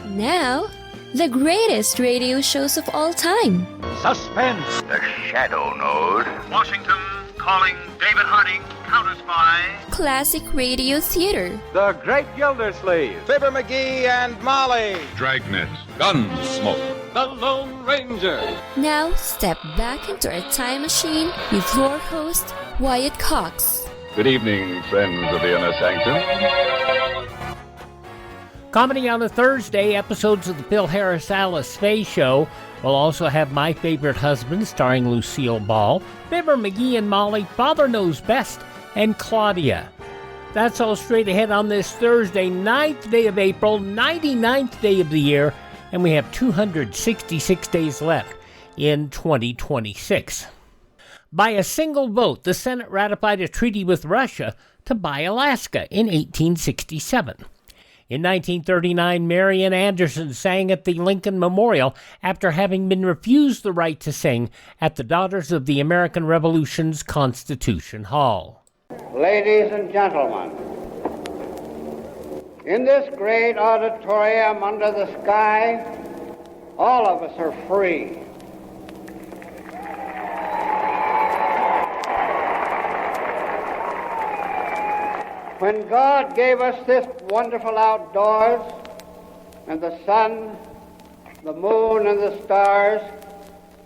Now, the greatest radio shows of all time. Suspense. The Shadow Node. Washington calling David Harding, Counter-Spy. Classic radio theater. The Great Gildersleeve. Fibber McGee and Molly. Dragnet. Gunsmoke. The Lone Ranger. Now, step back into a time machine with your host, Wyatt Cox. Good evening, friends of the Inner Sanctum. Comedy on a Thursday, episodes of the Bill Harris Alice Faye Show. We'll also have My Favorite Husband, starring Lucille Ball, Fibber McGee and Molly, Father Knows Best, and Claudia. That's all straight ahead on this Thursday, 9th day of April, 99th day of the year, and we have 266 days left in 2026. By a single vote, the Senate ratified a treaty with Russia to buy Alaska in 1867. In 1939, Marian Anderson sang at the Lincoln Memorial after having been refused the right to sing at the Daughters of the American Revolution's Constitution Hall. Ladies and gentlemen, in this great auditorium under the sky, all of us are free. When God gave us this wonderful outdoors, and the sun, the moon, and the stars,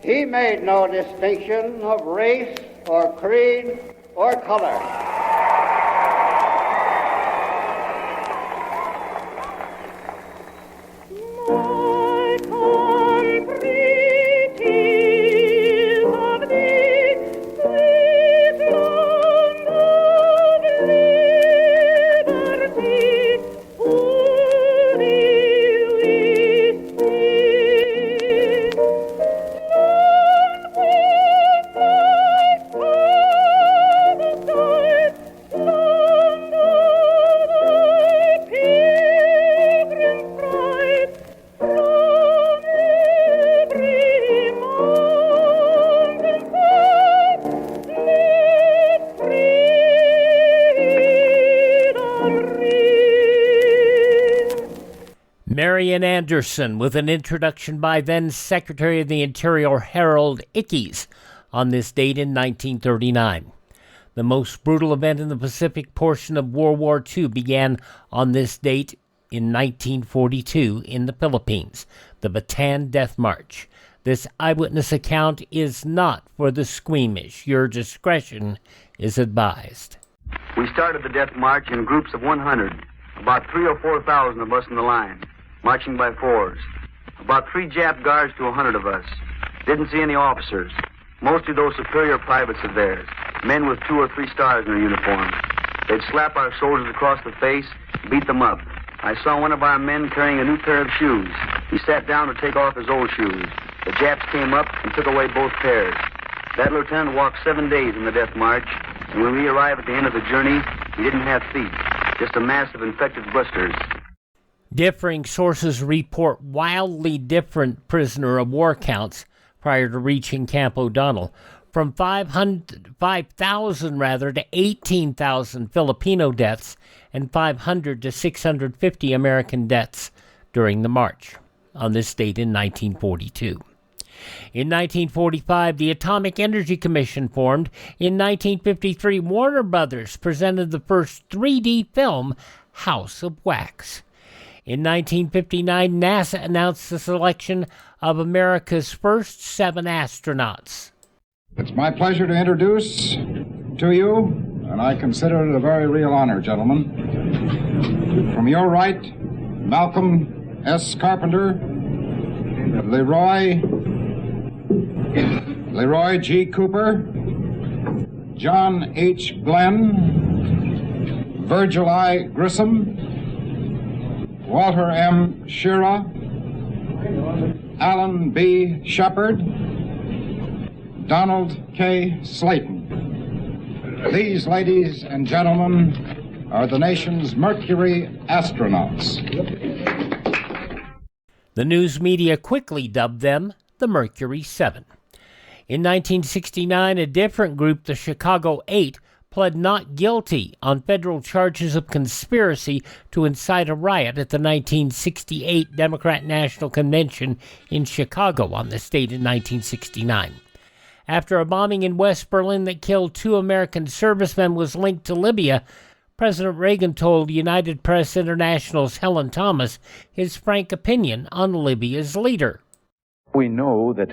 He made no distinction of race or creed or color. Marian Anderson with an introduction by then Secretary of the Interior Harold Ickes on this date in 1939. The most brutal event in the Pacific portion of World War II began on this date in 1942 in the Philippines, the Bataan Death March. This eyewitness account is not for the squeamish. Your discretion is advised. We started the death march in groups of 100, about 3,000 or 4,000 of us in the line, marching by fours. About 3 Jap guards to 100 of us. Didn't see any officers. Mostly those superior privates of theirs, men with 2 or 3 stars in their uniforms. They'd slap our soldiers across the face, beat them up. I saw one of our men carrying a new pair of shoes. He sat down to take off his old shoes. The Japs came up and took away both pairs. That lieutenant walked 7 days in the death march, and when we arrived at the end of the journey, he didn't have feet, just a mass of infected blisters. Differing sources report wildly different prisoner of war counts prior to reaching Camp O'Donnell, from 5,000 to 18,000 Filipino deaths and 500 to 650 American deaths during the march on this date in 1942. In 1945, the Atomic Energy Commission formed. In 1953, Warner Brothers presented the first 3D film, House of Wax. In 1959, NASA announced the selection of America's first 7 astronauts. It's my pleasure to introduce to you, and I consider it a very real honor, gentlemen. From your right, Malcolm S. Carpenter, Leroy G. Cooper, John H. Glenn, Virgil I. Grissom, Walter M. Shira, Alan B. Shepard, Donald K. Slayton. These, ladies and gentlemen, are the nation's Mercury astronauts. The news media quickly dubbed them the Mercury 7. In 1969, a different group, the Chicago 8, pled not guilty on federal charges of conspiracy to incite a riot at the 1968 Democrat National Convention in Chicago on this date in 1969. After a bombing in West Berlin that killed 2 American servicemen was linked to Libya, President Reagan told United Press International's Helen Thomas his frank opinion on Libya's leader. We know that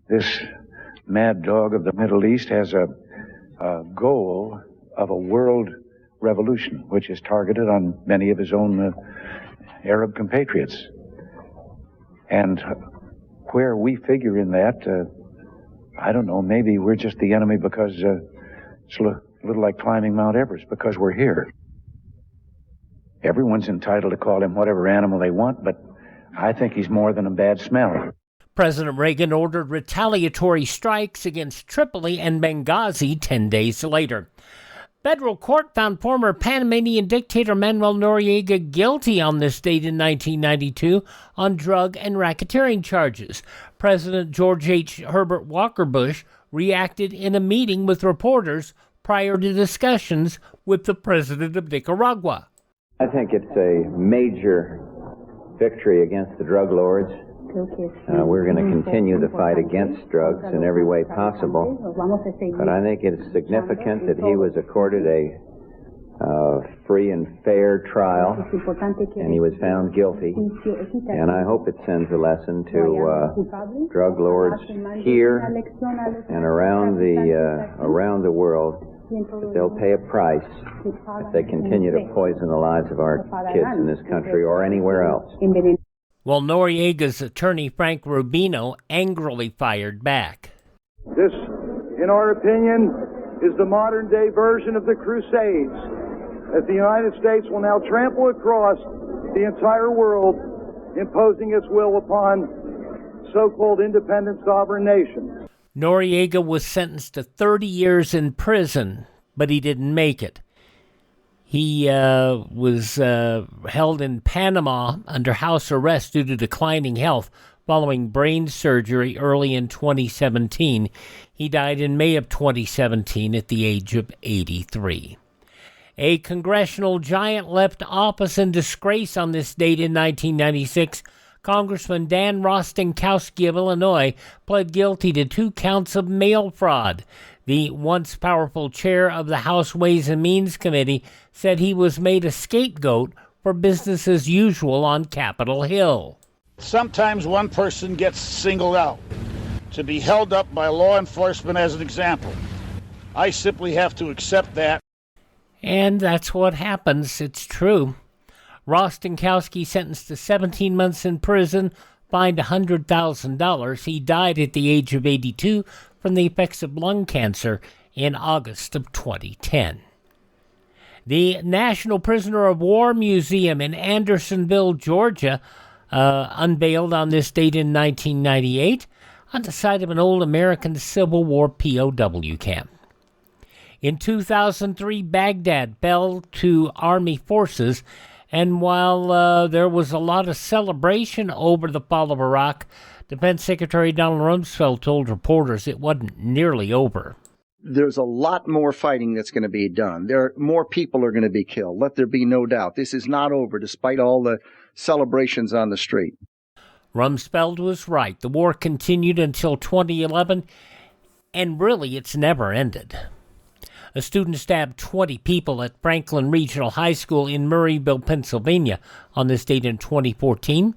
this mad dog of the Middle East has a goal of a world revolution, which is targeted on many of his own Arab compatriots. And where we figure in that, I don't know, maybe we're just the enemy because it's a little like climbing Mount Everest, because we're here. Everyone's entitled to call him whatever animal they want, but I think he's more than a bad smell. President Reagan ordered retaliatory strikes against Tripoli and Benghazi 10 days later. Federal court found former Panamanian dictator Manuel Noriega guilty on this date in 1992 on drug and racketeering charges. President George H. Herbert Walker Bush reacted in a meeting with reporters prior to discussions with the president of Nicaragua. I think it's a major victory against the drug lords. We're going to continue the fight against drugs in every way possible. But I think it's significant that he was accorded a free and fair trial, and he was found guilty. And I hope it sends a lesson to drug lords here and around the world that they'll pay a price if they continue to poison the lives of our kids in this country or anywhere else. Well, Noriega's attorney, Frank Rubino, angrily fired back. This, in our opinion, is the modern-day version of the Crusades, as the United States will now trample across the entire world, imposing its will upon so-called independent sovereign nations. Noriega was sentenced to 30 years in prison, but he didn't make it. He was held in Panama under house arrest due to declining health following brain surgery early in 2017. He died in May of 2017 at the age of 83. A congressional giant left office in disgrace on this date in 1996. Congressman Dan Rostenkowski of Illinois pled guilty to 2 counts of mail fraud. The once powerful chair of the House Ways and Means Committee said he was made a scapegoat for business as usual on Capitol Hill. Sometimes one person gets singled out to be held up by law enforcement as an example. I simply have to accept that. And that's what happens. It's true. Rostenkowski sentenced to 17 months in prison, fined $100,000. He died at the age of 82 from the effects of lung cancer in August of 2010. The National Prisoner of War Museum in Andersonville, Georgia, unveiled on this date in 1998 on the site of an old American Civil War POW camp. In 2003, Baghdad fell to Army forces, and while there was a lot of celebration over the fall of Iraq, Defense Secretary Donald Rumsfeld told reporters it wasn't nearly over. There's a lot more fighting that's going to be done. More people are going to be killed. Let there be no doubt. This is not over, despite all the celebrations on the street. Rumsfeld was right. The war continued until 2011, and really it's never ended. A student stabbed 20 people at Franklin Regional High School in Murrayville, Pennsylvania on this date in 2014.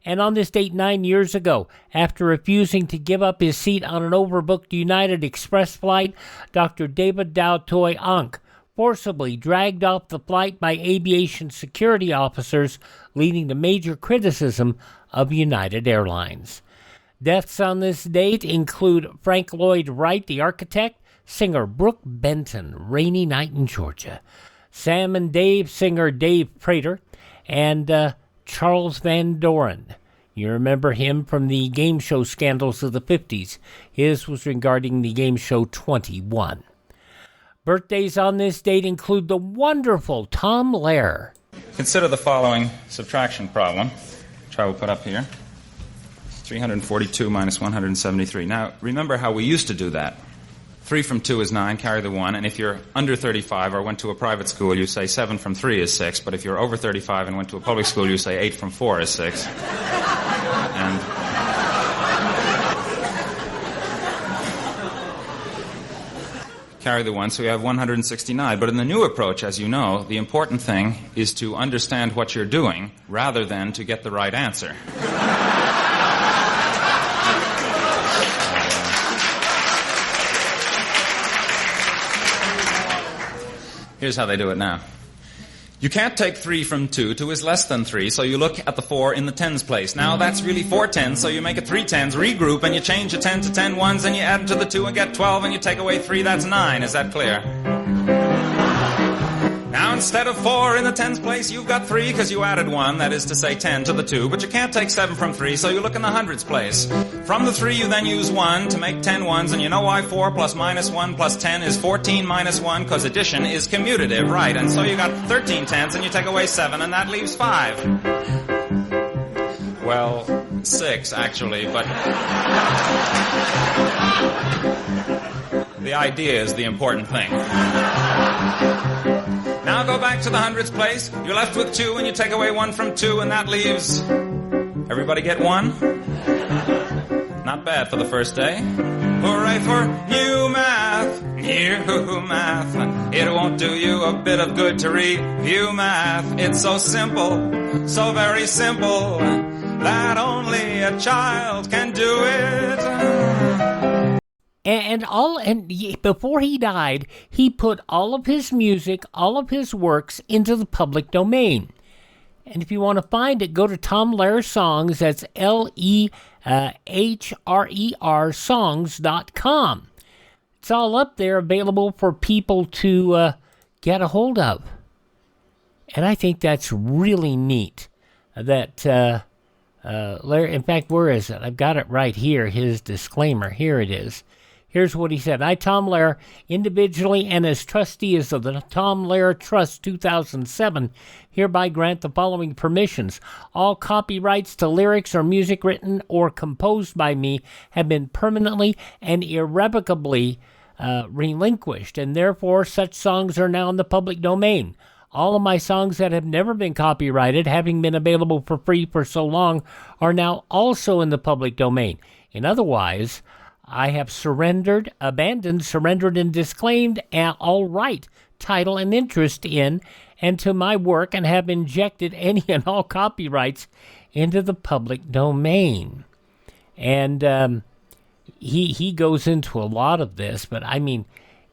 And on this date 9 years ago, after refusing to give up his seat on an overbooked United Express flight, Dr. David Dautoy Ankh forcibly dragged off the flight by aviation security officers, leading to major criticism of United Airlines. Deaths on this date include Frank Lloyd Wright, the architect, singer Brooke Benton, Rainy Night in Georgia, Sam and Dave singer Dave Prater, and Charles Van Doren. You remember him from the game show scandals of the 50s. His was regarding the game show 21. Birthdays on this date include the wonderful Tom Lehrer. Consider the following subtraction problem, which I will put up here. 342 minus 173. Now, remember how we used to do that. 3 from 2 is 9, carry the 1. And if you're under 35 or went to a private school, you say 7 from 3 is 6. But if you're over 35 and went to a public school, you say 8 from 4 is 6. And carry the 1, so you have 169. But in the new approach, as you know, the important thing is to understand what you're doing rather than to get the right answer. Here's how they do it now. You can't take 3 from 2. 2 is less than 3, so you look at the 4 in the tens place. Now that's really 4 tens, so you make it 3 tens, regroup, and you change a 10 to 10 ones, and you add them to the 2 and get 12, and you take away 3, that's 9. Is that clear? Now instead of 4 in the tens place, you've got 3 because you added 1, that is to say 10 to the 2, but you can't take 7 from 3, so you look in the hundreds place. From the 3, you then use 1 to make 10 ones, and you know why 4 plus minus 1 plus 10 is 14 minus 1, because addition is commutative, right? And so you got 13 tens, and you take away 7, and that leaves 5. Well, 6, actually, but the idea is the important thing. Now go back to the hundreds place. You're left with 2, and you take away 1 from 2, and that leaves... Everybody get 1? Not bad for the first day. Hooray for new math. New math. It won't do you a bit of good to review math. It's so simple, so very simple, that only a child can do it. And before he died, he put all of his music, all of his works into the public domain. And if you want to find it, go to Tom Lehrer Songs. That's LEHRER songs.com. It's all up there, available for people to get a hold of. And I think that's really neat. That Lehrer, in fact, where is it? I've got it right here. His disclaimer. Here it is. Here's what he said. I, Tom Lehrer, individually and as trustee of the Tom Lehrer Trust 2007, hereby grant the following permissions. All copyrights to lyrics or music written or composed by me have been permanently and irrevocably relinquished, and therefore such songs are now in the public domain. All of my songs that have never been copyrighted, having been available for free for so long, are now also in the public domain. In other words, I have abandoned, surrendered, and disclaimed all right, title, and interest in and to my work, and have injected any and all copyrights into the public domain. And he goes into a lot of this, but I mean,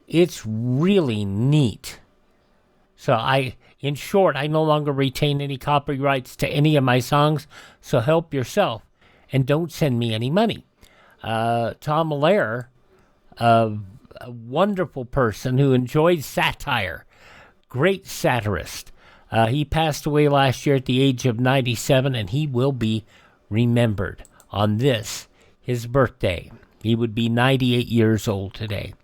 it's really neat. So in short, I no longer retain any copyrights to any of my songs, so help yourself and don't send me any money. Tom Lehrer, a wonderful person who enjoyed satire, great satirist. He passed away last year at the age of 97, and he will be remembered on this, his birthday. He would be 98 years old today.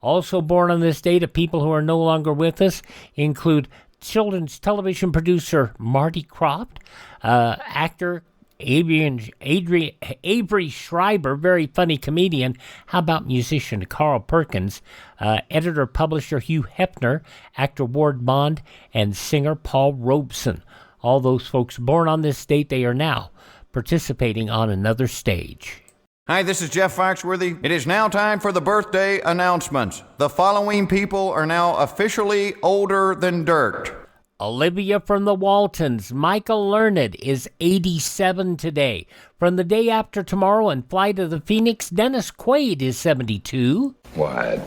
Also born on this date of people who are no longer with us include children's television producer Marty Krofft, actor Avery Schreiber, very funny comedian. How about musician Carl Perkins, editor-publisher Hugh Hefner, actor Ward Bond, and singer Paul Robeson. All those folks born on this date, they are now participating on another stage. Hi, this is Jeff Foxworthy. It is now time for the birthday announcements. The following people are now officially older than dirt. Olivia from the Waltons. Michael Learned is 87 today. From the day after tomorrow and Flight of the Phoenix, Dennis Quaid is 72. Wyatt,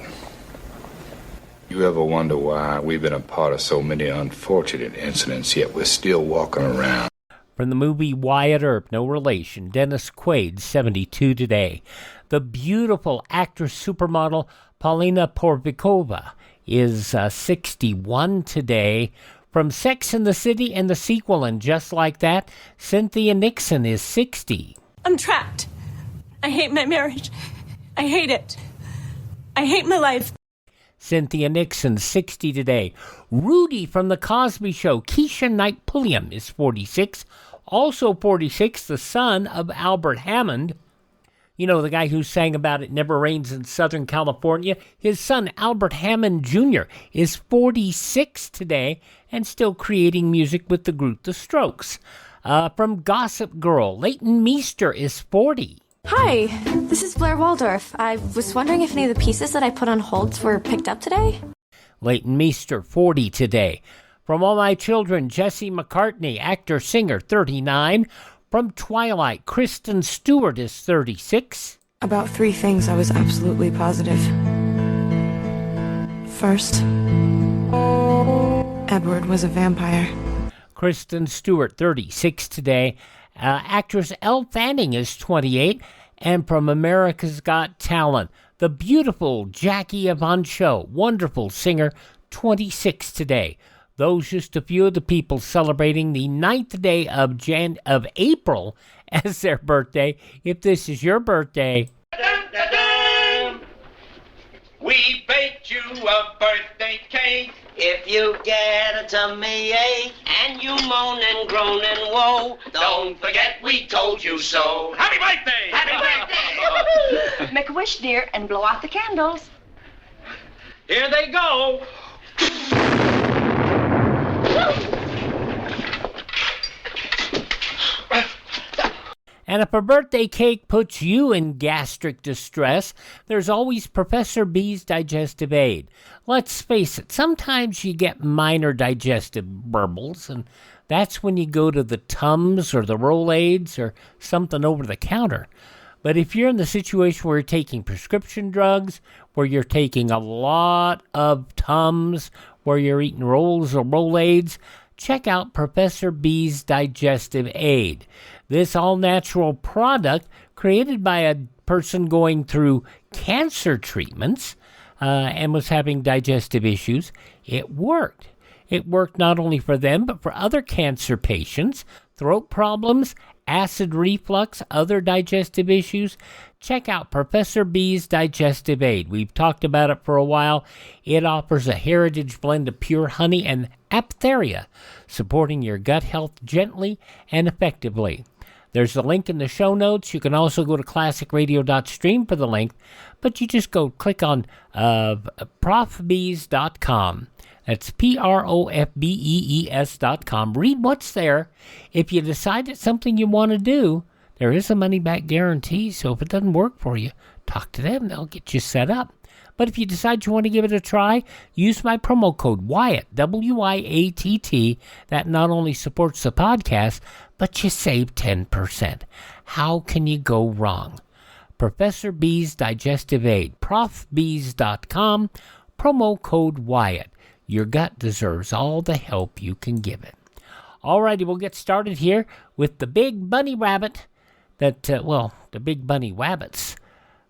you ever wonder why we've been a part of so many unfortunate incidents, yet we're still walking around? From the movie Wyatt Earp, no relation, Dennis Quaid, 72 today. The beautiful actress supermodel Paulina Porvikova is 61 today. From Sex and the City and the sequel and Just Like That, Cynthia Nixon is 60. I'm trapped. I hate my marriage. I hate it. I hate my life. Cynthia Nixon, 60 today. Rudy from The Cosby Show, Keisha Knight Pulliam, is 46. Also 46, the son of Albert Hammond, You know, the guy who sang about It Never Rains in Southern California. His son, Albert Hammond Jr., is 46 today and still creating music with the group The Strokes. From Gossip Girl, Leighton Meester is 40. Hi, this is Blair Waldorf. I was wondering if any of the pieces that I put on hold were picked up today? Leighton Meester, 40 today. From All My Children, Jesse McCartney, actor-singer, 39. From Twilight, Kristen Stewart is 36. About 3 things I was absolutely positive. First, Edward was a vampire. Kristen Stewart, 36 today. Actress Elle Fanning is 28. And from America's Got Talent, the beautiful Jackie Evancho, wonderful singer, 26 today. Those just a few of the people celebrating the 9th day of April as their birthday. If this is your birthday. We baked you a birthday cake. If you get a tummy ache and you moan and groan and woe, don't forget we told you so. Happy birthday! Happy birthday! Make a wish, dear, and blow out the candles. Here they go. And if a birthday cake puts you in gastric distress, there's always Professor B's Digestive Aid. Let's face it, sometimes you get minor digestive burbles, and that's when you go to the Tums or the Rolaids or something over the counter. But if you're in the situation where you're taking prescription drugs, where you're taking a lot of Tums, where you're eating rolls or Rolaids, check out Professor B's Digestive Aid. This all-natural product, created by a person going through cancer treatments and was having digestive issues, it worked. It worked not only for them, but for other cancer patients, throat problems, acid reflux, other digestive issues. Check out Professor B's Digestive Aid. We've talked about it for a while. It offers a heritage blend of pure honey and aphtheria, supporting your gut health gently and effectively. There's a link in the show notes. You can also go to classicradio.stream for the link, but you just go click on profbees.com. That's PROFBEES.com. Read what's there. If you decide it's something you want to do, there is a money-back guarantee, so if it doesn't work for you, talk to them. They'll get you set up. But if you decide you want to give it a try, use my promo code Wyatt, W-Y-A-T-T. That not only supports the podcast, but you save 10%. How can you go wrong? Professor B's Digestive Aid, profbees.com, promo code Wyatt. Your gut deserves all the help you can give it. Alrighty, we'll get started here with the big bunny rabbit that, the big bunny wabbits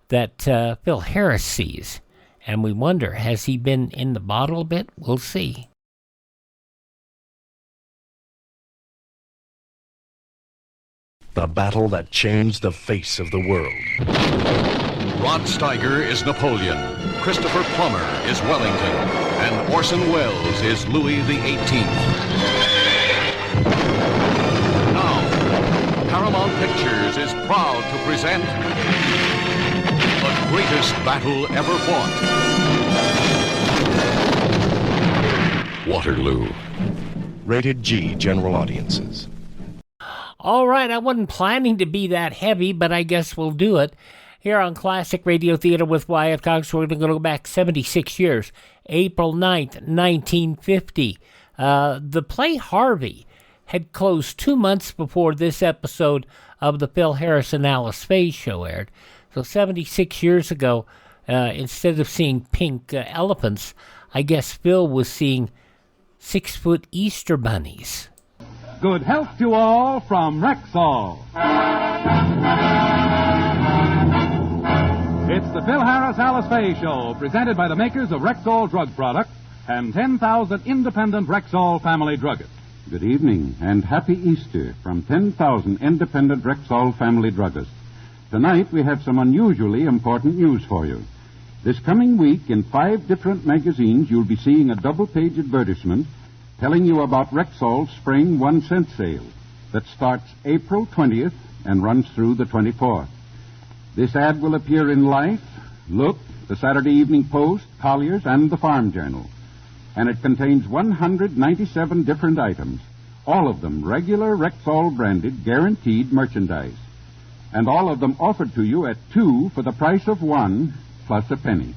that Phil Harris sees. And we wonder, has he been in the bottle a bit? We'll see. The battle that changed the face of the world. Rod Steiger is Napoleon, Christopher Plummer is Wellington, and Orson Welles is Louis XVIII. Now, Paramount Pictures is proud to present the greatest battle ever fought. Waterloo. Rated G, general audiences. All right, I wasn't planning to be that heavy, but I guess we'll do it. Here on Classic Radio Theater with Wyatt Cox, we're going to go back 76 years, April 9th, 1950. The play Harvey had closed 2 months before this episode of the Phil Harris and Alice Faye show aired. So 76 years ago, instead of seeing pink elephants, I guess Phil was seeing 6-foot Easter bunnies. Good health to all from Rexall. It's the Phil Harris Alice Faye Show, presented by the makers of Rexall drug products and 10,000 independent Rexall family druggists. Good evening and happy Easter from 10,000 independent Rexall family druggists. Tonight we have some unusually important news for you. This coming week in 5 different magazines you'll be seeing a double-page advertisement telling you about Rexall's Spring 1-cent sale that starts April 20th and runs through the 24th. This ad will appear in Life, Look, the Saturday Evening Post, Collier's, and the Farm Journal. And it contains 197 different items, all of them regular Rexall branded, guaranteed merchandise. And all of them offered to you at 2 for the price of 1 plus a penny.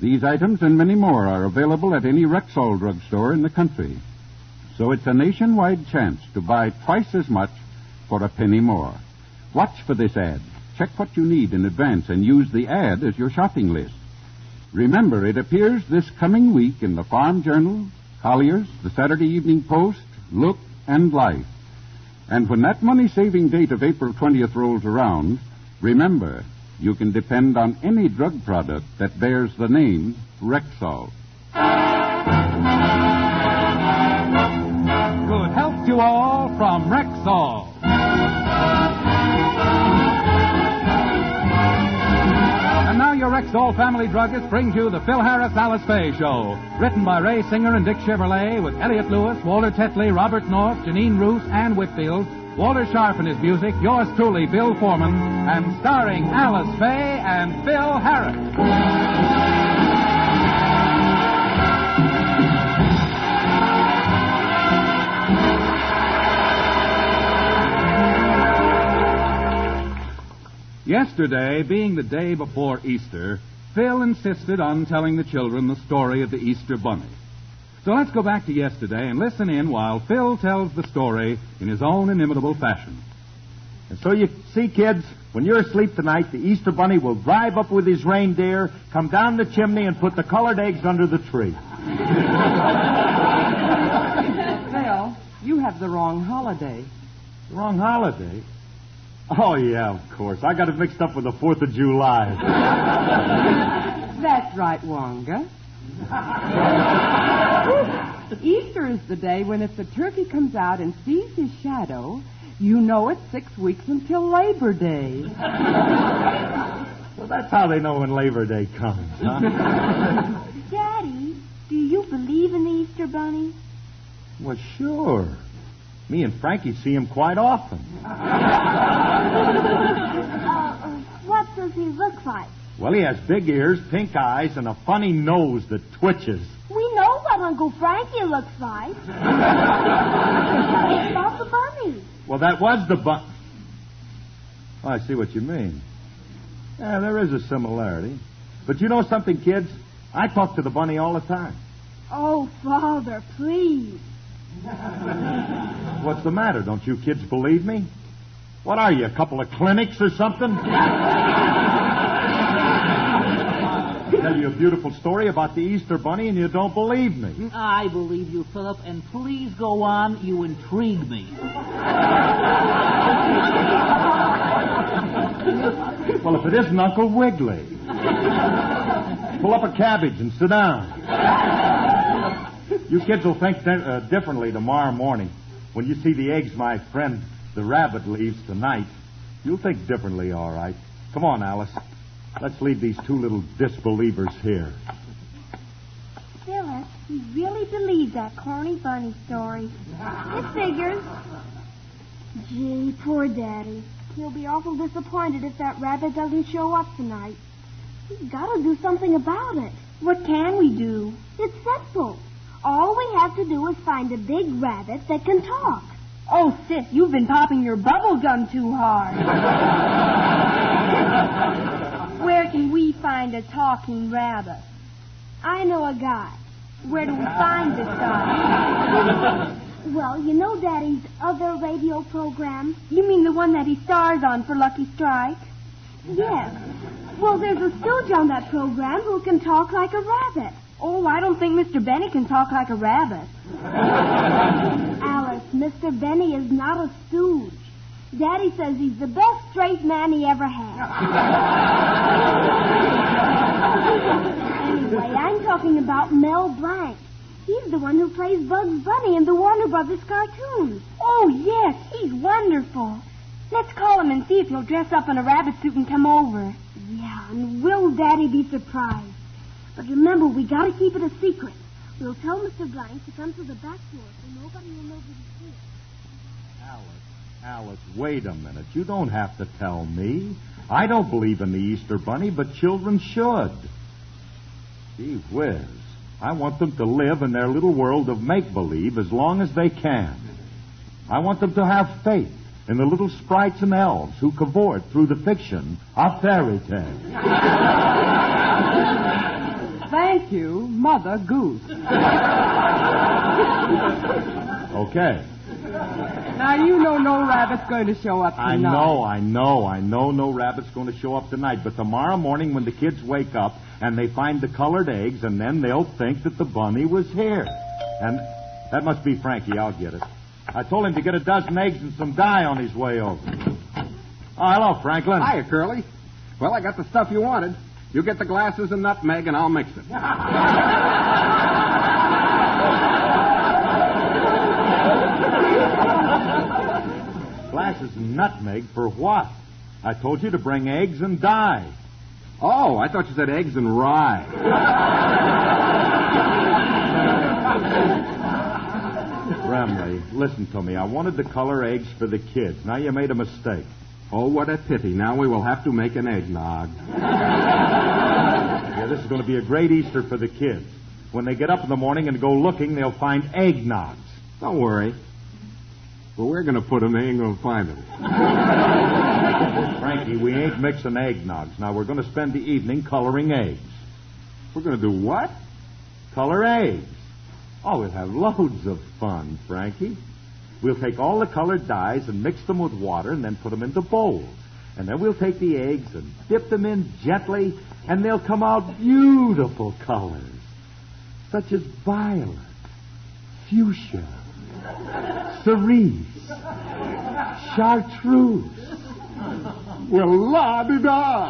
These items and many more are available at any Rexall drugstore in the country. So it's a nationwide chance to buy twice as much for a penny more. Watch for this ad. Check what you need in advance and use the ad as your shopping list. Remember, it appears this coming week in the Farm Journal, Collier's, the Saturday Evening Post, Look, and Life. And when that money-saving date of April 20th rolls around, remember, you can depend on any drug product that bears the name Rexall. Good health to all from Rexall. And now your Rexall family druggist brings you the Harris and Alice Faye Show. Written by Ray Singer and Dick Chevrolet with Elliot Lewis, Walter Tetley, Robert North, Janine Roos, Ann Whitfield, Walter Sharp and his music, yours truly, Bill Foreman, and starring Alice Faye and Phil Harris. Yesterday, being the day before Easter, Phil insisted on telling the children the story of the Easter Bunny. So let's go back to yesterday and listen in while Phil tells the story in his own inimitable fashion. And so you see, kids, when you're asleep tonight, the Easter Bunny will drive up with his reindeer, come down the chimney, and put the colored eggs under the tree. Phil, you have the wrong holiday. The wrong holiday? Oh, yeah, of course. I got it mixed up with the 4th of July. That's right, Wonga. Easter is the day when if the turkey comes out and sees his shadow, you know it's 6 weeks until Labor Day. Well, that's how they know when Labor Day comes, huh? Daddy, do you believe in the Easter Bunny? Well, sure. Me and Frankie see him quite often. What does he look like? Well, he has big ears, pink eyes, and a funny nose that twitches. We know what Uncle Frankie looks like. It's about the bunny. Well, that was the bunny. Oh, I see what you mean. Yeah, there is a similarity. But you know something, kids? I talk to the bunny all the time. Oh, Father, please. What's the matter? Don't you kids believe me? What are you, a couple of clinics or something? Tell you a beautiful story about the Easter Bunny and you don't believe me. I believe you, Philip, and please go on. You intrigue me. Well, if it isn't Uncle Wiggily. Pull up a cabbage and sit down. You kids will think differently tomorrow morning. When you see the eggs my friend the rabbit leaves tonight, you'll think differently, all right. Come on, Alice. Let's leave these two little disbelievers here. Phyllis, he really believes that corny bunny story. It figures. Gee, poor Daddy. He'll be awful disappointed if that rabbit doesn't show up tonight. We've got to do something about it. What can we do? It's simple. All we have to do is find a big rabbit that can talk. Oh, Sis, you've been popping your bubble gum too hard. Where can we find a talking rabbit? I know a guy. Where do we find this guy? Well, you know Daddy's other radio program? You mean the one that he stars on for Lucky Strike? Yes. Well, there's a stooge on that program who can talk like a rabbit. Oh, I don't think Mr. Benny can talk like a rabbit. Alice, Mr. Benny is not a stooge. Daddy says he's the best straight man he ever had. Anyway, I'm talking about Mel Blanc. He's the one who plays Bugs Bunny in the Warner Brothers cartoons. Oh, yes, he's wonderful. Let's call him and see if he'll dress up in a rabbit suit and come over. Yeah, and will Daddy be surprised? But remember, we got to keep it a secret. We'll tell Mr. Blank to come to the back door so nobody will know that he's here. Alice, Alice, wait a minute. You don't have to tell me. I don't believe in the Easter Bunny, but children should. Gee whiz. I want them to live in their little world of make-believe as long as they can. I want them to have faith in the little sprites and elves who cavort through the fiction of fairy tales. Thank you, Mother Goose. Okay. Now, you know no rabbit's going to show up tonight. I know no rabbit's going to show up tonight. But tomorrow morning when the kids wake up and they find the colored eggs, and then they'll think that the bunny was here. And that must be Frankie. I'll get it. I told him to get a dozen eggs and some dye on his way over. Oh, hello, Franklin. Hiya, Curly. Well, I got the stuff you wanted. You get the glasses and nutmeg, and I'll mix it. Glasses and nutmeg for what? I told you to bring eggs and dye. Oh, I thought you said eggs and rye. Bramley, listen to me. I wanted to color eggs for the kids. Now you made a mistake. Oh, what a pity. Now we will have to make an eggnog. Yeah, this is going to be a great Easter for the kids. When they get up in the morning and go looking, they'll find eggnogs. Don't worry. Well, we're going to put them. They ain't going to find them. Frankie, we ain't mixing eggnogs. Now, we're going to spend the evening coloring eggs. We're going to do what? Color eggs. Oh, we'll have loads of fun, Frankie. We'll take all the colored dyes and mix them with water and then put them into bowls. And then we'll take the eggs and dip them in gently, and they'll come out beautiful colors, such as violet, fuchsia, cerise, chartreuse. Well, la-di-da!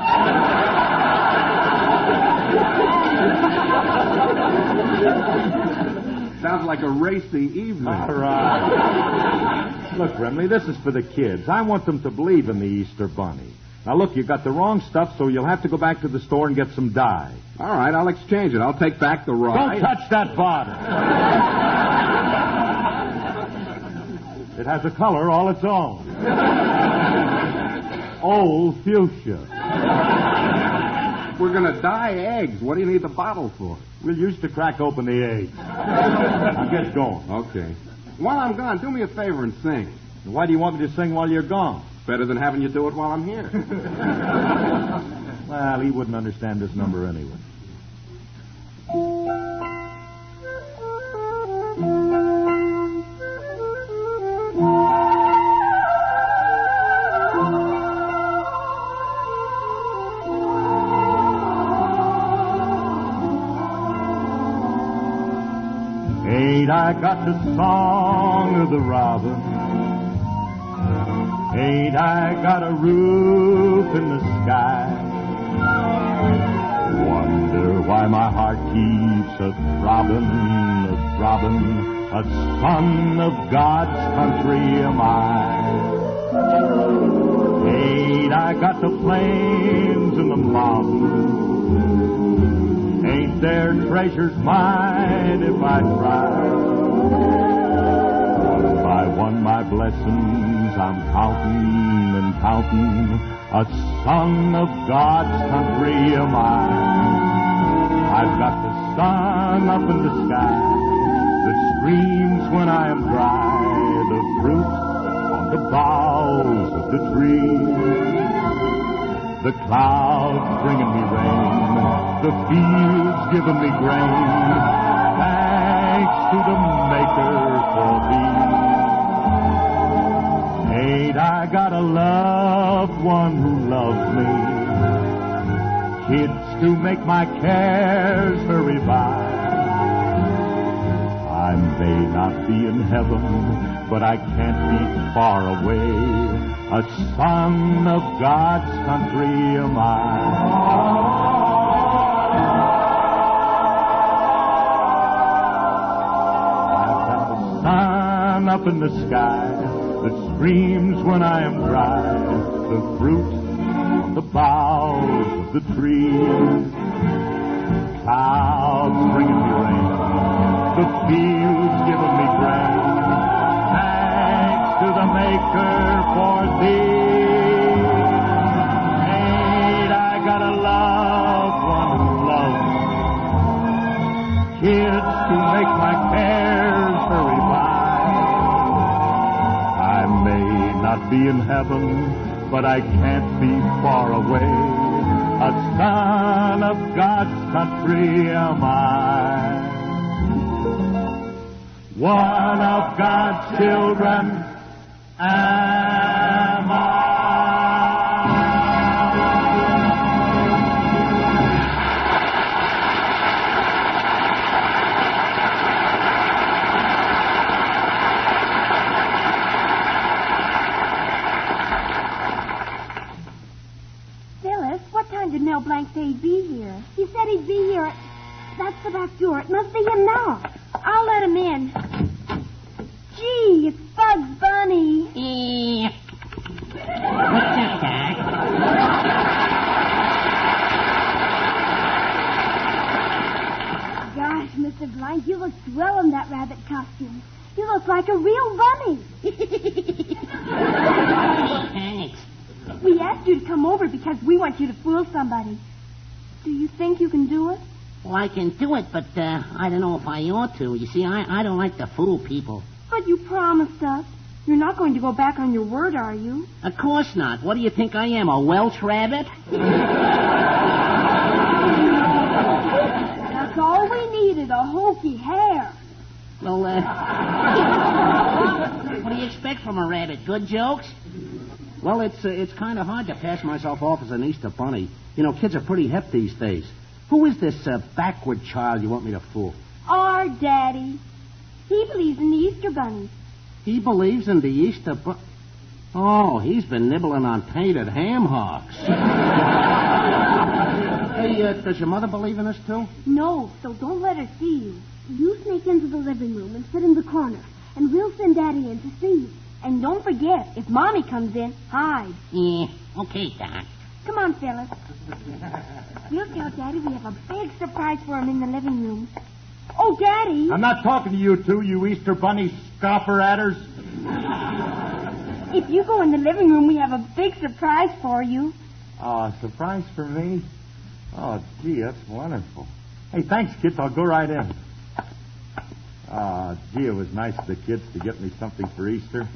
Sounds like a racy evening. All right. Look, Brimley, this is for the kids. I want them to believe in the Easter Bunny. Now, look, you got the wrong stuff, so you'll have to go back to the store and get some dye. All right, I'll exchange it. I'll take back the rye. Don't touch that bottle. It has a color all its own. Old fuchsia. We're going to dye eggs. What do you need the bottle for? We'll use to crack open the eggs. Now get going. Okay. While I'm gone, do me a favor and sing. Why do you want me to sing while you're gone? Better than having you do it while I'm here. Well, he wouldn't understand this number anyway. Ain't I got the song of the robin? Ain't I got a roof in the sky? Wonder why my heart keeps a-throbbing, a-throbbing. A son of God's country am I. Ain't I got the plains and the mountains? Ain't there treasures mine if I try? One by one my blessings I'm counting and counting. A son of God's country am I. I've got the sun up in the sky that screams when I am dry. The fruit on the boughs of the tree. The clouds bringing me rain. The fields giving me grain. Thanks to the Maker for thee. Ain't I got a loved one who loves me? Kids to make my cares hurry by. I may not be in heaven, but I can't be far away. A son of God's country am I. Sun up in the sky that screams when I am dry. The fruit on the boughs of the trees. Clouds bringing me rain. The fields giving me grain. Thanks to the Maker be in heaven, but I can't be far away. A son of God's country am I. One of God's children am I. Did Mel Blanc say he'd be here? He said he'd be here. That's the back door. It must be him now. I'll let him in. Gee, it's Bugs Bunny. What's that, Doc? Gosh, Mr. Blanc, you look swell in that rabbit costume. You look like a real bunny. Thanks. We asked you to come over because we want you to fool somebody. Do you think you can do it? Well, I can do it, but I don't know if I ought to. You see, I don't like to fool people. But you promised us. You're not going to go back on your word, are you? Of course not. What do you think I am, a Welsh rabbit? That's all we needed, a hokey hair. Well, what do you expect from a rabbit? Good jokes? Well, it's kind of hard to pass myself off as an Easter bunny. You know, kids are pretty hip these days. Who is this backward child you want me to fool? Our daddy. He believes in the Easter bunny. He believes in the Easter Oh, he's been nibbling on painted ham hocks. Hey, does your mother believe in this, too? No, so don't let her see you. You sneak into the living room and sit in the corner, and we'll send Daddy in to see you. And don't forget, if Mommy comes in, hide. Yeah, okay, Doc. Come on, Phyllis. We'll tell Daddy we have a big surprise for him in the living room. Oh, Daddy. I'm not talking to you two, you Easter Bunny scoffer-atters. If you go in the living room, we have a big surprise for you. Oh, a surprise for me? Oh, gee, that's wonderful. Hey, thanks, kids. I'll go right in. Gee, it was nice of the kids to get me something for Easter.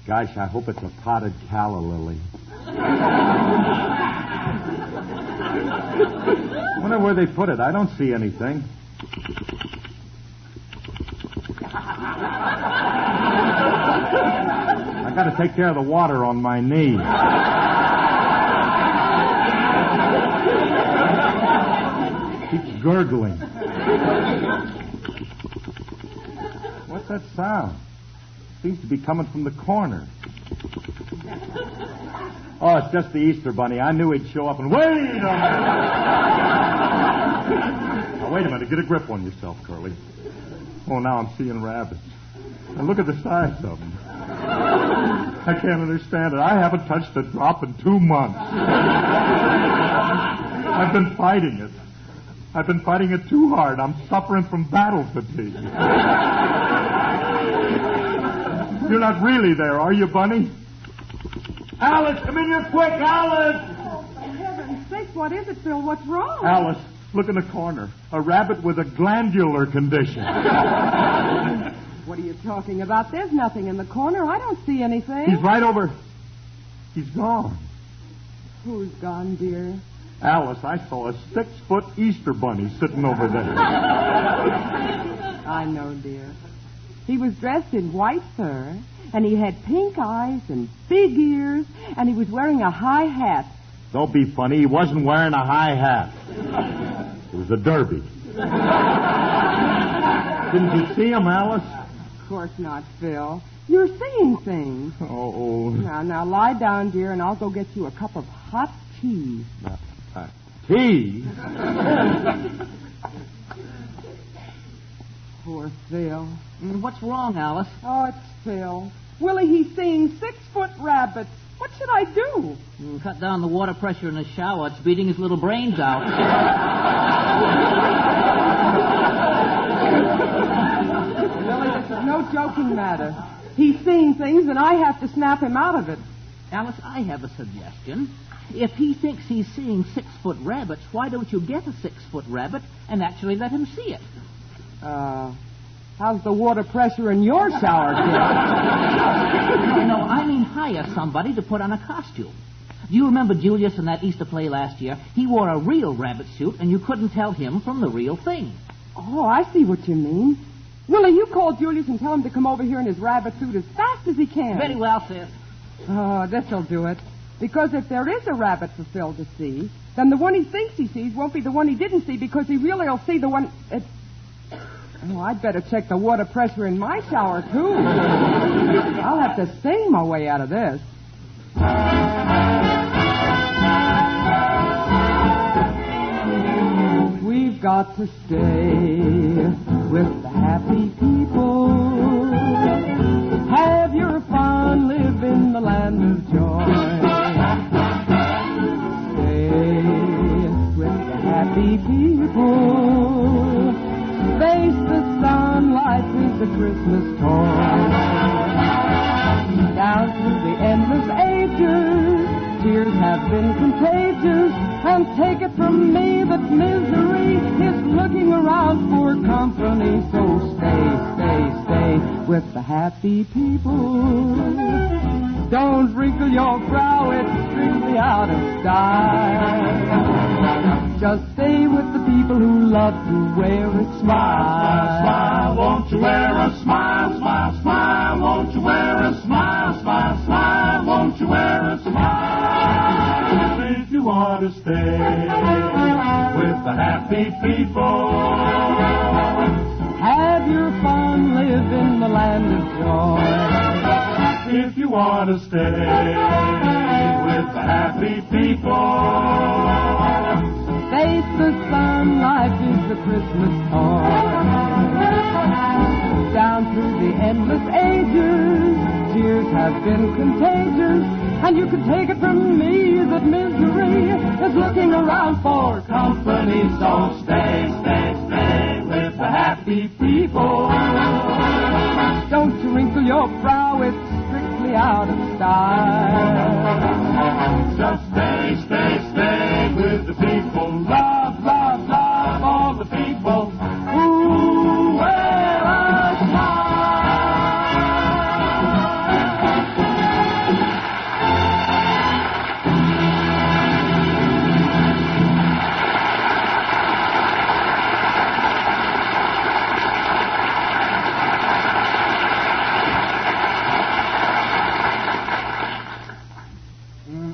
Gosh, I hope it's a potted calla lily. I wonder where they put it. I don't see anything. I got to take care of the water on my knee. Keeps gurgling. What's that sound? Seems to be coming from the corner. Oh, it's just the Easter Bunny. I knew he'd show up and... Wait a minute! Now, wait a minute. Get a grip on yourself, Curly. Oh, now I'm seeing rabbits. And look at the size of them. I can't understand it. I haven't touched a drop in 2 months. I've been fighting it. I've been fighting it too hard. I'm suffering from battle fatigue. You're not really there, are you, Bunny? Alice, come in here quick, Alice! Oh, for heaven's sake, what is it, Phil? What's wrong? Alice, look in the corner. A rabbit with a glandular condition. What are you talking about? There's nothing in the corner. I don't see anything. He's right over... He's gone. Who's gone, dear? Alice, I saw a 6-foot Easter Bunny sitting over there. I know, dear. He was dressed in white fur, and he had pink eyes and big ears, and he was wearing a high hat. Don't be funny. He wasn't wearing a high hat. It was a derby. Didn't you see him, Alice? Of course not, Phil. You're seeing things. Oh. Now lie down, dear, and I'll go get you a cup of hot tea. Tea? Poor Phil. What's wrong, Alice? Oh, it's Phil. Willie, he's seeing 6-foot rabbits. What should I do? Cut down the water pressure in the shower. It's beating his little brains out. Willie, this is no joking matter. He's seeing things, and I have to snap him out of it. Alice, I have a suggestion. If he thinks he's seeing 6-foot rabbits, why don't you get a 6-foot rabbit and actually let him see it? How's the water pressure in your shower, kid? No, I mean hire somebody to put on a costume. Do you remember Julius in that Easter play last year? He wore a real rabbit suit, and you couldn't tell him from the real thing. Oh, I see what you mean. Willie, you call Julius and tell him to come over here in his rabbit suit as fast as he can. Very well, sis. Oh, this'll do it. Because if there is a rabbit for Phil to see, then the one he thinks he sees won't be the one he didn't see because he really will see the one... Oh, I'd better check the water pressure in my shower, too. I'll have to sing my way out of this. We've got to stay with the happy people. Have your fun, live in the land of joy. Stay with the happy people. Face the sun, life is a Christmas toy. Down through the endless ages, tears have been contagious. And take it from me that misery is looking around for company. So stay, stay, stay with the happy people. Don't wrinkle your brow, it's strictly out of style. Just stay with the people who love to wear a smile. Smile, won't you wear a smile? Smile, smile, won't you wear a smile? Smile, smile, won't you wear a smile? If you want to stay with the happy people, have your fun, live in the land of joy. If you want to stay with the happy people, face the sun, life is a Christmas toy. Down through the endless ages, tears have been contagious. And you can take it from me that misery is looking around for company. so stay, stay, stay with the happy people. Don't you wrinkle your brow, it's strictly out of style. Just stay, stay, stay with the people. Love, love, love all the people who wear a smile.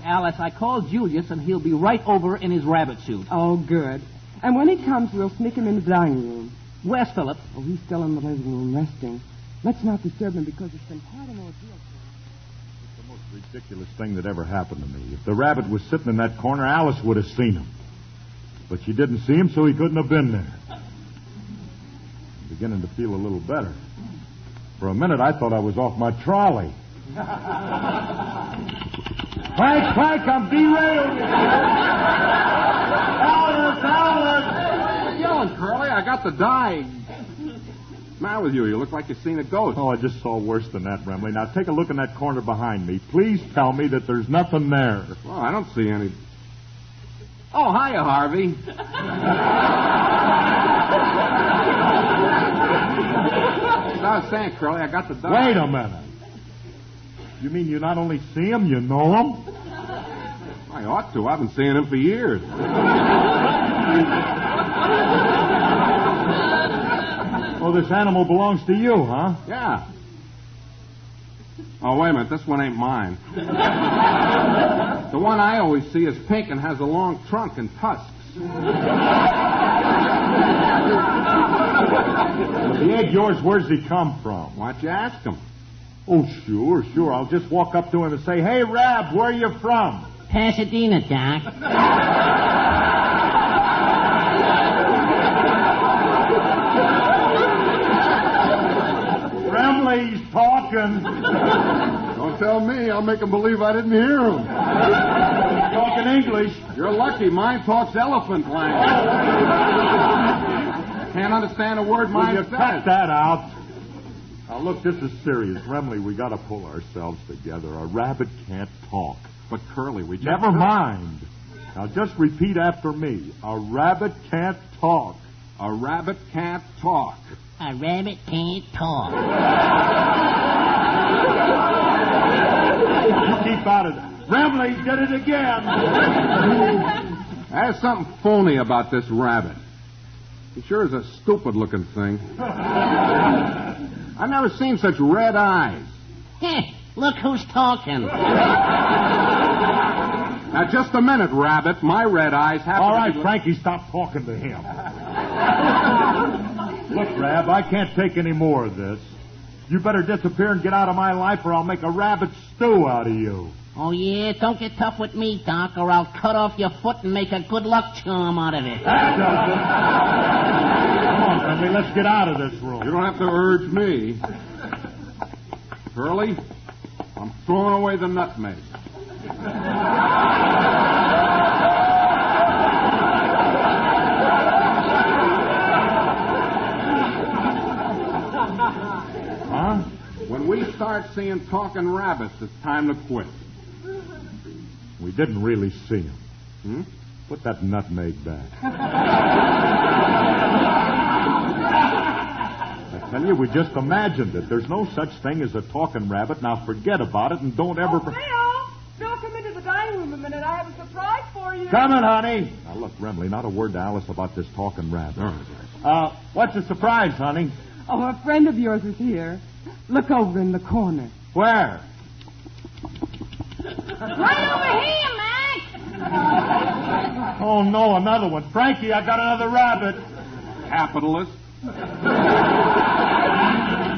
Alice, I called Julius, and he'll be right over in his rabbit suit. Oh, good. And when he comes, we'll sneak him in the dining room. Where's Philip? Oh, he's still in the living room resting. Let's not disturb him because it's been quite an ordeal. It's the most ridiculous thing that ever happened to me. If the rabbit was sitting in that corner, Alice would have seen him. But she didn't see him, so he couldn't have been there. I'm beginning to feel a little better. For a minute, I thought I was off my trolley. Frank, Frank, I'm derailed. Alice, Alice! Quit yelling, Curly. I got the dye. What's the matter with you? You look like you've seen a ghost. Oh, I just saw worse than that, Remley. Now, take a look in that corner behind me. Please tell me that there's nothing there. Well, I don't see any. Oh, hiya, Harvey. As I was saying, Curly, I got the dye. Wait a minute. You mean you not only see him, you know him? I ought to. I've been seeing him for years. Oh, this animal belongs to you, huh? Yeah. Oh, wait a minute. This one ain't mine. The one I always see is pink and has a long trunk and tusks. If he ain't yours, where's he come from? Why don't you ask him? Oh, sure. I'll just walk up to him and say, "Hey, Rab, where are you from?" Pasadena, Doc. Remley's talking. Don't tell me. I'll make him believe I didn't hear him. He's talking English. You're lucky. Mine talks elephant language. Can't understand a word mine says. Cut that out. Now, look, this is serious. Remley, we got to pull ourselves together. A rabbit can't talk. But, Curly, we just... Never mind. Now, just repeat after me. A rabbit can't talk. A rabbit can't talk. A rabbit can't talk. You keep out of it. Remley did it again. There's something phony about this rabbit. He sure is a stupid-looking thing. I've never seen such red eyes. Look who's talking. Now, just a minute, Rabbit. My red eyes have All to right, be... Frankie, stop talking to him. Look, Rab, I can't take any more of this. You better disappear and get out of my life or I'll make a rabbit stew out of you. Oh, yeah? Don't get tough with me, Doc, or I'll cut off your foot and make a good luck charm out of it. That does it. Come on, Remley, let's get out of this room. You don't have to urge me. Curly, I'm throwing away the nutmeg. Huh? When we start seeing talking rabbits, it's time to quit. We didn't really see him. Hmm? Put that nutmeg back. I tell you, we just imagined it. There's no such thing as a talking rabbit. Now forget about it and don't ever... Phil, come into the dining room a minute. I have a surprise for you. Coming, honey. Now, look, Remley, not a word to Alice about this talking rabbit. What's the surprise, honey? Oh, a friend of yours is here. Look over in the corner. Where? Right over here, Mac. Oh, no, another one. Frankie, I got another rabbit. Capitalist.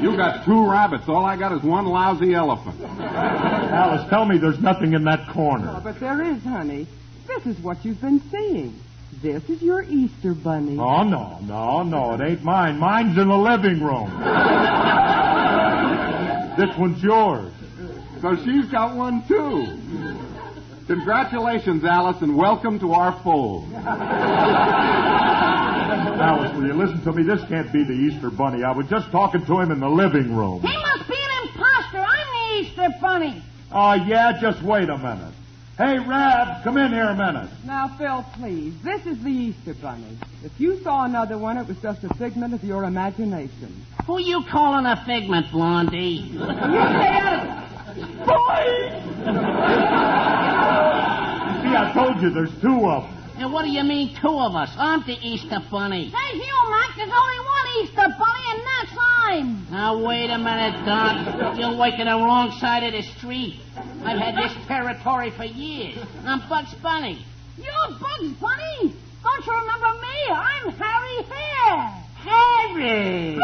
You got 2 rabbits. All I got is one lousy elephant. Alice, tell me there's nothing in that corner. Oh, but there is, honey. This is what you've been seeing. This is your Easter bunny. Oh, no, it ain't mine. Mine's in the living room. This one's yours. So she's got one, too. Congratulations, Alice, and welcome to our fold. Alice, will you listen to me? This can't be the Easter bunny. I was just talking to him in the living room. He must be an imposter. I'm the Easter bunny. Oh, yeah? Just wait a minute. Hey, Rab, come in here a minute. Now, Phil, please. This is the Easter bunny. If you saw another one, it was just a figment of your imagination. Who you calling a figment, Blondie? You stay out of it. Boy! See, I told you there's 2 of them. And what do you mean, 2 of us? I'm the Easter bunny. Says you, Mac. There's only one Easter bunny, and that's mine. Now, wait a minute, Doc. You're working the wrong side of the street. I've had this territory for years. I'm Bugs Bunny. You're Bugs Bunny? Don't you remember me? I'm Harry Hare. Harry!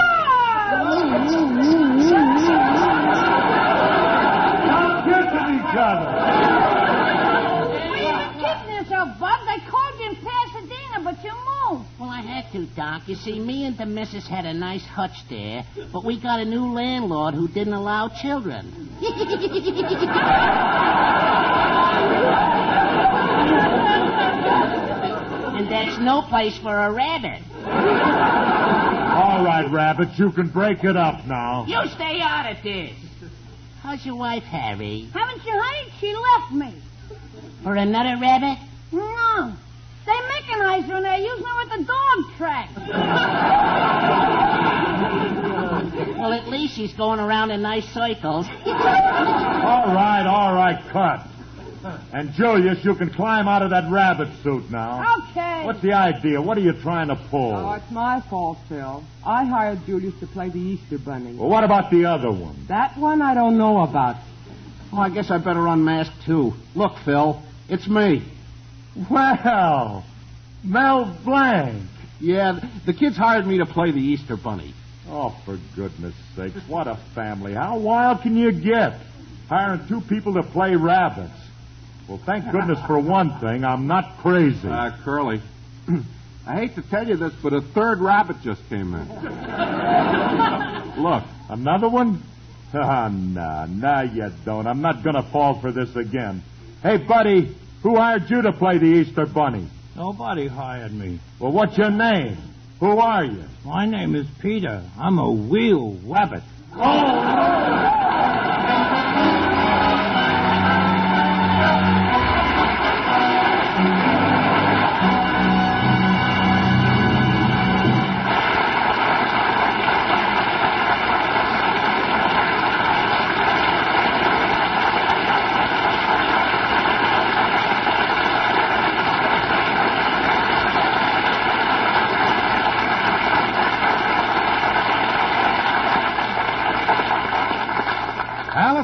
Don't get to each other. Well, you've been kidding yourself, Bugs. I called you in Pasadena, but you moved. Well, I had to, Doc. You see, me and the missus had a nice hutch there, but we got a new landlord who didn't allow children. And that's no place for a rabbit. All right, Rabbit, you can break it up now. You stay out of this. How's your wife, Harry? Haven't you heard? She left me. For another rabbit? No. They mechanize her and they're using her at the dog track. Well, at least she's going around in nice circles. All right, cut. And Julius, you can climb out of that rabbit suit now. Okay. What's the idea? What are you trying to pull? Oh, it's my fault, Phil. I hired Julius to play the Easter bunny. Well, what about the other one? That one I don't know about. Oh, I guess I better unmask, too. Look, Phil, it's me. Well, Mel Blanc. Yeah, the kids hired me to play the Easter bunny. Oh, for goodness sakes, what a family. How wild can you get? Hiring 2 people to play rabbits. Well, thank goodness for one thing, I'm not crazy. Curly, I hate to tell you this, but a 3rd rabbit just came in. Look, another one? No, you don't. I'm not going to fall for this again. Hey, buddy, who hired you to play the Easter bunny? Nobody hired me. Well, what's your name? Who are you? My name is Peter. I'm a real rabbit. Oh!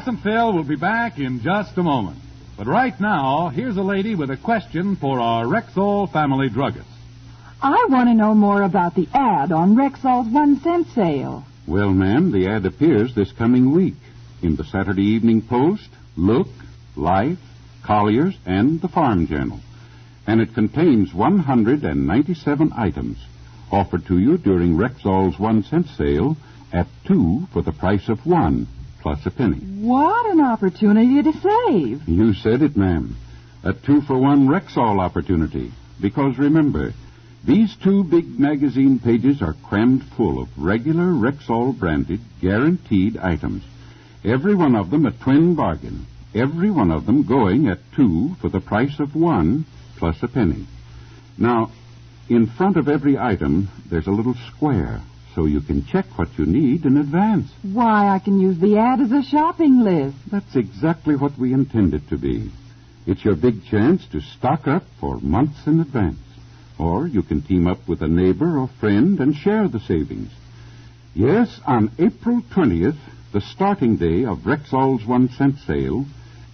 Alice and Phil will be back in just a moment. But right now, here's a lady with a question for our Rexall family druggist. I want to know more about the ad on Rexall's 1-cent sale. Well, ma'am, the ad appears this coming week in the Saturday Evening Post, Look, Life, Collier's, and the Farm Journal. And it contains 197 items offered to you during Rexall's 1-cent sale at 2 for the price of 1, plus a penny. What an opportunity to save. You said it, ma'am. A 2-for-1 Rexall opportunity. Because remember, these 2 big magazine pages are crammed full of regular Rexall-branded, guaranteed items. Every one of them a twin bargain. Every one of them going at 2 for the price of 1, plus a penny. Now, in front of every item, there's a little square, so you can check what you need in advance. Why, I can use the ad as a shopping list. That's exactly what we intend it to be. It's your big chance to stock up for months in advance. Or you can team up with a neighbor or friend and share the savings. Yes, on April 20th, the starting day of Rexall's 1-cent sale,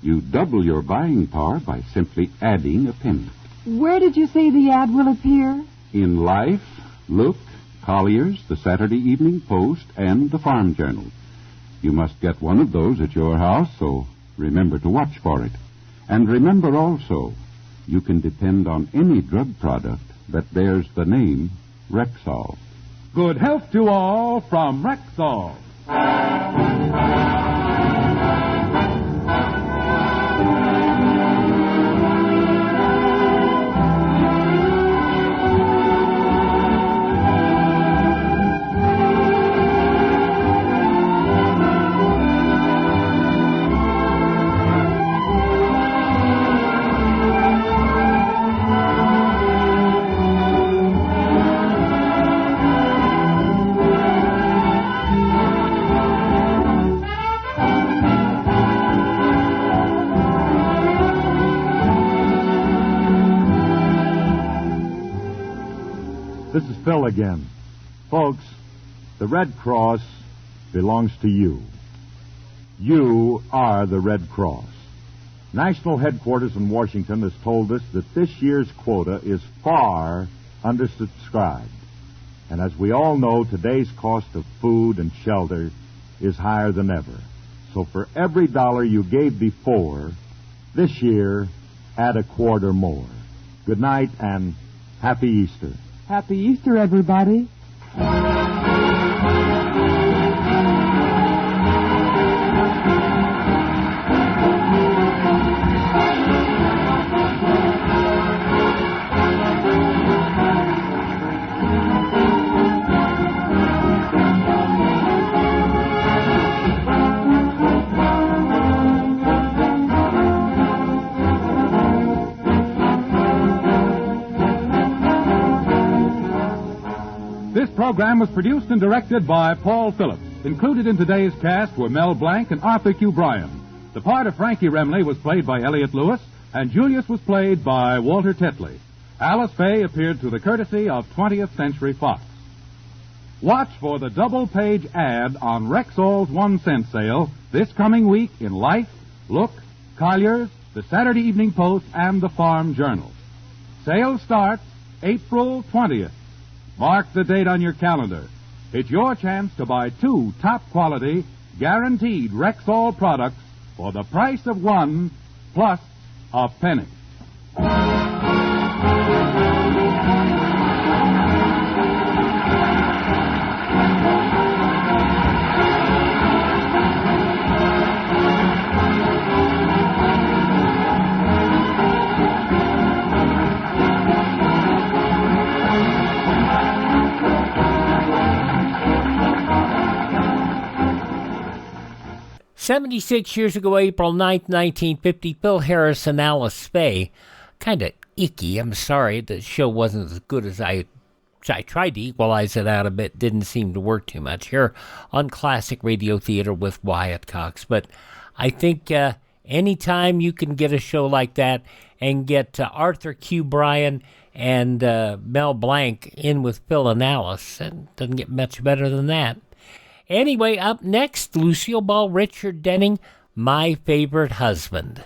you double your buying power by simply adding a penny. Where did you say the ad will appear? In Life, Look, Collier's, the Saturday Evening Post, and the Farm Journal. You must get one of those at your house, so remember to watch for it. And remember also, you can depend on any drug product that bears the name Rexall. Good health to all from Rexall. This is Phil again. Folks, the Red Cross belongs to you. You are the Red Cross. National headquarters in Washington has told us that this year's quota is far undersubscribed. And as we all know, today's cost of food and shelter is higher than ever. So for every dollar you gave before, this year, add a quarter more. Good night and happy Easter. Happy Easter, everybody. 'This program was produced and directed by Paul Phillips. Included in today's cast were Mel Blanc and Arthur Q. Bryan. The part of Frankie Remley was played by Elliott Lewis, and Julius was played by Walter Tetley. Alice Faye appeared through the courtesy of 20th Century Fox. Watch for the double-page ad on Rexall's 1-cent sale this coming week in Life, Look, Collier's, the Saturday Evening Post, and the Farm Journal. Sale starts April 20th. Mark the date on your calendar. It's your chance to buy 2 top-quality, guaranteed Rexall products for the price of 1 plus a penny. 76 years ago, April 9th, 1950, Phil Harris and Alice Faye. Kind of icky, I'm sorry. The show wasn't as good as I tried to equalize it out a bit. Didn't seem to work too much here on Classic Radio Theater with Wyatt Cox. But I think anytime you can get a show like that and get Arthur Q. Bryan and Mel Blanc in with Phil and Alice, it doesn't get much better than that. Anyway, up next, Lucille Ball, Richard Denning, My Favorite Husband.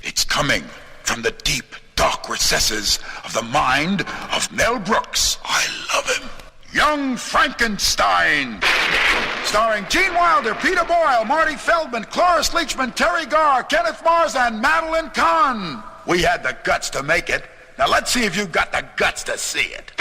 It's coming from the deep, dark recesses of the mind of Mel Brooks. I love him. Young Frankenstein. Starring Gene Wilder, Peter Boyle, Marty Feldman, Cloris Leachman, Terry Garr, Kenneth Mars, and Madeline Kahn. We had the guts to make it. Now let's see if you've got the guts to see it.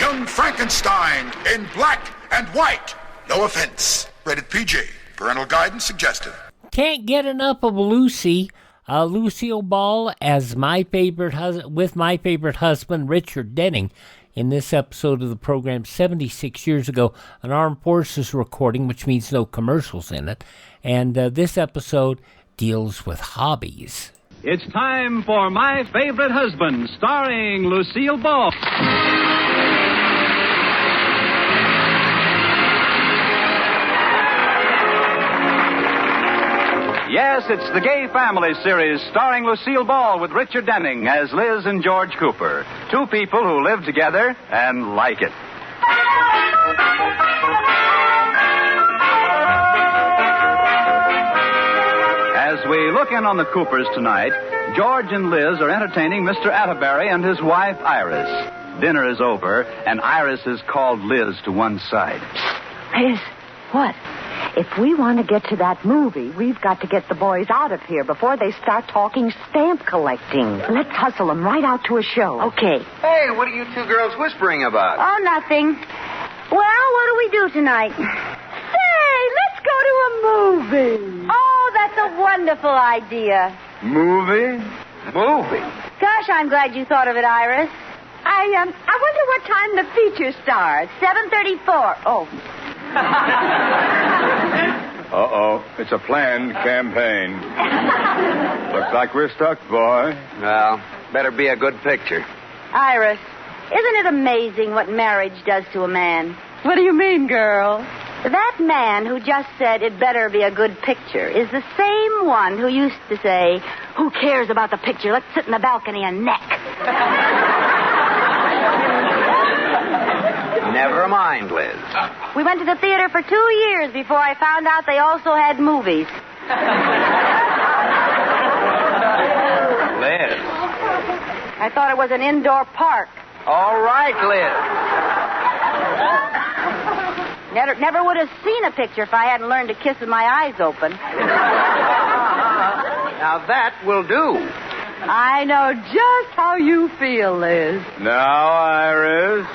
Young Frankenstein in black and white. No offense. Rated PG. Parental guidance suggested. Can't get enough of Lucy. Lucille Ball as my favorite with my favorite husband, Richard Denning, in this episode of the program 76 years ago, an Armed Forces recording, which means no commercials in it. And this episode deals with hobbies. It's time for My Favorite Husband, starring Lucille Ball. Yes, it's the Gay Family series starring Lucille Ball with Richard Denning as Liz and George Cooper. Two people who live together and like it. As we look in on the Coopers tonight, George and Liz are entertaining Mr. Atterbury and his wife, Iris. Dinner is over, and Iris has called Liz to one side. Liz, what? If we want to get to that movie, we've got to get the boys out of here before they start talking stamp collecting. Let's hustle them right out to a show. Okay. Hey, what are you two girls whispering about? Oh, nothing. Well, what do we do tonight? Say, let's go to a movie. Oh, that's a wonderful idea. Movie? Movie? Gosh, I'm glad you thought of it, Iris. I wonder what time the feature starts. 7:34. Oh. Uh-oh. It's a planned campaign. Looks like we're stuck, boy. Well, better be a good picture. Iris, isn't it amazing what marriage does to a man? What do you mean, girl? That man who just said it better be a good picture is the same one who used to say, who cares about the picture? Let's sit in the balcony and neck. Never mind, Liz. We went to the theater for 2 years before I found out they also had movies. Liz. I thought it was an indoor park. All right, Liz. Never would have seen a picture if I hadn't learned to kiss with my eyes open. Now that will do. I know just how you feel, Liz. Now, Iris.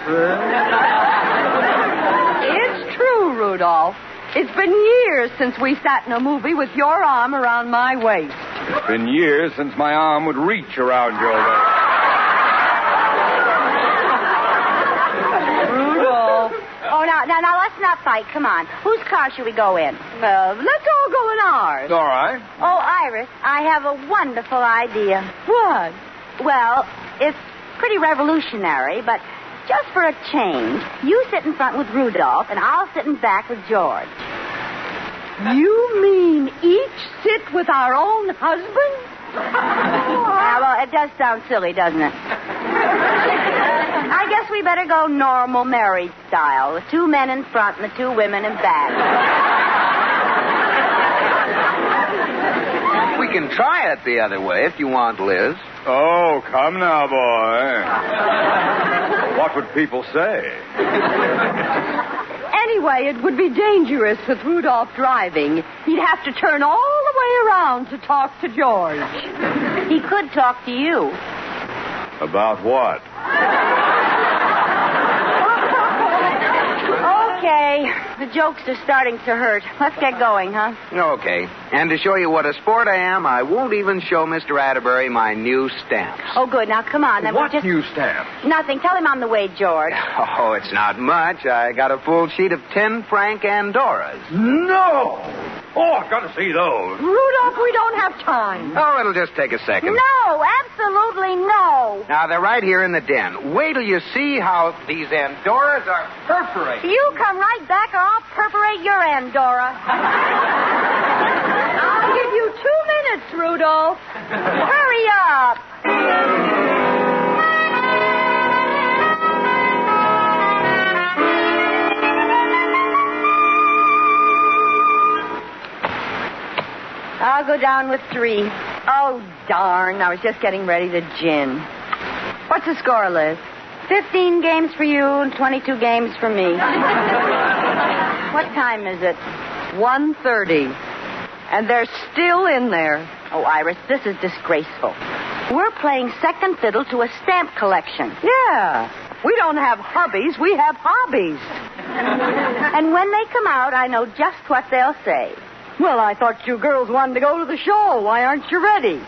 It's true, Rudolph. It's been years since we sat in a movie with your arm around my waist. It's been years since my arm would reach around your waist. Rudolph. Oh, now, let's not fight. Come on. Whose car should we go in? Let's all go in ours. All right. Oh, Iris, I have a wonderful idea. What? Well, it's pretty revolutionary, but just for a change, you sit in front with Rudolph, and I'll sit in back with George. You mean each sit with our own husband? Well, it does sound silly, doesn't it? I guess we better go normal married style. The 2 men in front and the 2 women in back. We can try it the other way if you want, Liz. Oh, come now, boy. What would people say? Anyway, it would be dangerous with Rudolph driving. He'd have to turn all the way around to talk to George. He could talk to you. About what? Okay, the jokes are starting to hurt. Let's get going, huh? Okay. And to show you what a sport I am, I won't even show Mr. Atterbury my new stamps. Oh, good. Now, come on. Then What we'll just... new stamp? Nothing. Tell him I'm the way, George. Oh, it's not much. I got a full sheet of 10 franc Andoras. No! Oh, I've got to see those. Rudolph, we don't have time. Oh, it'll just take a second. No, absolutely no. Now, they're right here in the den. Wait till you see how these Andoras are perforated. You come right back or I'll perforate your Andorra. I'll give you 2 minutes, Rudolph. Hurry up. I'll go down with 3. Oh, darn. I was just getting ready to gin. What's the score, Liz? 15 games for you and 22 games for me. What time is it? 1:30. And they're still in there. Oh, Iris, this is disgraceful. We're playing second fiddle to a stamp collection. Yeah. We don't have hubbies. We have hobbies. And when they come out, I know just what they'll say. Well, I thought you girls wanted to go to the show. Why aren't you ready?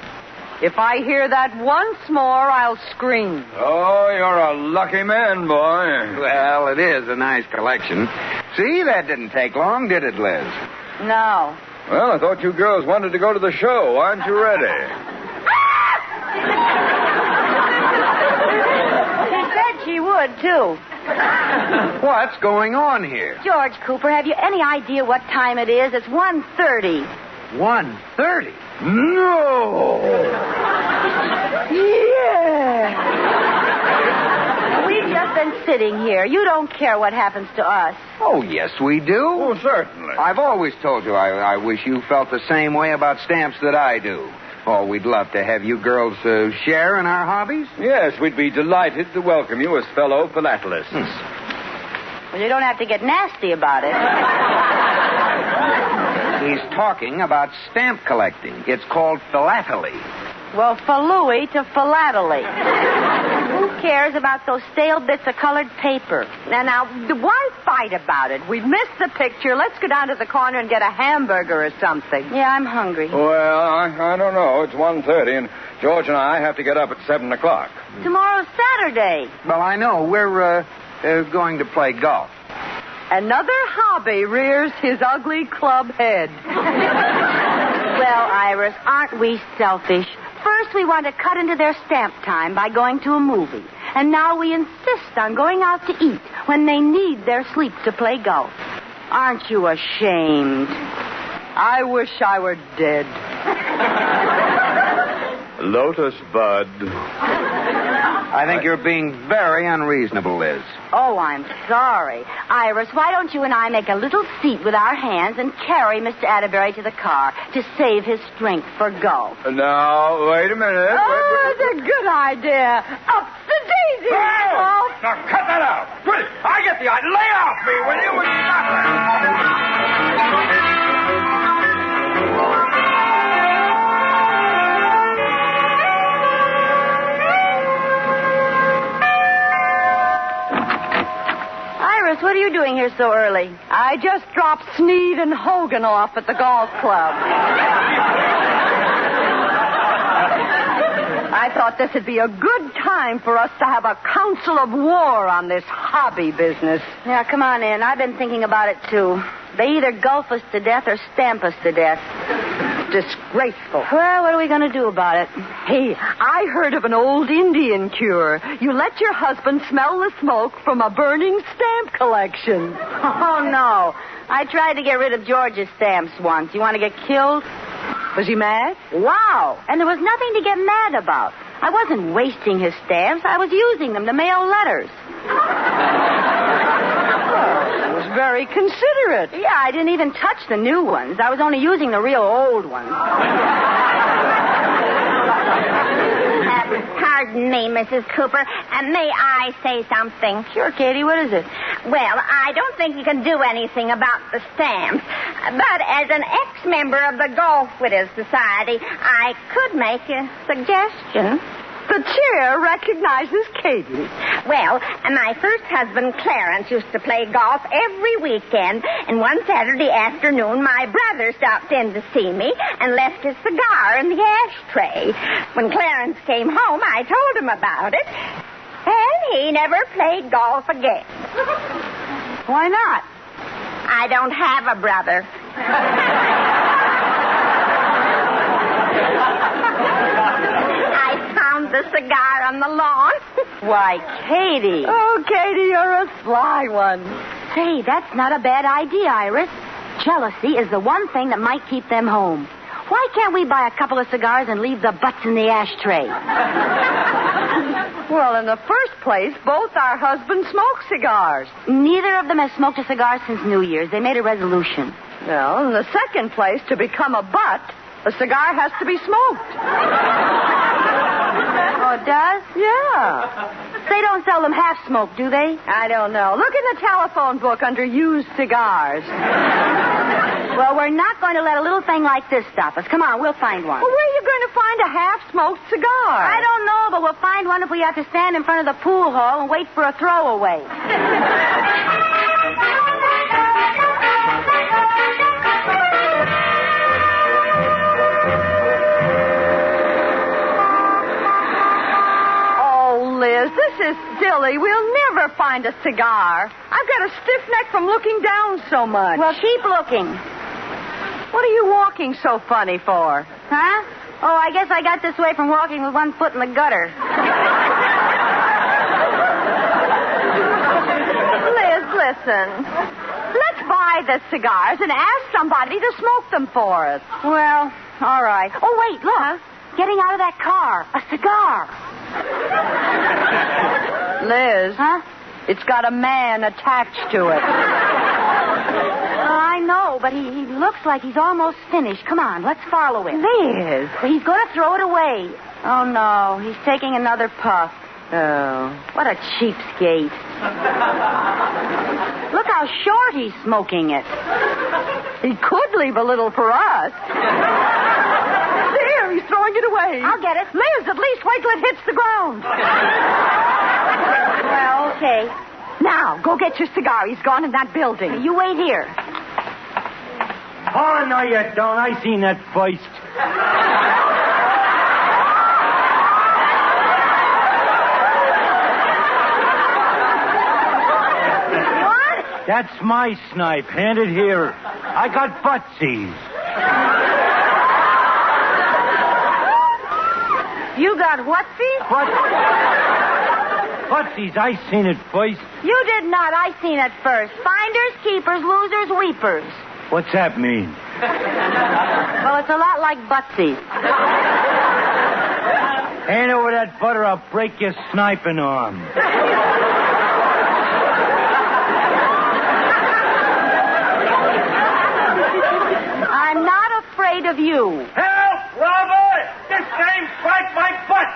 If I hear that once more, I'll scream. Oh, you're a lucky man, boy. Well, it is a nice collection. See, that didn't take long, did it, Liz? No. Well, I thought you girls wanted to go to the show. Aren't you ready? She said she would, too. What's going on here? George Cooper, have you any idea what time it is? It's 1:30. 1:30? No! Yeah! We've just been sitting here. You don't care what happens to us. Oh, yes, we do. Oh, certainly. I've always told you I wish you felt the same way about stamps that I do. Oh, we'd love to have you girls share in our hobbies. Yes, we'd be delighted to welcome you as fellow philatelists. Well, you don't have to get nasty about it. He's talking about stamp collecting. It's called philately. Well, philooey to philately. Who cares about those stale bits of colored paper? Now, why fight about it? We've missed the picture. Let's go down to the corner and get a hamburger or something. Yeah, I'm hungry. Well, I don't know. It's 1:30, and George and I have to get up at 7 o'clock. Tomorrow's Saturday. Well, I know. We're going to play golf. Another hobby rears his ugly club head. Well, Iris, aren't we selfish? First, we want to cut into their stamp time by going to a movie. And now we insist on going out to eat when they need their sleep to play golf. Aren't you ashamed? I wish I were dead. Lotus Bud. I think you're being very unreasonable, Liz. Oh, I'm sorry. Iris, why don't you and I make a little seat with our hands and carry Mr. Atterbury to the car to save his strength for golf? Now, wait a minute. Oh, it's a good idea. Up the daisy. Oh! Now, cut that out. Quick, I get the idea. Lay off me, will you? Stop it. What are you doing here so early? I just dropped Sneed and Hogan off at the golf club. I thought this would be a good time for us to have a council of war on this hobby business. Yeah, come on in. I've been thinking about it, too. They either gulf us to death or stamp us to death. Disgraceful. Well, what are we going to do about it? Hey, I heard of an old Indian cure. You let your husband smell the smoke from a burning stamp collection. Oh, no. I tried to get rid of George's stamps once. You want to get killed? Was he mad? Wow. And there was nothing to get mad about. I wasn't wasting his stamps. I was using them to mail letters. Very considerate. Yeah, I didn't even touch the new ones. I was only using the real old ones. Pardon me, Mrs. Cooper. May I say something? Sure, Katie. What is it? Well, I don't think you can do anything about the stamps. But as an ex-member of the Golf Widows Society, I could make a suggestion. The chair recognizes Katie. Well, my first husband, Clarence, used to play golf every weekend, and one Saturday afternoon, my brother stopped in to see me and left his cigar in the ashtray. When Clarence came home, I told him about it, and he never played golf again. Why not? I don't have a brother. The cigar on the lawn. Why, Katie. Oh, Katie, you're a sly one. Say, that's not a bad idea, Iris. Jealousy is the one thing that might keep them home. Why can't we buy a couple of cigars and leave the butts in the ashtray? Well, in the first place, both our husbands smoke cigars. Neither of them has smoked a cigar since New Year's. They made a resolution. Well, in the second place, to become a butt, A cigar has to be smoked. Oh, it does? Yeah. They don't sell them half-smoked, do they? I don't know. Look in the telephone book under used cigars. Well, we're not going to let a little thing like this stop us. Come on, we'll find one. Well, where are you going to find a half-smoked cigar? I don't know, but we'll find one if we have to stand in front of the pool hall and wait for a throwaway. Liz, this is silly. We'll never find a cigar. I've got a stiff neck from looking down so much. Well, keep looking. What are you walking so funny for? Huh? Oh, I guess I got this way from walking with one foot in the gutter. Liz, listen. Let's buy the cigars and ask somebody to smoke them for us. Well, all right. Oh, wait, look. Huh? Getting out of that car. A cigar. Liz. Huh? It's got a man attached to it. I know, but he looks like he's almost finished. Come on, let's follow him. Liz. He's going to throw it away. Oh, no. He's taking another puff. Oh. What a cheapskate. Look how short he's smoking it. He could leave a little for us. There, he's throwing it away. I'll get it. Liz, at least wait till it hits the ground. Well, okay. Now, go get your cigar. He's gone in that building. You wait here. Oh, no, you don't. I seen that first. What? That's my snipe. Hand it here. I got buttsies. You got whatsies? Buttsies, I seen it first. You did not. I seen it first. Finders, keepers, losers, weepers. What's that mean? Well, it's a lot like buttsies. Hand over that butter, I'll break your sniping arm. I'm not afraid of you. Help, Robert! This game's right my butt!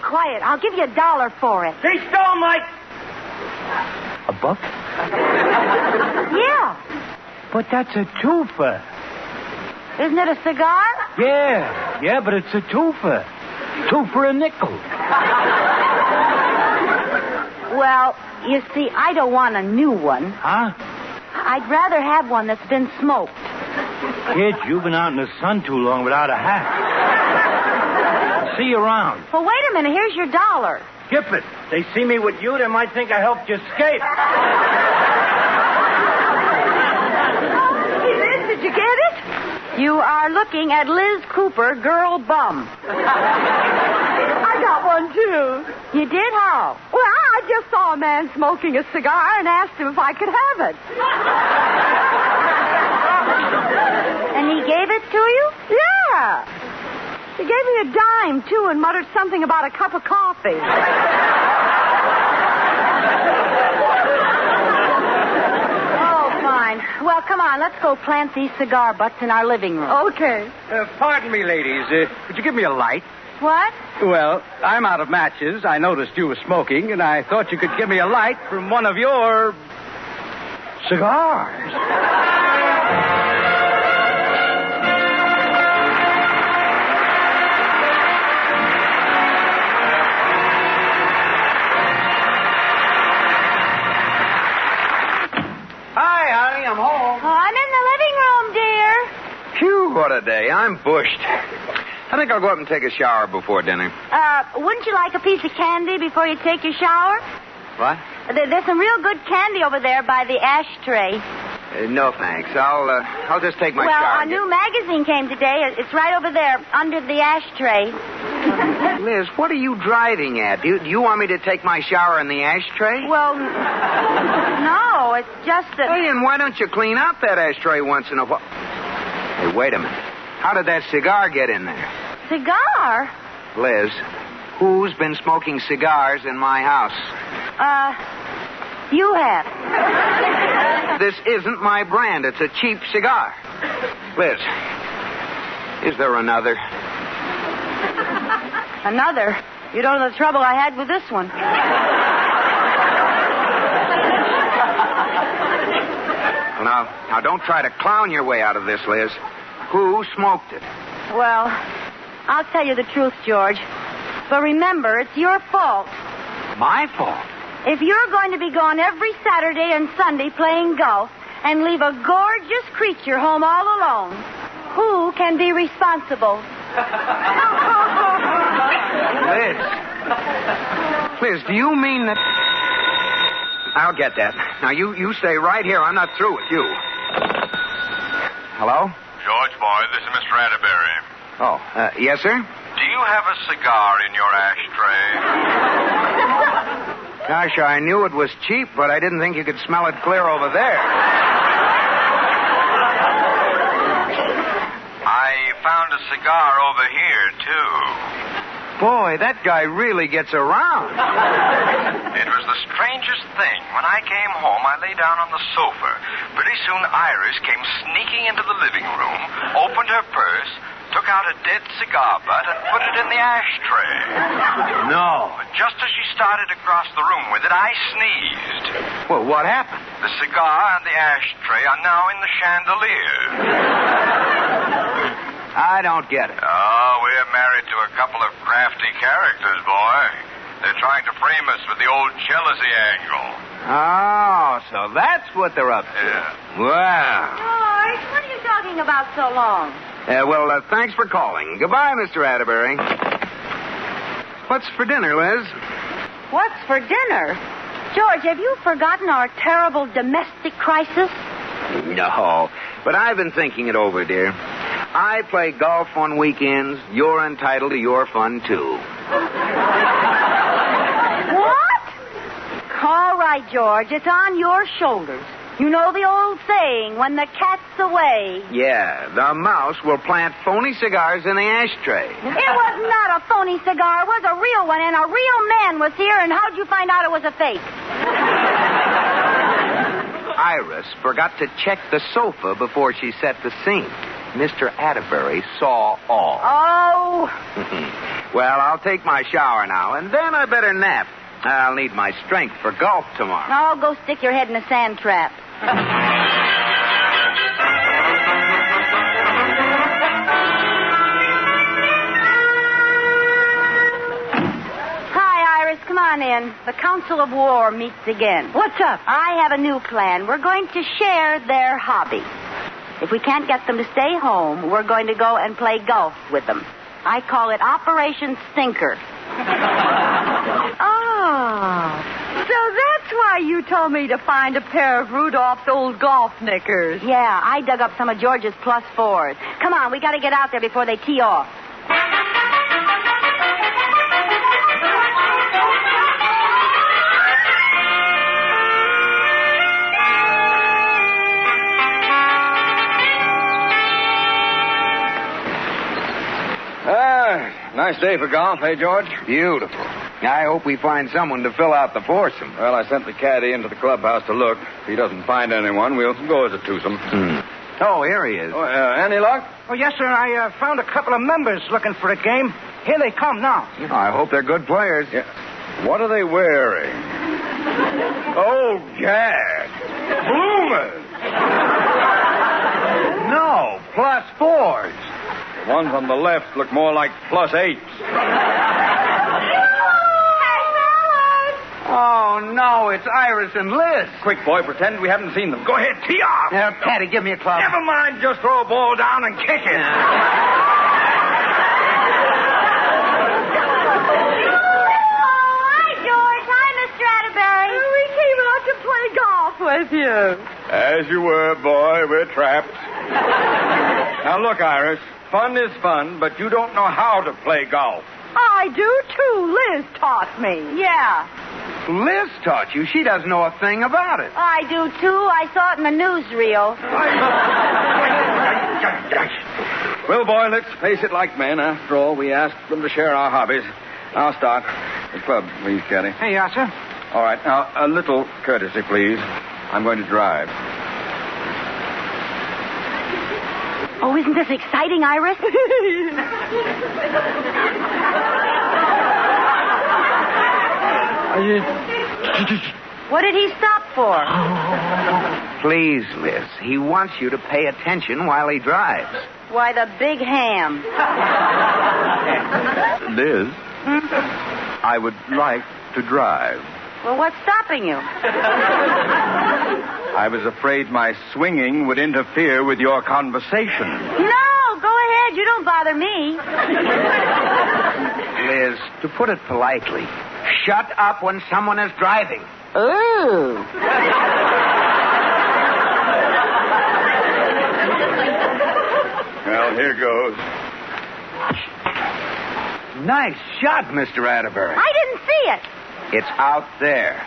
Quiet. I'll give you $1 for it. They stole my... A buck? Yeah. But that's a twofer. Isn't it a cigar? Yeah, but it's a twofer. Two for a nickel. Well, you see, I don't want a new one. Huh? I'd rather have one that's been smoked. Kid, you've been out in the sun too long without a hat. See you around. Well, wait a minute. Here's your $1. Skip it. They see me with you, they might think I helped you escape. Hey, Liz, did you get it? You are looking at Liz Cooper, girl bum. I got one, too. You did? How? Well, I just saw a man smoking a cigar and asked him if I could have it. And he gave it to you? Yeah. He gave me a dime, too, and muttered something about a cup of coffee. Oh, fine. Well, come on. Let's go plant these cigar butts in our living room. Okay. Pardon me, ladies. Would you give me a light? What? Well, I'm out of matches. I noticed you were smoking, and I thought you could give me a light from one of your... cigars. I'm home. Oh, I'm in the living room, dear. Phew, what a day. I'm bushed. I think I'll go up and take a shower before dinner. Wouldn't you like a piece of candy before you take your shower? What? There's some real good candy over there by the ashtray. No, thanks. I'll just take my shower. shower. Well, a new magazine came today. It's right over there, under the ashtray. Liz, what are you driving at? Do you want me to take my shower in the ashtray? Well, no, it's just that... Hey, and why don't you clean out that ashtray once in a while? Hey, wait a minute. How did that cigar get in there? Cigar? Liz, who's been smoking cigars in my house? You have. This isn't my brand. It's a cheap cigar. Liz, is there another? Another? You don't know the trouble I had with this one. Now, don't try to clown your way out of this, Liz. Who smoked it? Well, I'll tell you the truth, George. But remember, it's your fault. My fault? If you're going to be gone every Saturday and Sunday playing golf and leave a gorgeous creature home all alone, who can be responsible? Liz, do you mean that... I'll get that. Now, you stay right here. I'm not through with you. Hello? George, boy, this is Mr. Atterbury. Oh, yes, sir? Do you have a cigar in your ashtray? Gosh, I knew it was cheap, but I didn't think you could smell it clear over there. I found a cigar over here, too. Boy, that guy really gets around. It was the strangest thing. When I came home, I lay down on the sofa. Pretty soon, Iris came sneaking into the living room, opened her purse, took out a dead cigar butt, and put it in the ashtray. No. But just as she started to cross the room with it, I sneezed. Well, what happened? The cigar and the ashtray are now in the chandelier. I don't get it. Oh, we're married to a couple of crafty characters, boy. They're trying to frame us with the old jealousy angle. Oh, so that's what they're up to. Yeah. Wow. George, what are you talking about so long? Well, thanks for calling. Goodbye, Mr. Atterbury. What's for dinner, Liz? What's for dinner? George, have you forgotten our terrible domestic crisis? No, but I've been thinking it over, dear. I play golf on weekends. You're entitled to your fun, too. What? All right, George, it's on your shoulders. You know the old saying, when the cat's away. Yeah, the mouse will plant phony cigars in the ashtray. It was not a phony cigar. It was a real one, and a real man was here, and how'd you find out it was a fake? Iris forgot to check the sofa before she set the scene. Mr. Atterbury saw all. Oh. Well, I'll take my shower now, and then I better nap. I'll need my strength for golf tomorrow. Oh, go stick your head in a sand trap. Hi, Iris. Come on in. The Council of War meets again. What's up? I have a new plan. We're going to share their hobby. If we can't get them to stay home, we're going to go and play golf with them. I call it Operation Stinker. Oh, so that's why you told me to find a pair of Rudolph's old golf knickers. Yeah, I dug up some of George's plus fours. Come on, we got to get out there before they tee off. Nice day for golf, eh, George? Beautiful. I hope we find someone to fill out the foursome. Well, I sent the caddy into the clubhouse to look. If he doesn't find anyone, we'll go as a twosome. Oh, here he is. Oh, any luck? Oh, yes, sir. I found a couple of members looking for a game. Here they come now. Oh, I hope they're good players. Yeah. What are they wearing? Oh, Gad. Bloomers. No, plus fours. The ones on the left look more like plus eights. Oh, no, it's Iris and Liz. Quick, boy, pretend we haven't seen them. Go ahead, tee off. Patty, give me a club. Never mind, just throw a ball down and kick it. Hi, George. Hi, Mr. Atterbury. We came out to play golf with you. As you were, boy. We're trapped. Now, look, Iris. Fun is fun, but you don't know how to play golf. I do, too. Liz taught me. Yeah. Liz taught you. She doesn't know a thing about it. I do, too. I saw it in the newsreel. Well, boy, let's face it like men. After all, we asked them to share our hobbies. I'll start. The club, please, Caddy. Hey, sir. All right, now, a little courtesy, please. I'm going to drive. Oh, isn't this exciting, Iris? What did he stop for? Please, Liz. He wants you to pay attention while he drives. Why, the big ham. Liz, I would like to drive. Well, what's stopping you? I was afraid my swinging would interfere with your conversation. No, go ahead. You don't bother me. Liz, to put it politely, shut up when someone is driving. Ooh. Well, here goes. Nice shot, Mr. Atterbury. I didn't see it. It's out there.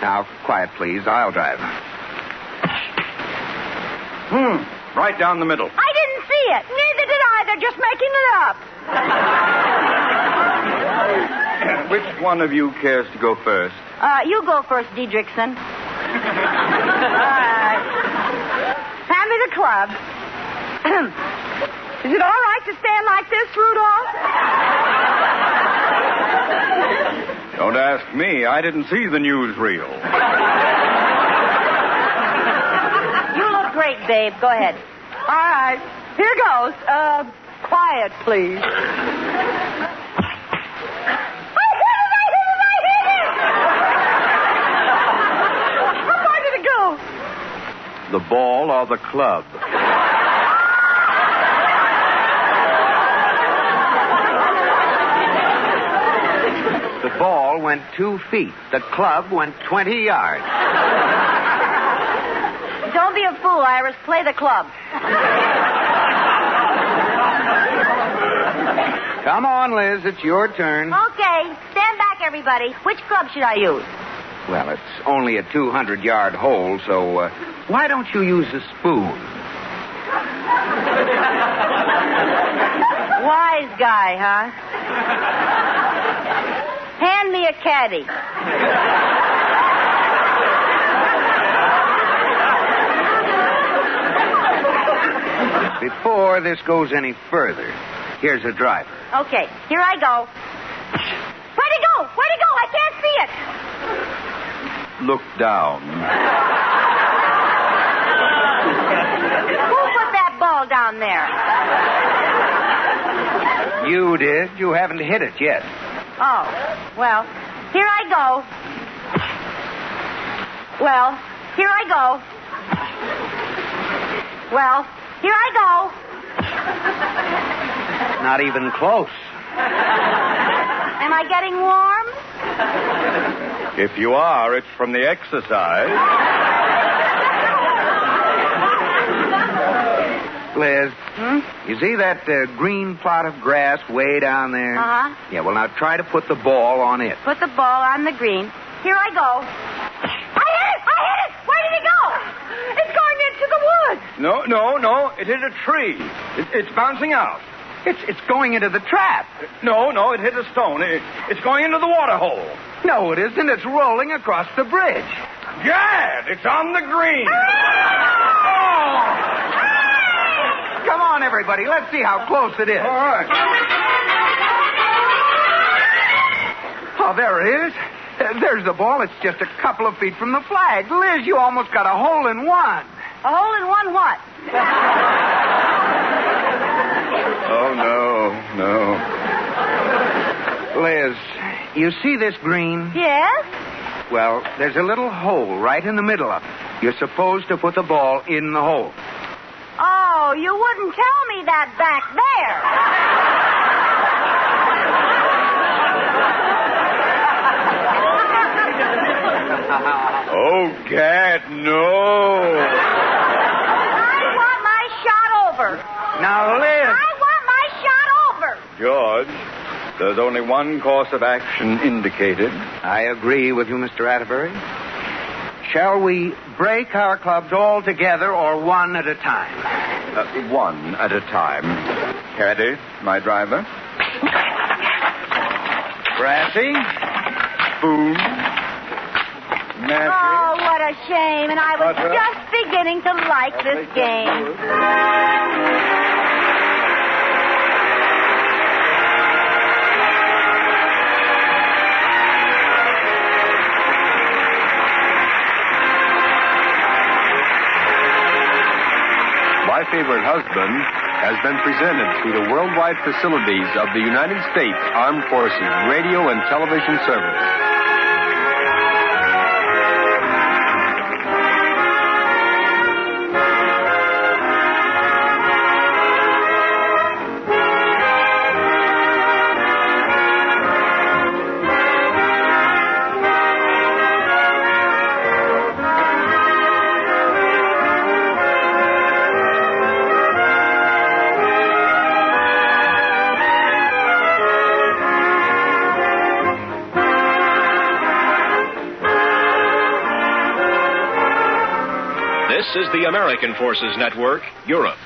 Now, quiet, please. I'll drive. Right down the middle. I didn't see it. Neither did I. They're just making it up. Which one of you cares to go first? You go first, Diedrichson. Hand me the club. Is it all right to stand like this, Rudolph? Don't ask me. I didn't see the newsreel. You look great, babe. Go ahead. All right. Here goes. Quiet, please. The ball or the club? The ball went 2 feet. The club went 20 yards. Don't be a fool, Iris. Play the club. Come on, Liz. It's your turn. Okay. Stand back, everybody. Which club should I use? Well, it's only a 200-yard hole, so why don't you use a spoon? Wise guy, huh? Hand me a caddy. Before this goes any further, here's a driver. Okay, here I go. Where'd it go? Where'd it go? I can't see it. Look down. Who put that ball down there? You did. You haven't hit it yet. Oh, well, here I go. Well, here I go. Well, here I go. Not even close. Am I getting warm? If you are, it's from the exercise. Liz, you see that green plot of grass way down there? Uh-huh. Yeah, well, now try to put the ball on it. Put the ball on the green. Here I go. I hit it! I hit it! Where did it go? It's going into the woods. No. It hit a tree. It's bouncing out. It's going into the trap. No, it hit a stone. It's going into the water hole. No, it isn't. It's rolling across the bridge. Gad, it's on the green. Come on, everybody. Let's see how close it is. All right. Oh, there it is. There's the ball. It's just a couple of feet from the flag. Liz, you almost got a hole in one. A hole in one what? Oh, no. Liz, you see this green? Yes? Well, there's a little hole right in the middle of it. You're supposed to put the ball in the hole. Oh, you wouldn't tell me that back there. Oh, Gad, no. I want my shot over. Now, Liz. I want my shot over. George, there's only one course of action indicated. I agree with you, Mr. Atterbury. Shall we break our clubs all together or one at a time? One at a time. Caddy, my driver. Brassy. Spoon. Nancy. Oh, what a shame. And I was Butter. just beginning to like this game. My Favorite Husband has been presented through the worldwide facilities of the United States Armed Forces Radio and Television Service. This is the American Forces Network, Europe.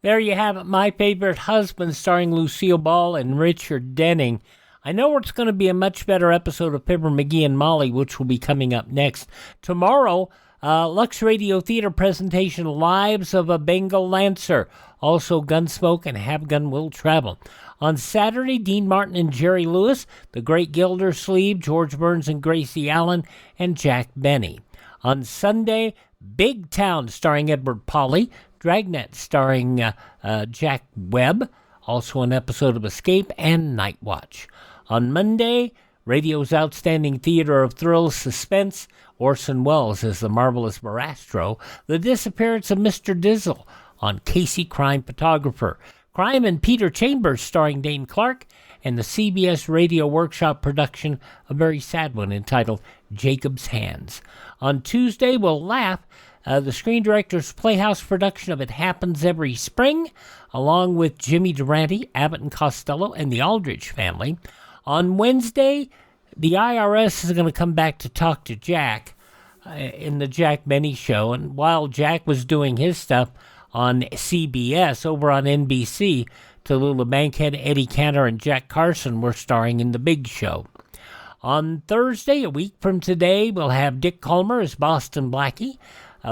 There you have it, My Favorite Husband, starring Lucille Ball and Richard Denning. I know it's going to be a much better episode of Fibber McGee and Molly, which will be coming up next. Tomorrow, Lux Radio Theater presentation, Lives of a Bengal Lancer. Also, Gunsmoke and Have Gun Will Travel. On Saturday, Dean Martin and Jerry Lewis, The Great Gildersleeve, George Burns and Gracie Allen, and Jack Benny. On Sunday, Big Town, starring Edward Polly, Dragnet, starring Jack Webb, also an episode of Escape, and Night Watch. On Monday, radio's outstanding theater of thrills, suspense, Orson Welles as the marvelous Barastro, The Disappearance of Mr. Dizzle on Casey Crime Photographer, Crime and Peter Chambers, starring Dane Clark, and the CBS Radio Workshop production, a very sad one entitled Jacob's Hands. On Tuesday, we'll laugh. The Screen Director's Playhouse production of It Happens Every Spring, along with Jimmy Durante, Abbott and Costello, and the Aldrich family. On Wednesday, the IRS is going to come back to talk to Jack in the Jack Benny Show. And while Jack was doing his stuff on CBS, over on NBC, Tallulah Bankhead, Eddie Cantor, and Jack Carson were starring in The Big Show. On Thursday, a week from today, we'll have Dick Calmer as Boston Blackie,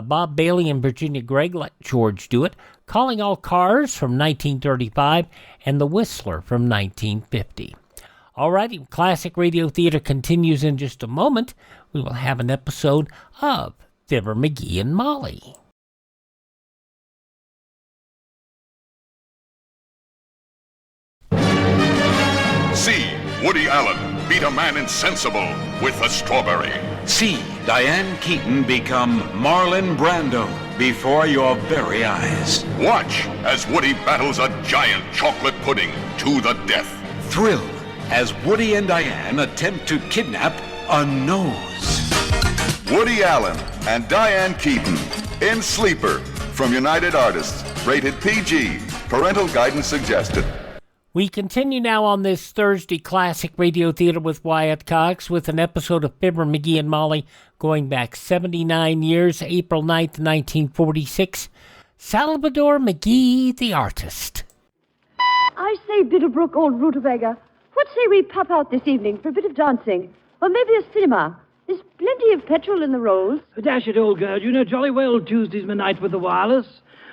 Bob Bailey and Virginia Gregg let George do it, Calling All Cars from 1935, and The Whistler from 1950. All righty, Classic Radio Theater continues in just a moment. We will have an episode of Fibber McGee and Molly. C. Woody Allen beat a man insensible with a strawberry. See Diane Keaton become Marlon Brando before your very eyes. Watch as Woody battles a giant chocolate pudding to the death. Thrill as Woody and Diane attempt to kidnap a nose. Woody Allen and Diane Keaton in Sleeper from United Artists. Rated PG. Parental guidance suggested. We continue now on this Thursday Classic Radio Theater with Wyatt Cox with an episode of Fibber McGee and Molly going back 79 years, April 9th, 1946. Salvador McGee, the artist. I say, Bitterbrook, old rutabaga, what say we pop out this evening for a bit of dancing? Or maybe a cinema? There's plenty of petrol in the rolls. Dash it, old girl. You know jolly well Tuesday's my night with the wireless.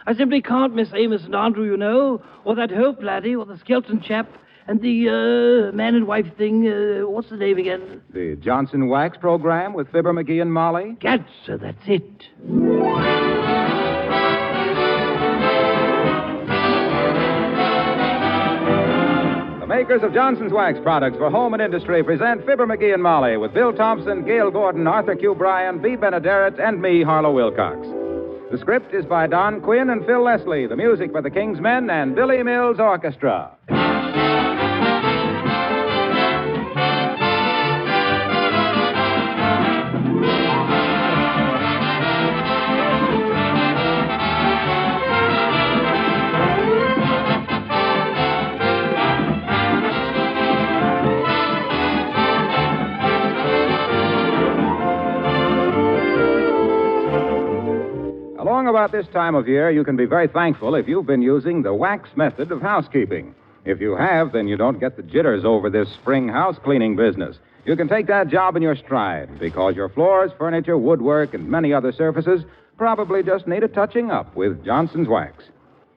I simply can't miss Amos and Andrew, you know, or that Hope laddie, or the Skelton chap, and the man and wife thing. What's the name again? The Johnson Wax program with Fibber McGee and Molly? Gotcha, that's it. The makers of Johnson's Wax products for home and industry present Fibber McGee and Molly with Bill Thompson, Gail Gordon, Arthur Q. Bryan, B. Benaderet, and me, Harlow Wilcox. The script is by Don Quinn and Phil Leslie. The music by the King's Men and Billy Mills Orchestra. Along about this time of year, you can be very thankful if you've been using the wax method of housekeeping. If you have, then you don't get the jitters over this spring house cleaning business. You can take that job in your stride because your floors, furniture, woodwork, and many other surfaces probably just need a touching up with Johnson's Wax.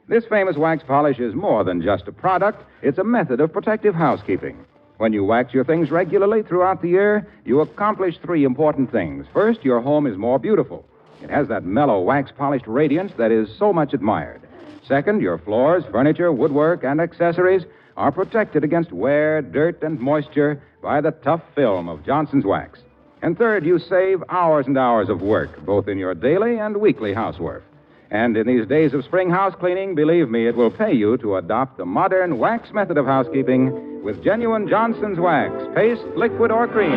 This famous wax polish is more than just a product. It's a method of protective housekeeping. When you wax your things regularly throughout the year, you accomplish three important things. First, your home is more beautiful. It has that mellow, wax-polished radiance that is so much admired. Second, your floors, furniture, woodwork, and accessories are protected against wear, dirt, and moisture by the tough film of Johnson's Wax. And third, you save hours and hours of work, both in your daily and weekly housework. And in these days of spring house cleaning, believe me, it will pay you to adopt the modern wax method of housekeeping with genuine Johnson's Wax, paste, liquid, or cream.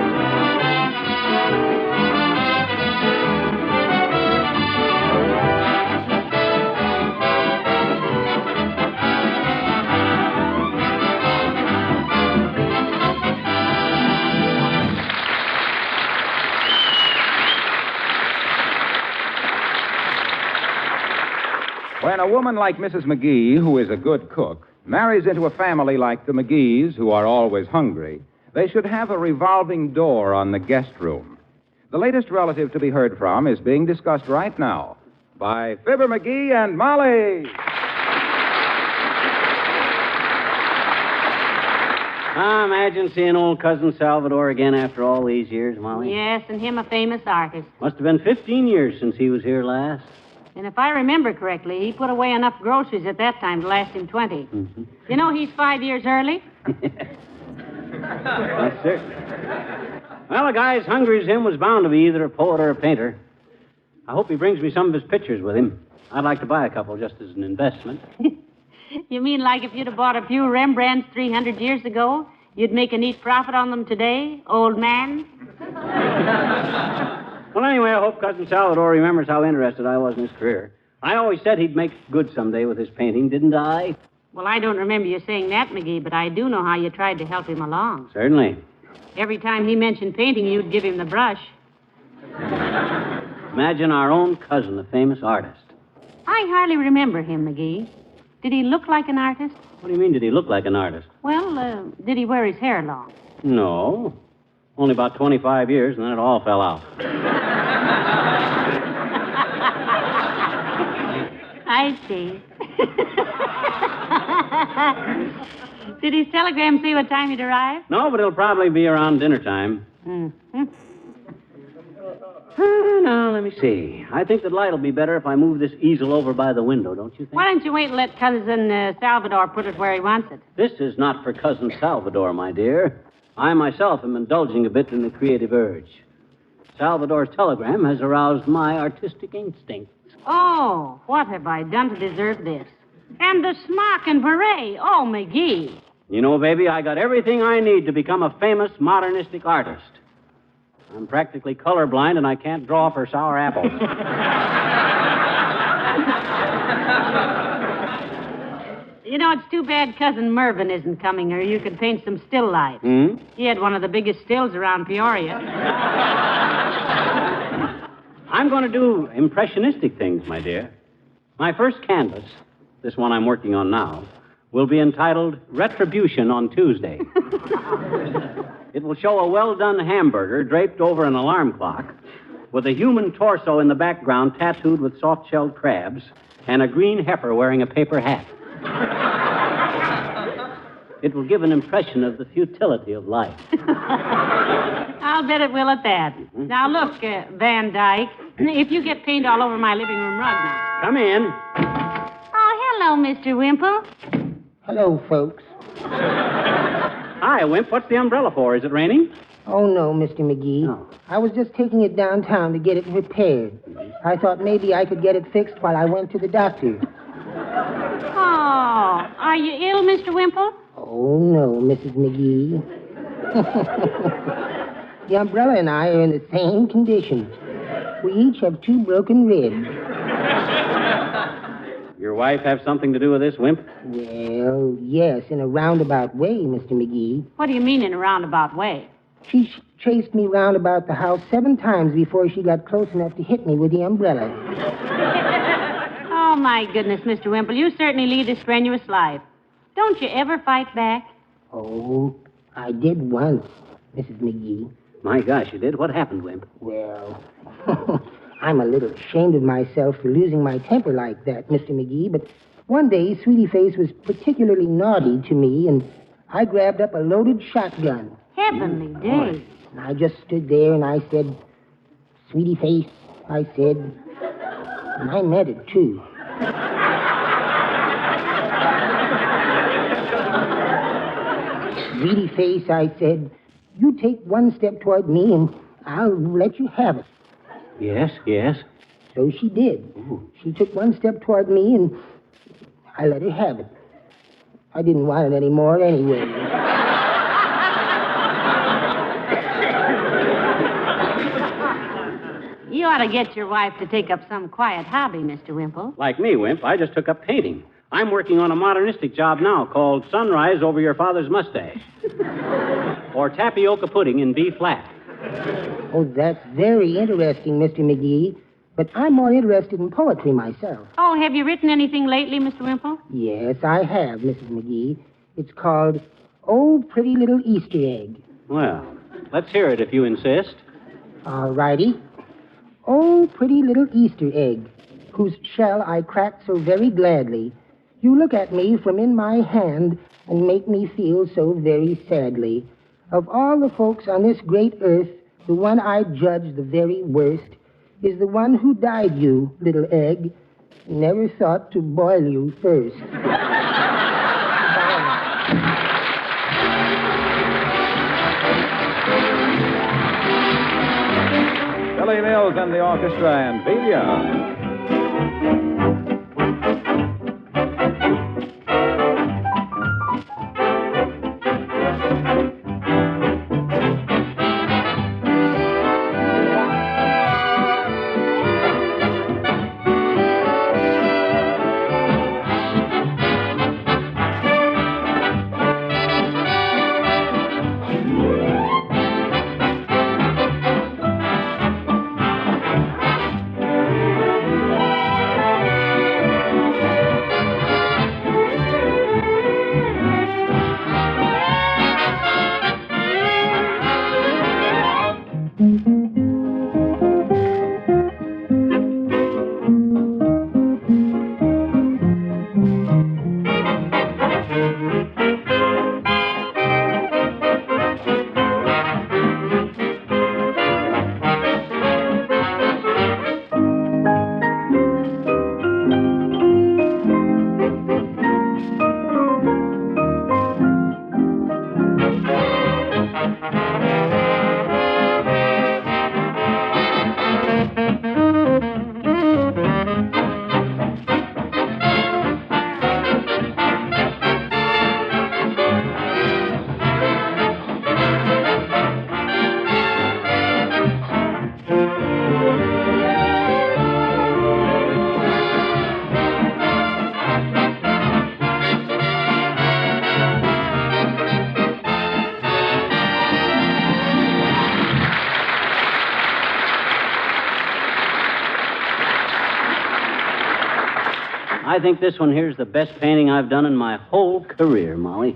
When a woman like Mrs. McGee, who is a good cook, marries into a family like the McGees, who are always hungry, they should have a revolving door on the guest room. The latest relative to be heard from is being discussed right now by Fibber McGee and Molly. Imagine seeing old cousin Salvador again after all these years, Molly. Yes, and him a famous artist. Must have been 15 years since he was here last. And if I remember correctly, he put away enough groceries at that time to last him 20. Mm-hmm. You know he's 5 years early? That's certain. Well, a guy as hungry as him was bound to be either a poet or a painter. I hope he brings me some of his pictures with him. I'd like to buy a couple just as an investment. You mean like if you'd have bought a few Rembrandts 300 years ago, you'd make a neat profit on them today, old man? Well, anyway, I hope Cousin Salvador remembers how interested I was in his career. I always said he'd make good someday with his painting, didn't I? Well, I don't remember you saying that, McGee, but I do know how you tried to help him along. Certainly. Every time he mentioned painting, you'd give him the brush. Imagine our own cousin, a famous artist. I hardly remember him, McGee. Did he look like an artist? What do you mean, did he look like an artist? Well, did he wear his hair long? No. Only about 25 years, and then it all fell out. I see. Did his telegram say what time he'd arrive? No, but it'll probably be around dinner time. Mm-hmm. Now, let me see. I think the light will be better if I move this easel over by the window, don't you think? Why don't you wait and let Cousin Salvador put it where he wants it? This is not for Cousin Salvador, my dear. I myself am indulging a bit in the creative urge. Salvador's telegram has aroused my artistic instincts. Oh, what have I done to deserve this? And the smock and beret. Oh, McGee. You know, baby, I got everything I need to become a famous modernistic artist. I'm practically colorblind, and I can't draw for sour apples. You know, it's too bad Cousin Mervyn isn't coming, or you could paint some still life. Hmm? He had one of the biggest stills around Peoria. I'm going to do impressionistic things, my dear. My first canvas, this one I'm working on now, will be entitled Retribution on Tuesday. It will show a well-done hamburger draped over an alarm clock with a human torso in the background tattooed with soft-shelled crabs and a green heifer wearing a paper hat. It will give an impression of the futility of life. I'll bet it will at that. Mm-hmm. Now, look, Van Dyke, if you get paint all over my living room rug now. Come in. Oh, hello, Mr. Wimple. Hello, folks. Hi, Wimp. What's the umbrella for? Is it raining? Oh, no, Mr. McGee. No. I was just taking it downtown to get it repaired. I thought maybe I could get it fixed while I went to the doctor. Oh, are you ill, Mr. Wimple? Oh, no, Mrs. McGee. The umbrella and I are in the same condition. We each have 2 broken ribs. Your wife have something to do with this, Wimp? Well, yes, in a roundabout way, Mr. McGee. What do you mean in a roundabout way? She chased me round about the house 7 times before she got close enough to hit me with the umbrella. Oh, my goodness, Mr. Wimple, you certainly lead a strenuous life. Don't you ever fight back? Oh, I did once. Mrs. McGee. My gosh, you did? What happened, Wimp? Well, I'm a little ashamed of myself for losing my temper like that, Mr. McGee, but one day Sweetie Face was particularly naughty to me, and I grabbed up a loaded shotgun. Heavenly days. And I just stood there and I said, Sweetie Face, I said, and I meant it, too. Sweetie Face, I said, you take one step toward me and I'll let you have it. Yes, yes. So she did. Ooh. She took one step toward me and I let her have it. I didn't want it anymore anyway. You ought to get your wife to take up some quiet hobby, Mr. Wimple. Like me, Wimp, I just took up painting. I'm working on a modernistic job now called Sunrise Over Your Father's Mustache. Or Tapioca Pudding in B flat. Oh, that's very interesting, Mr. McGee. But I'm more interested in poetry myself. Oh, have you written anything lately, Mr. Wimple? Yes, I have, Mrs. McGee. It's called Oh, Pretty Little Easter Egg. Well, let's hear it if you insist. All righty. Oh, pretty little Easter egg, whose shell I cracked so very gladly. You look at me from in my hand and make me feel so very sadly. Of all the folks on this great earth, the one I judge the very worst is the one who died you, little egg. Never thought to boil you first. Billy Mills and the orchestra and Velia. I think this one here's the best painting I've done in my whole career, Molly.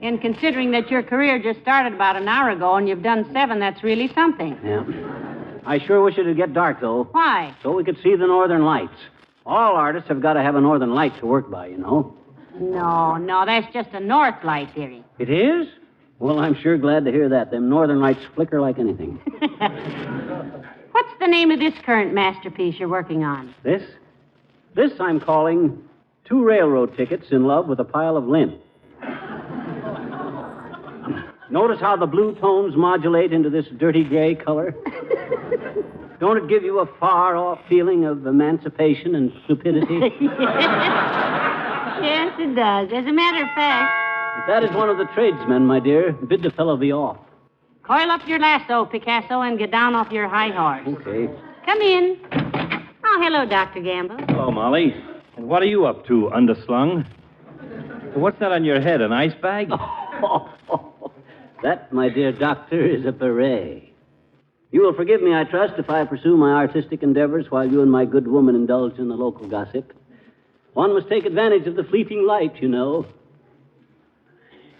And considering that your career just started about an hour ago and you've done 7, that's really something. Yeah. I sure wish it'd get dark, though. Why? So we could see the northern lights. All artists have got to have a northern light to work by, you know. No, that's just a north light, dearie. It is? Well, I'm sure glad to hear that. Them northern lights flicker like anything. What's the name of this current masterpiece you're working on? This I'm calling 2 railroad tickets in love with a pile of lint. Notice how the blue tones modulate into this dirty gray color? Don't it give you a far-off feeling of emancipation and stupidity? Yes, it does. As a matter of fact... If that is one of the tradesmen, my dear, bid the fellow be off. Coil up your lasso, Picasso, and get down off your high horse. Okay. Come in. Oh, hello, Dr. Gamble. Hello, Molly. And what are you up to, underslung? What's that on your head, an ice bag? That, my dear doctor, is a beret. You will forgive me, I trust, if I pursue my artistic endeavors while you and my good woman indulge in the local gossip. One must take advantage of the fleeting light, you know.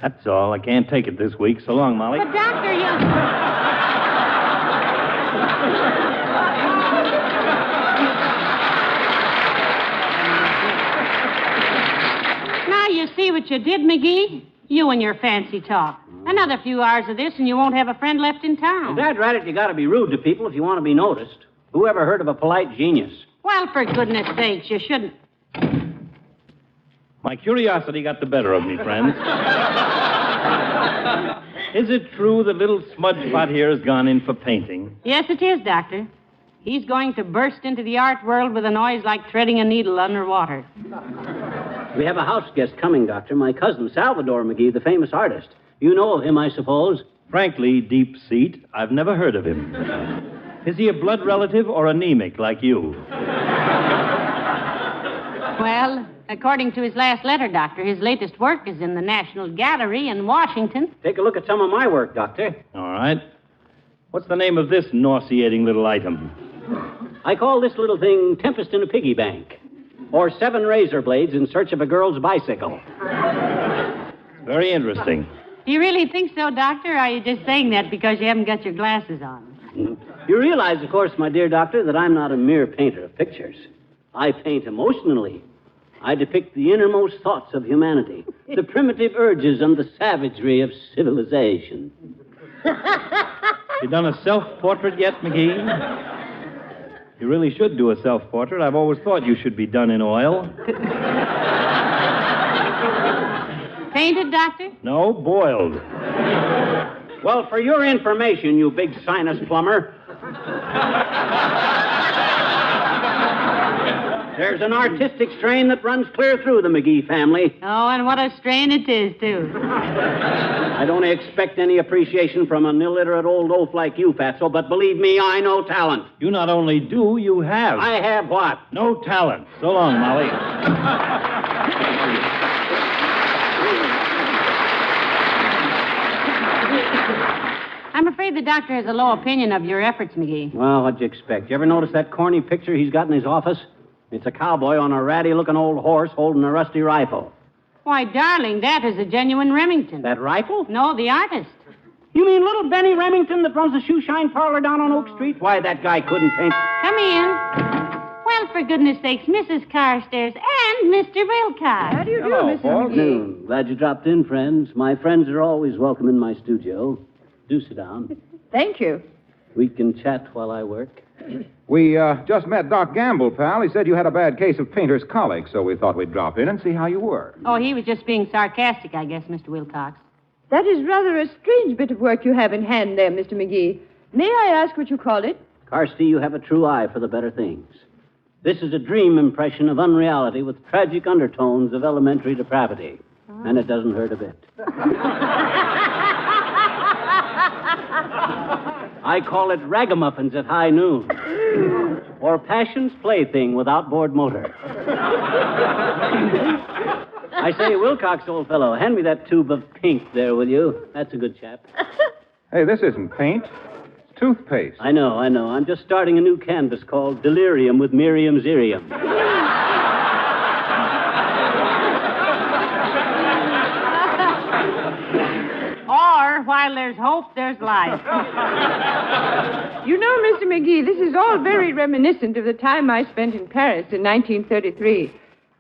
That's all. I can't take it this week. So long, Molly. But, Doctor, you... Now you see what you did, McGee? You and your fancy talk. Another few hours of this and you won't have a friend left in town. Is that right? You got to be rude to people if you want to be noticed. Who ever heard of a polite genius? Well, for goodness sakes, you shouldn't... My curiosity got the better of me, friends. Is it true that little smudge pot here has gone in for painting? Yes, it is, Doctor. He's going to burst into the art world with a noise like threading a needle underwater. We have a house guest coming, Doctor. My cousin, Salvador McGee, the famous artist. You know of him, I suppose? Frankly, deep seat, I've never heard of him. Is he a blood relative or anemic like you? Well, according to his last letter, Doctor, his latest work is in the National Gallery in Washington. Take a look at some of my work, Doctor. All right. What's the name of this nauseating little item? I call this little thing Tempest in a Piggy Bank. Or 7 razor blades in search of a girl's bicycle. Very interesting. Do you really think so, Doctor, or are you just saying that because you haven't got your glasses on? You realize, of course, my dear Doctor, that I'm not a mere painter of pictures. I paint emotionally. I depict the innermost thoughts of humanity, the primitive urges and the savagery of civilization. You done a self-portrait yet, McGee? You really should do a self-portrait. I've always thought you should be done in oil. Painted, Doctor? No, boiled. Well, for your information, you big sinus plumber, there's an artistic strain that runs clear through the McGee family. Oh, and what a strain it is, too. I don't expect any appreciation from an illiterate old oaf like you, Fatso, but believe me, I know talent. You not only do, you have. I have what? No talent. So long, Molly. I'm afraid the doctor has a low opinion of your efforts, McGee. Well, what'd you expect? You ever notice that corny picture he's got in his office? It's a cowboy on a ratty-looking old horse holding a rusty rifle. Why, darling, that is a genuine Remington. That rifle? No, the artist. You mean little Benny Remington that runs the shoe shine parlor down on Oak Street? Why, that guy couldn't paint... Come in. Well, for goodness sakes, Mrs. Carstairs and Mr. Wilcox. How do you do, Hello, Mrs. McGee? Glad you dropped in, friends. My friends are always welcome in my studio. Do sit down. Thank you. We can chat while I work. We just met Doc Gamble, pal. He said you had a bad case of painter's colic, so we thought we'd drop in and see how you were. Oh, he was just being sarcastic, I guess, Mr. Wilcox. That is rather a strange bit of work you have in hand there, Mr. McGee. May I ask what you call it? Carsty, you have a true eye for the better things. This is a dream impression of unreality with tragic undertones of elementary depravity. And it doesn't hurt a bit. I call it ragamuffins at high noon. Or passion's plaything with outboard motor. I say, Wilcox, old fellow, hand me that tube of pink there, will you? That's a good chap. Hey, this isn't paint. It's toothpaste. I know. I'm just starting a new canvas called Delirium with Miriam Zirium. Or, while there's hope, there's life. You know, Mr. McGee, this is all very reminiscent of the time I spent in Paris in 1933.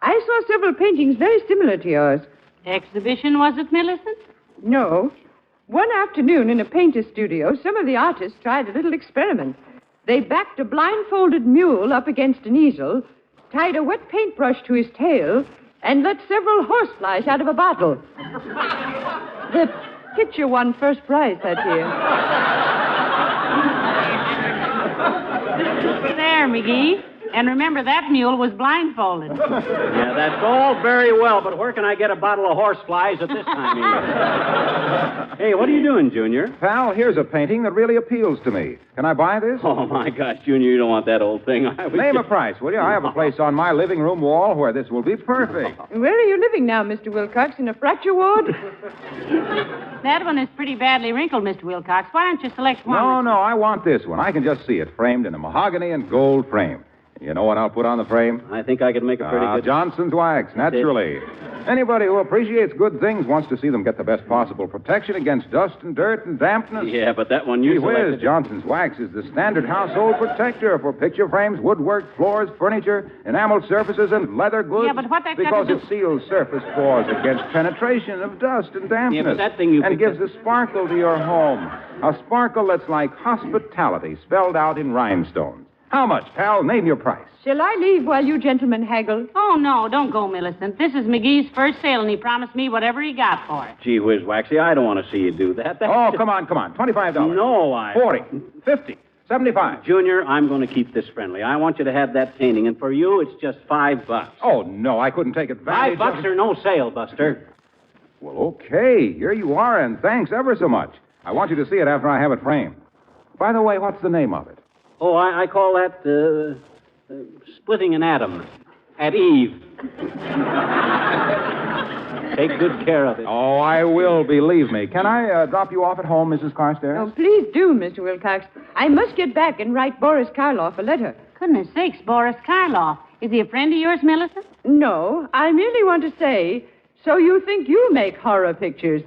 I saw several paintings very similar to yours. Exhibition, was it, Millicent? No. One afternoon in a painter's studio, some of the artists tried a little experiment. They backed a blindfolded mule up against an easel, tied a wet paintbrush to his tail, and let several horseflies out of a bottle. The picture won first prize that year. There, McGee. And remember, that mule was blindfolded. Yeah, that's all very well, but where can I get a bottle of horseflies at this time of year? Hey, what are you doing, Junior? Pal, here's a painting that really appeals to me. Can I buy this? Oh, my gosh, Junior, you don't want that old thing. Name a price, will you? I have a place on my living room wall where this will be perfect. Where are you living now, Mr. Wilcox? In a fracture ward? That one is pretty badly wrinkled, Mr. Wilcox. Why don't you select one? No, I want this one. I can just see it framed in a mahogany and gold frame. You know what I'll put on the frame? I think I could make a pretty good... Johnson's Wax, naturally. Anybody who appreciates good things wants to see them get the best possible protection against dust and dirt and dampness. Yeah, but that one you Gee whiz, selected... Johnson's Wax is the standard household protector for picture frames, woodwork, floors, furniture, enameled surfaces, and leather goods. Yeah, but what that Because got to it seals surface pores against penetration of dust and dampness. Yeah, but that thing you and picked gives a sparkle to your home. A sparkle that's like hospitality spelled out in rhinestones. How much, pal? Name your price. Shall I leave while you gentlemen haggle? Oh, no, don't go, Millicent. This is McGee's first sale, and he promised me whatever he got for it. Gee whiz, Waxy, I don't want to see you do that. Come on. $25. No, I... 40, 50, 75. Junior, I'm going to keep this friendly. I want you to have that painting, and for you, it's just $5. Oh, no, I couldn't take advantage $5 or no sale, Buster. Well, okay. Here you are, and thanks ever so much. I want you to see it after I have it framed. By the way, what's the name of it? Oh, I call that splitting an atom at Eve. Take good care of it. Oh, I will, believe me. Can I drop you off at home, Mrs. Carstairs? Oh, please do, Mr. Wilcox. I must get back and write Boris Karloff a letter. Goodness sakes, Boris Karloff. Is he a friend of yours, Millicent? No, I merely want to say, so you think you make horror pictures.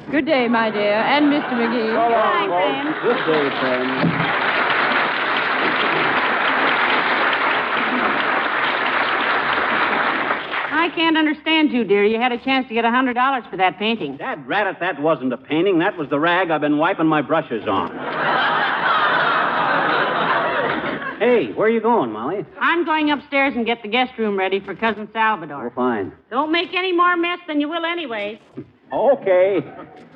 Good day, my dear, and Mr. McGee. So long, folks. Good day, friend. I can't understand you, dear. You had a chance to get $100 for that painting. Dad rat it, that wasn't a painting. That was the rag I've been wiping my brushes on. Hey, where are you going, Molly? I'm going upstairs and get the guest room ready for Cousin Salvador. Oh, fine. Don't make any more mess than you will anyway. Okay.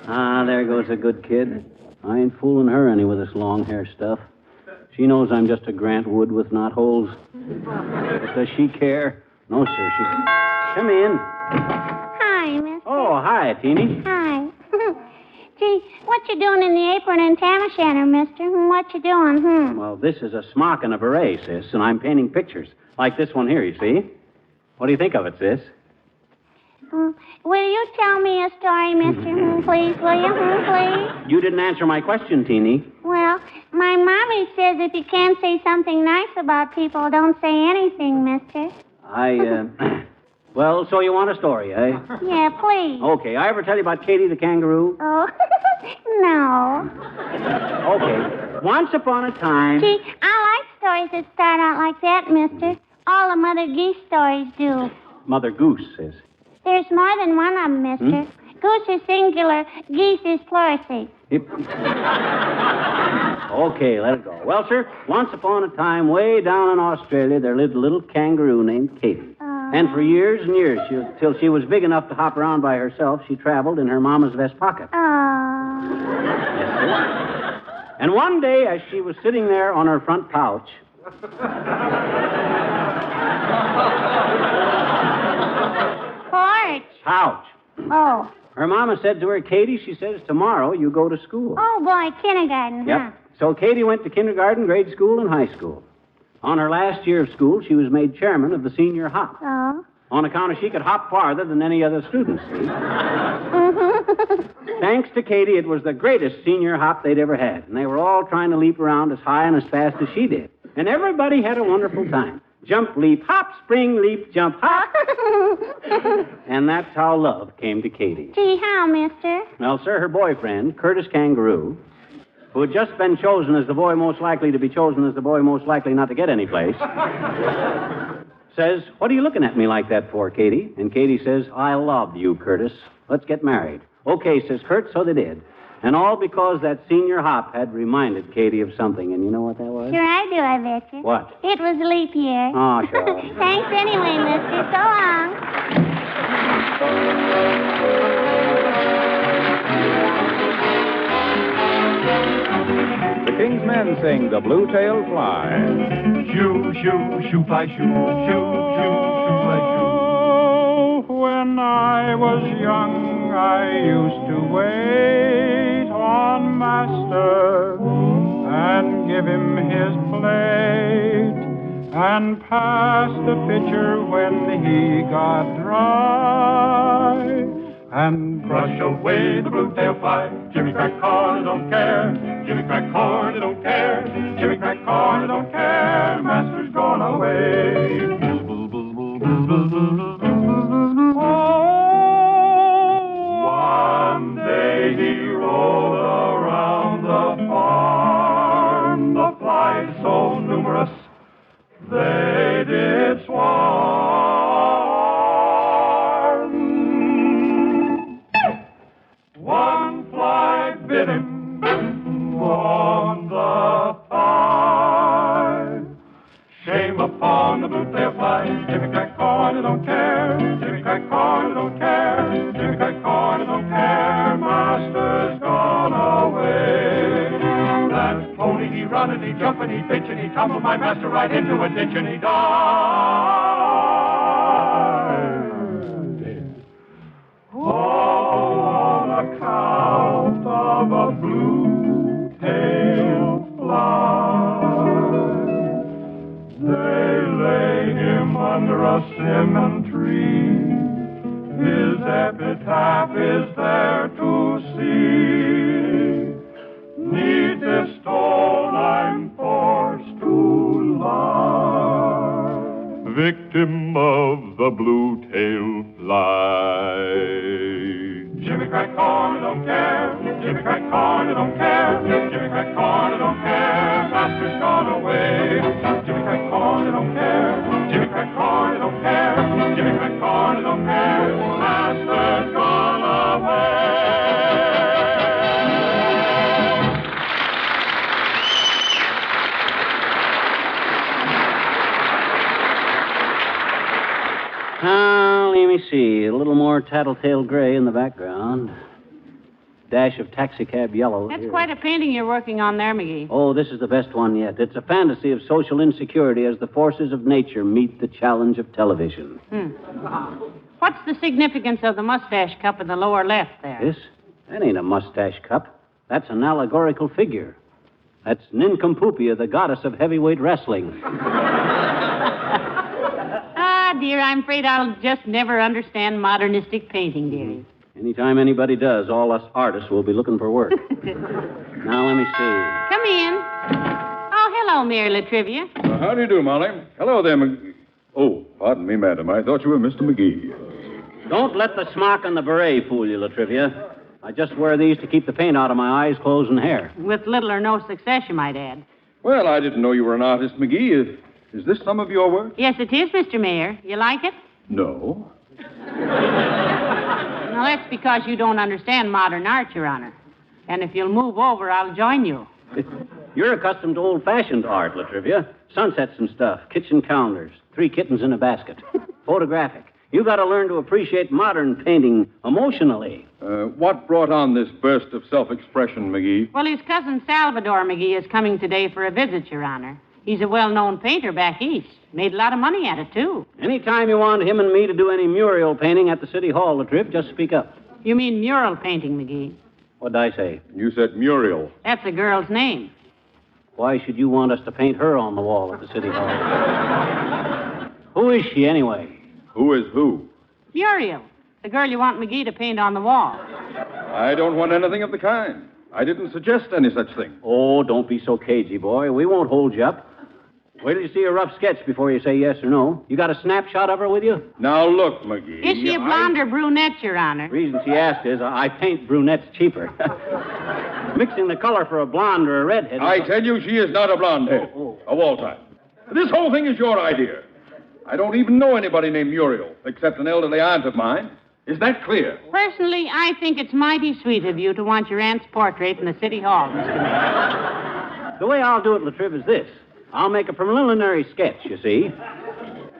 There goes a good kid. I ain't fooling her any with this long hair stuff. She knows I'm just a Grant Wood with knot holes. But does she care? No, sir. She... Come in. Hi, mister. Oh, hi, Teeny. Hi. Gee, what you doing in the apron and tam o' shanter, mister? What you doing, Well, this is a smock and a beret, sis, and I'm painting pictures. Like this one here, you see? What do you think of it, sis? Will you tell me a story, mister? Please, will you? Please? You didn't answer my question, Teeny. Well, my mommy says if you can't say something nice about people, don't say anything, mister. Well, so you want a story, eh? Yeah, please. Okay, I ever tell you about Katie the kangaroo? Oh, no. Okay. Once upon a time... Gee, I like stories that start out like that, mister. All the Mother Geese stories do. Mother Goose, sis. There's more than one of them, mister. Goose is singular, geese is plurality. Okay, let it go. Well, sir, once upon a time, way down in Australia, there lived a little kangaroo named Katie. And for years and years, till she was big enough to hop around by herself, she traveled in her mama's vest pocket. Yes, sir. And one day, as she was sitting there on her front pouch... Porch. Pouch. Oh. Her mama said to her, Katie, she says, tomorrow you go to school. Oh, boy, kindergarten, huh? Yep. So Katie went to kindergarten, grade school, and high school. On her last year of school, she was made chairman of the senior hop. Oh. On account of she could hop farther than any other student, see? Thanks to Katie, it was the greatest senior hop they'd ever had. And they were all trying to leap around as high and as fast as she did. And everybody had a wonderful time. Jump, leap, hop, spring, leap, jump, hop. And that's how love came to Katie. Gee, how, mister? Well, sir, her boyfriend, Curtis Kangaroo, who had just been chosen as the boy most likely to be chosen as the boy most likely not to get any place, says, what are you looking at me like that for, Katie? And Katie says, I love you, Curtis. Let's get married. Okay, says Kurt, so they did. And all because that senior hop had reminded Katie of something. And you know what that was? Sure I do, I bet you. What? It was leap year. Oh, sure. Thanks anyway, mister. So long. The King's Men sing The Blue-Tailed Fly. Shoo, shoo, shoo, fly, shoo, shoo, shoo, shoo, fly, shoo. When I was young, I used to wait on Master and give him his plate and pass the pitcher when he got dry. and brush away the blue-tailed fly. Jimmy crack corn, don't care. Jimmy crack corn, don't care. Jimmy crack corn, don't care. Master's gone away. One day he rolled around the farm. The flies so numerous they did swarm. One fly bit him on the thigh. Shame upon the blue-tailed fly. Jimmy crack corn, I don't care. Jimmy crack corn, I don't care. Jimmy crack corn, I don't care. Master's gone away. That pony, he run and he jump and he pitch and he tumble my master right into a ditch and he died. All on account of a blue-tailed fly. They laid him under a cinnamon tree. His epitaph is there to see. 'Neath this stone I'm forced to lie, victim of the blue-tailed fly. Jimmy crack corn, I don't care. Jimmy crack corn, I don't care. Jimmy crack corn, I don't care. Master's gone away. Jimmy crack corn, I don't care. Jimmy crack corn, I don't care. Jimmy crack corn, I don't care. Master's gone away. Let me see. A little more tattletale gray in the background. Dash of taxicab yellow. That's here. quite a painting you're working on there, McGee. Oh, this is the best one yet. It's a fantasy of social insecurity as the forces of nature meet the challenge of television. What's the significance of the mustache cup in the lower left there? This? That ain't a mustache cup. That's an allegorical figure. That's Nincompoopiya, the goddess of heavyweight wrestling. Ah, dear, I'm afraid I'll just never understand modernistic painting, dearie. Anytime anybody does, all us artists will be looking for work. Now, let me see. Come in. Oh, hello, Mayor Latrivia. How do you do, Molly? Hello there, McGee. Oh, pardon me, madam. I thought you were Mr. McGee. Don't let the smock and the beret fool you, Latrivia. I just wear these to keep the paint out of my eyes, clothes, and hair. With little or no success, you might add. Well, I didn't know you were an artist, McGee. Is this some of your work? Yes, it is, Mr. Mayor. You like it? No. Now, that's because you don't understand modern art, Your Honor. And if you'll move over, I'll join you. You're accustomed to old-fashioned art, Latrivia. Sunsets and stuff, kitchen counters, 3 kittens in a basket. Photographic. You got to learn to appreciate modern painting emotionally. What brought on this burst of self-expression, McGee? Well, his cousin Salvador McGee is coming today for a visit, Your Honor. He's a well-known painter back east. Made a lot of money at it, too. Anytime you want him and me to do any mural painting at the City Hall, Latriv, just speak up. You mean mural painting, McGee? What'd I say? You said Muriel. That's a girl's name. Why should you want us to paint her on the wall at the City Hall? Who is she, anyway? Who is who? Muriel, the girl you want McGee to paint on the wall. I don't want anything of the kind. I didn't suggest any such thing. Oh, don't be so cagey, boy. We won't hold you up. Wait till you see a rough sketch before you say yes or no. You got a snapshot of her with you? Now, look, McGee. Is she a blonde or brunette, Your Honor? The reason she asked is I paint brunettes cheaper. Mixing the color for a blonde or a redhead. I tell you, she is not a blonde-head. A wall type. This whole thing is your idea. I don't even know anybody named Muriel, except an elderly aunt of mine. Is that clear? Personally, I think it's mighty sweet of you to want your aunt's portrait in the City Hall, Mr. Mayor. The way I'll do it, Latriv, is this. I'll make a preliminary sketch, you see.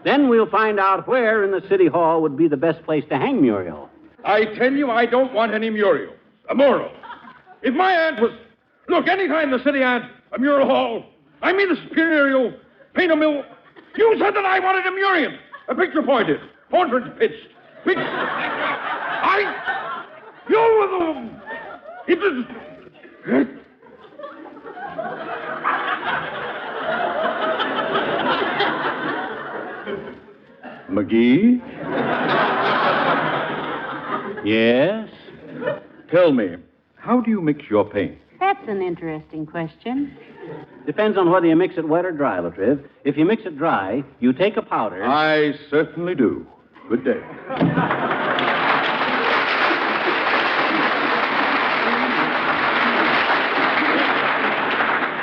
Then we'll find out where in the City Hall would be the best place to hang Muriel. I tell you, I don't want any Muriel. A mural. If my aunt was... Look, anytime the city aunt, a mural hall, I mean the superior paint a mill... You said that I wanted a Muriel. A picture pointed. Portraits pitched. You were the... It was... McGee? Yes? Tell me, how do you mix your paint? That's an interesting question. Depends on whether you mix it wet or dry, Latriv. If you mix it dry, you take a powder. I certainly do. Good day.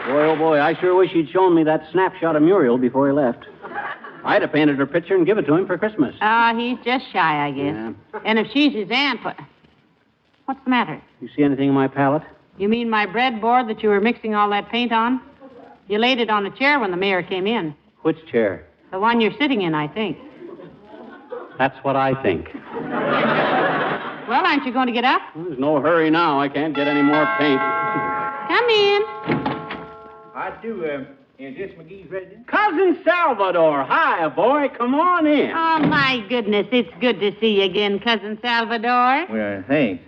Boy, oh boy, I sure wish he'd shown me that snapshot of Muriel before he left. I'd have painted her picture and give it to him for Christmas. He's just shy, I guess. Yeah. And if she's his aunt, what's the matter? You see anything in my palette? You mean my breadboard that you were mixing all that paint on? You laid it on a chair when the mayor came in. Which chair? The one you're sitting in, I think. That's what I think. Well, aren't you going to get up? There's no hurry now. I can't get any more paint. Come in. I do. Is this McGee's residence? Cousin Salvador. Hi, boy. Come on in. Oh, my goodness. It's good to see you again, Cousin Salvador. Well, thanks.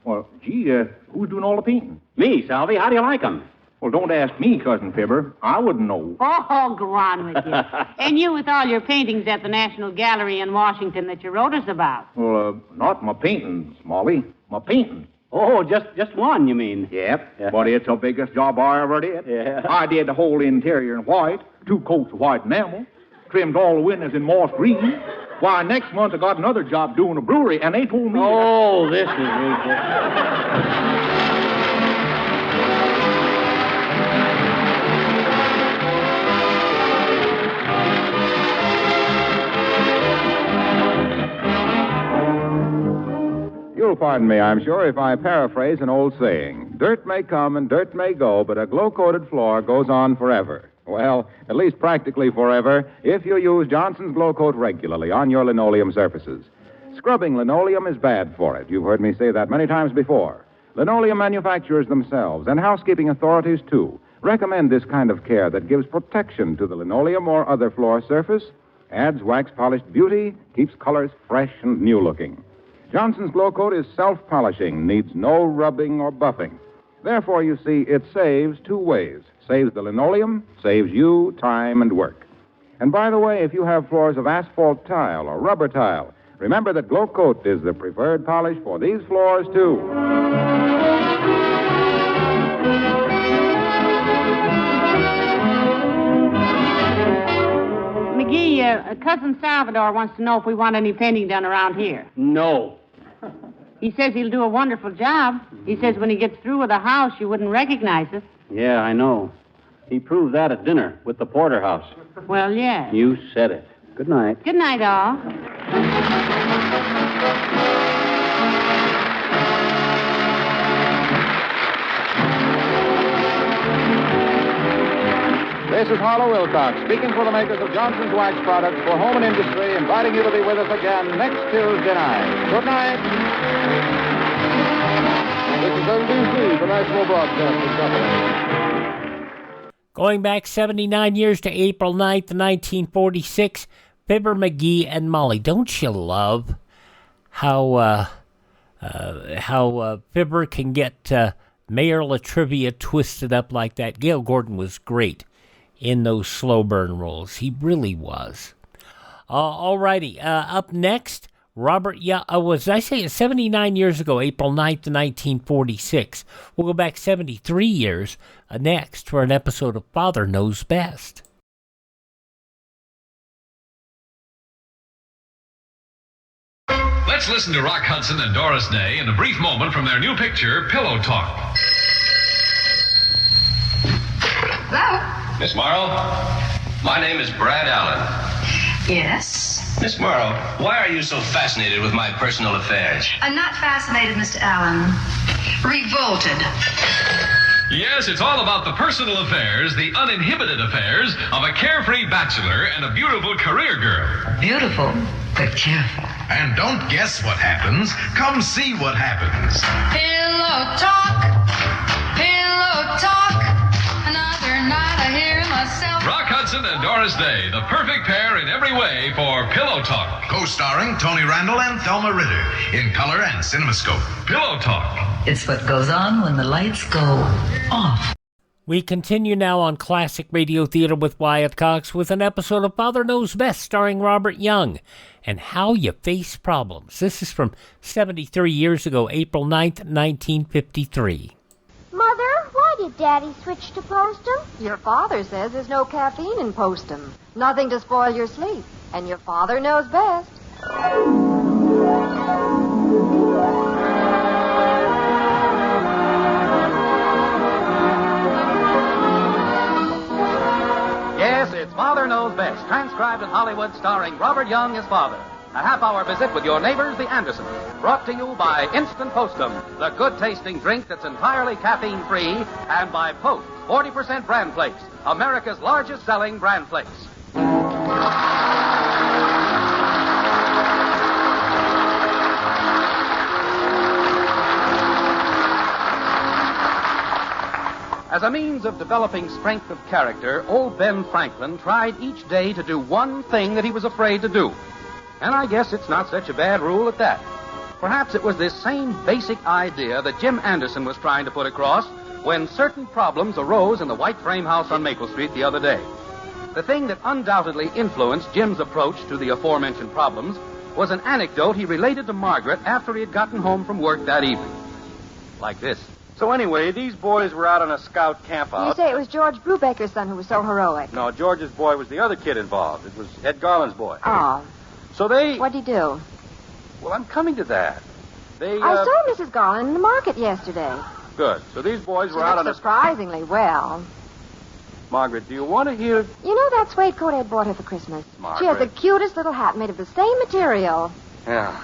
Well, gee, who's doing all the painting? Me, Salvi. How do you like 'em? Well, don't ask me, Cousin Fibber. I wouldn't know. Oh, go on with you. And you with all your paintings at the National Gallery in Washington that you wrote us about. Well, not my paintings, Molly. My paintings. Oh, just one, you mean? Yep. Yeah. But it's the biggest job I ever did. Yeah. I did the whole interior in white, 2 coats of white enamel, trimmed all the windows in moss green. Why, next month I got another job doing a brewery, and they told me... Oh, this is ridiculous. You'll pardon me, I'm sure, if I paraphrase an old saying. Dirt may come and dirt may go, but a glow-coated floor goes on forever. Well, at least practically forever, if you use Johnson's Glow Coat regularly on your linoleum surfaces. Scrubbing linoleum is bad for it. You've heard me say that many times before. Linoleum manufacturers themselves, and housekeeping authorities, too, recommend this kind of care that gives protection to the linoleum or other floor surface, adds wax-polished beauty, keeps colors fresh and new-looking. Johnson's Glow Coat is self-polishing, needs no rubbing or buffing. Therefore, you see, it saves 2 ways. Saves the linoleum, saves you time and work. And by the way, if you have floors of asphalt tile or rubber tile, remember that Glow Coat is the preferred polish for these floors, too. McGee, Cousin Salvador wants to know if we want any painting done around here. No. He says he'll do a wonderful job. He says when he gets through with the house, you wouldn't recognize us. Yeah, I know. He proved that at dinner with the porterhouse. Well, yeah. You said it. Good night. Good night, all. This is Harlow Wilcox, speaking for the makers of Johnson's Wax Products for Home and Industry, inviting you to be with us again next Tuesday night. Good night. This is NBC, the National Broadcasting Company. Going back 79 years to April 9th, 1946, Fibber McGee and Molly. Don't you love how Fibber can get mayoral trivia twisted up like that? Gail Gordon was great in those slow burn roles. He really was. All righty. Up next, Robert, was I say 79 years ago, April 9th, 1946. We'll go back 73 years next for an episode of Father Knows Best. Let's listen to Rock Hudson and Doris Day in a brief moment from their new picture, Pillow Talk. Hello? Miss Morrow, my name is Brad Allen. Yes? Miss Morrow, why are you so fascinated with my personal affairs? I'm not fascinated, Mr. Allen. Revolted. Yes, it's all about the personal affairs, the uninhibited affairs of a carefree bachelor and a beautiful career girl. Beautiful, but careful. And don't guess what happens. Come see what happens. Pillow talk. Pillow talk. Another night I hear myself. Rock Hudson and Doris Day, the perfect pair in every way for Pillow Talk. Co-starring Tony Randall and Thelma Ritter in color and CinemaScope. Pillow Talk. It's what goes on when the lights go off. We continue now on Classic Radio Theater with Wyatt Cox with an episode of Father Knows Best starring Robert Young and How You Face Problems. This is from 73 years ago, April 9th, 1953. Mother, why did Daddy switch to Postum? Your father says there's no caffeine in Postum. Nothing to spoil your sleep. And your father knows best. Yes, it's Father Knows Best, transcribed in Hollywood, starring Robert Young as father. A half-hour visit with your neighbors, the Andersons. Brought to you by Instant Postum, the good-tasting drink that's entirely caffeine-free, and by Post, 40% bran flakes, America's largest-selling bran flakes. As a means of developing strength of character, old Ben Franklin tried each day to do one thing that he was afraid to do. And I guess it's not such a bad rule at that. Perhaps it was this same basic idea that Jim Anderson was trying to put across when certain problems arose in the white frame house on Maple Street the other day. The thing that undoubtedly influenced Jim's approach to the aforementioned problems was an anecdote he related to Margaret after he had gotten home from work that evening. Like this. So anyway, these boys were out on a scout campout. You say it was George Brubaker's son who was so heroic. No, George's boy was the other kid involved. It was Ed Garland's boy. Oh. So they... What'd he do? Well, I'm coming to that. They, I saw Mrs. Garland in the market yesterday. Good. So these boys were She out looked on a... surprisingly well. Margaret, do you want to hear... You know that suede coat Ed bought her for Christmas? Margaret. She has the cutest little hat made of the same material. Yeah.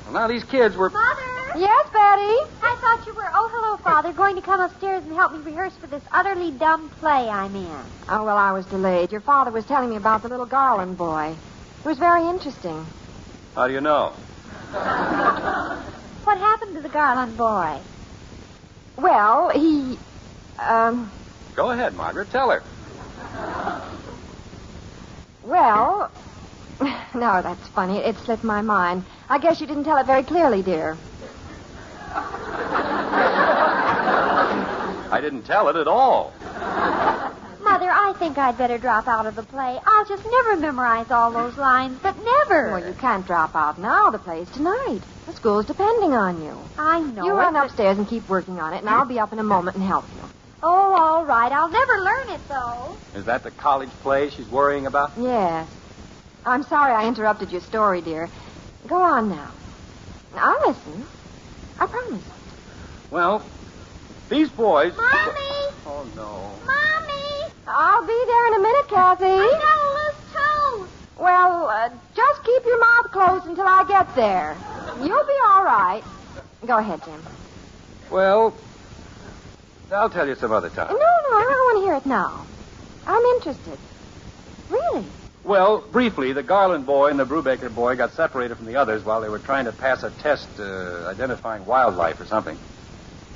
Well, now these kids were... Mother? Yes, Betty? I thought you were, oh, hello, Father, going to come upstairs and help me rehearse for this utterly dumb play I'm in. Oh, well, I was delayed. Your father was telling me about the little Garland boy. It was very interesting. How do you know? What happened to the Garland boy? Well, he... Go ahead, Margaret. Tell her. Well... No, that's funny. It slipped my mind. I guess you didn't tell it very clearly, dear. I didn't tell it at all. Mother, I think I'd better drop out of the play. I'll just never memorize all those lines, but never. Well, you can't drop out now. The play's tonight. The school's depending on you. I know. You run but... upstairs and keep working on it, and I'll be up in a moment and help you. Oh, all right. I'll never learn it, though. Is that the college play she's worrying about? Yes. I'm sorry I interrupted your story, dear. Go on now. I'll listen. I promise. Well, these boys... Mommy! Oh, no. Mommy! I'll be there in a minute, Kathy. I got a loose tooth. Well, just keep your mouth closed until I get there. You'll be all right. Go ahead, Jim. Well, I'll tell you some other time. No, I don't want to hear it now. I'm interested. Really. Well, briefly, the Garland boy and the Brubaker boy got separated from the others while they were trying to pass a test identifying wildlife or something.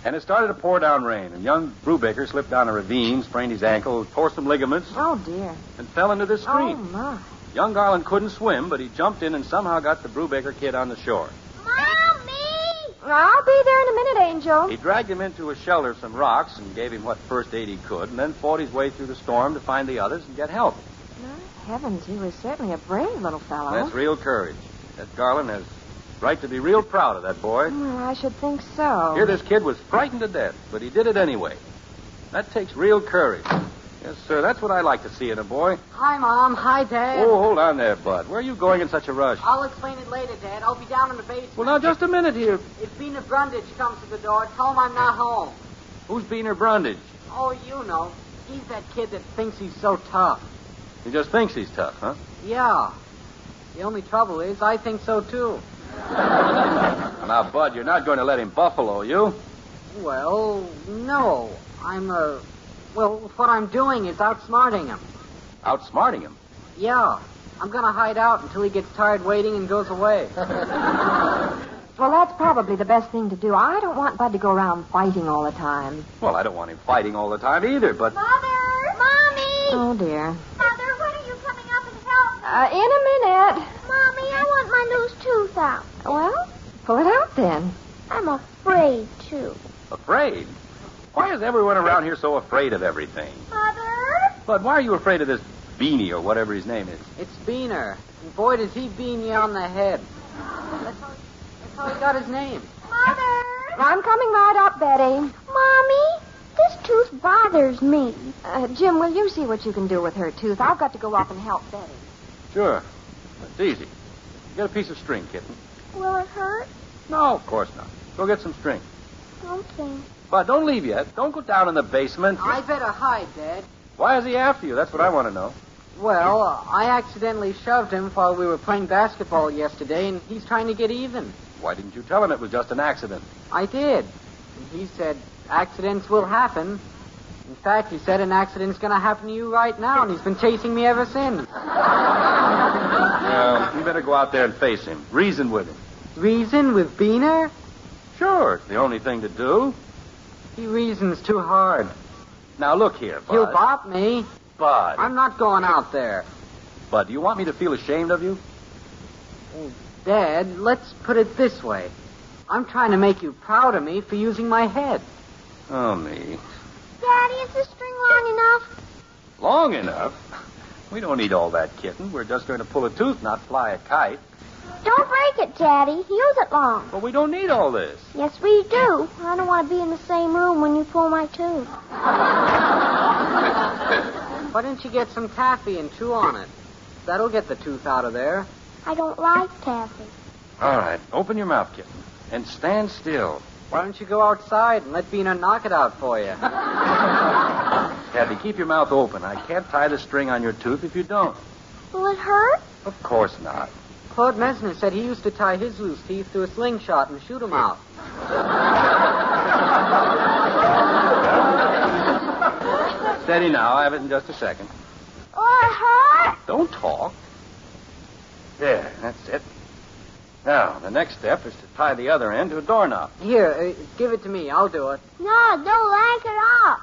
And it started to pour down rain, and young Brubaker slipped down a ravine, sprained his ankle, tore some ligaments. Oh, dear. And fell into the stream. Oh, my. Young Garland couldn't swim, but he jumped in and somehow got the Brubaker kid on the shore. Mommy! I'll be there in a minute, Angel. He dragged him into a shelter of some rocks and gave him what first aid he could, and then fought his way through the storm to find the others and get help. Heavens, he was certainly a brave little fellow. That's real courage. That Garland has right to be real proud of that boy. Well, I should think so. Here, this kid was frightened to death, but he did it anyway. That takes real courage. Yes, sir, that's what I like to see in a boy. Hi, Mom. Hi, Dad. Oh, hold on there, Bud. Where are you going in such a rush? I'll explain it later, Dad. I'll be down in the basement. Well, now, just a minute here. If Beaner Brundage comes to the door, tell him I'm not home. Who's Beaner Brundage? Oh, you know. He's that kid that thinks he's so tough. He just thinks he's tough, huh? Yeah. The only trouble is, I think so, too. Now, Bud, you're not going to let him buffalo you? Well, no. Well, what I'm doing is outsmarting him. Outsmarting him? Yeah. I'm going to hide out until he gets tired waiting and goes away. Well, that's probably the best thing to do. I don't want Bud to go around fighting all the time. Well, I don't want him fighting all the time either, but... Mother! Mommy! Oh, dear. Mother, when are you coming up and help me? In a minute. Mommy, I want my loose tooth out. Well, pull it out then. I'm afraid to. Afraid? Why is everyone around here so afraid of everything? Mother? Bud, why are you afraid of this Beanie or whatever his name is? It's Beaner. And boy, does he bean you on the head. That's how he got his name. Mother? I'm coming right up, Betty. Mommy, this tooth bothers me. Jim, will you see what you can do with her tooth? I've got to go up and help Betty. Sure. It's easy. Get a piece of string, kitten. Will it hurt? No, of course not. Go get some string. Okay. Bud, don't leave yet. Don't go down in the basement. I better hide, Dad. Why is he after you? That's what I want to know. Well, I accidentally shoved him while we were playing basketball yesterday, and he's trying to get even. Why didn't you tell him it was just an accident? I did. And he said, accidents will happen. In fact, he said an accident's going to happen to you right now, and he's been chasing me ever since. Well, you better go out there and face him. Reason with him. Reason with Beaner? Sure, it's the only thing to do. He reasons too hard. Now, look here, Bud. He'll bop me. Bud. I'm not going out there. Bud, do you want me to feel ashamed of you? Dad, let's put it this way. I'm trying to make you proud of me for using my head. Oh, me. Daddy, is this string long enough? Long enough? We don't need all that, kitten. We're just going to pull a tooth, not fly a kite. Don't break it, Daddy. Use it long. But we don't need all this. Yes, we do. I don't want to be in the same room when you pull my tooth. Why don't you get some taffy and chew on it? That'll get the tooth out of there. I don't like taffy. All right, open your mouth, kitten, and stand still. Why don't you go outside and let Beaner knock it out for you? Kathy, keep your mouth open. I can't tie the string on your tooth if you don't. Will it hurt? Of course not. Claude Mesner said he used to tie his loose teeth to a slingshot and shoot 'em out. Steady now. I have it in just a second. Will it hurt? Don't talk. There, that's it. Now, the next step is to tie the other end to a doorknob. Here, give it to me. I'll do it. No, don't like it up.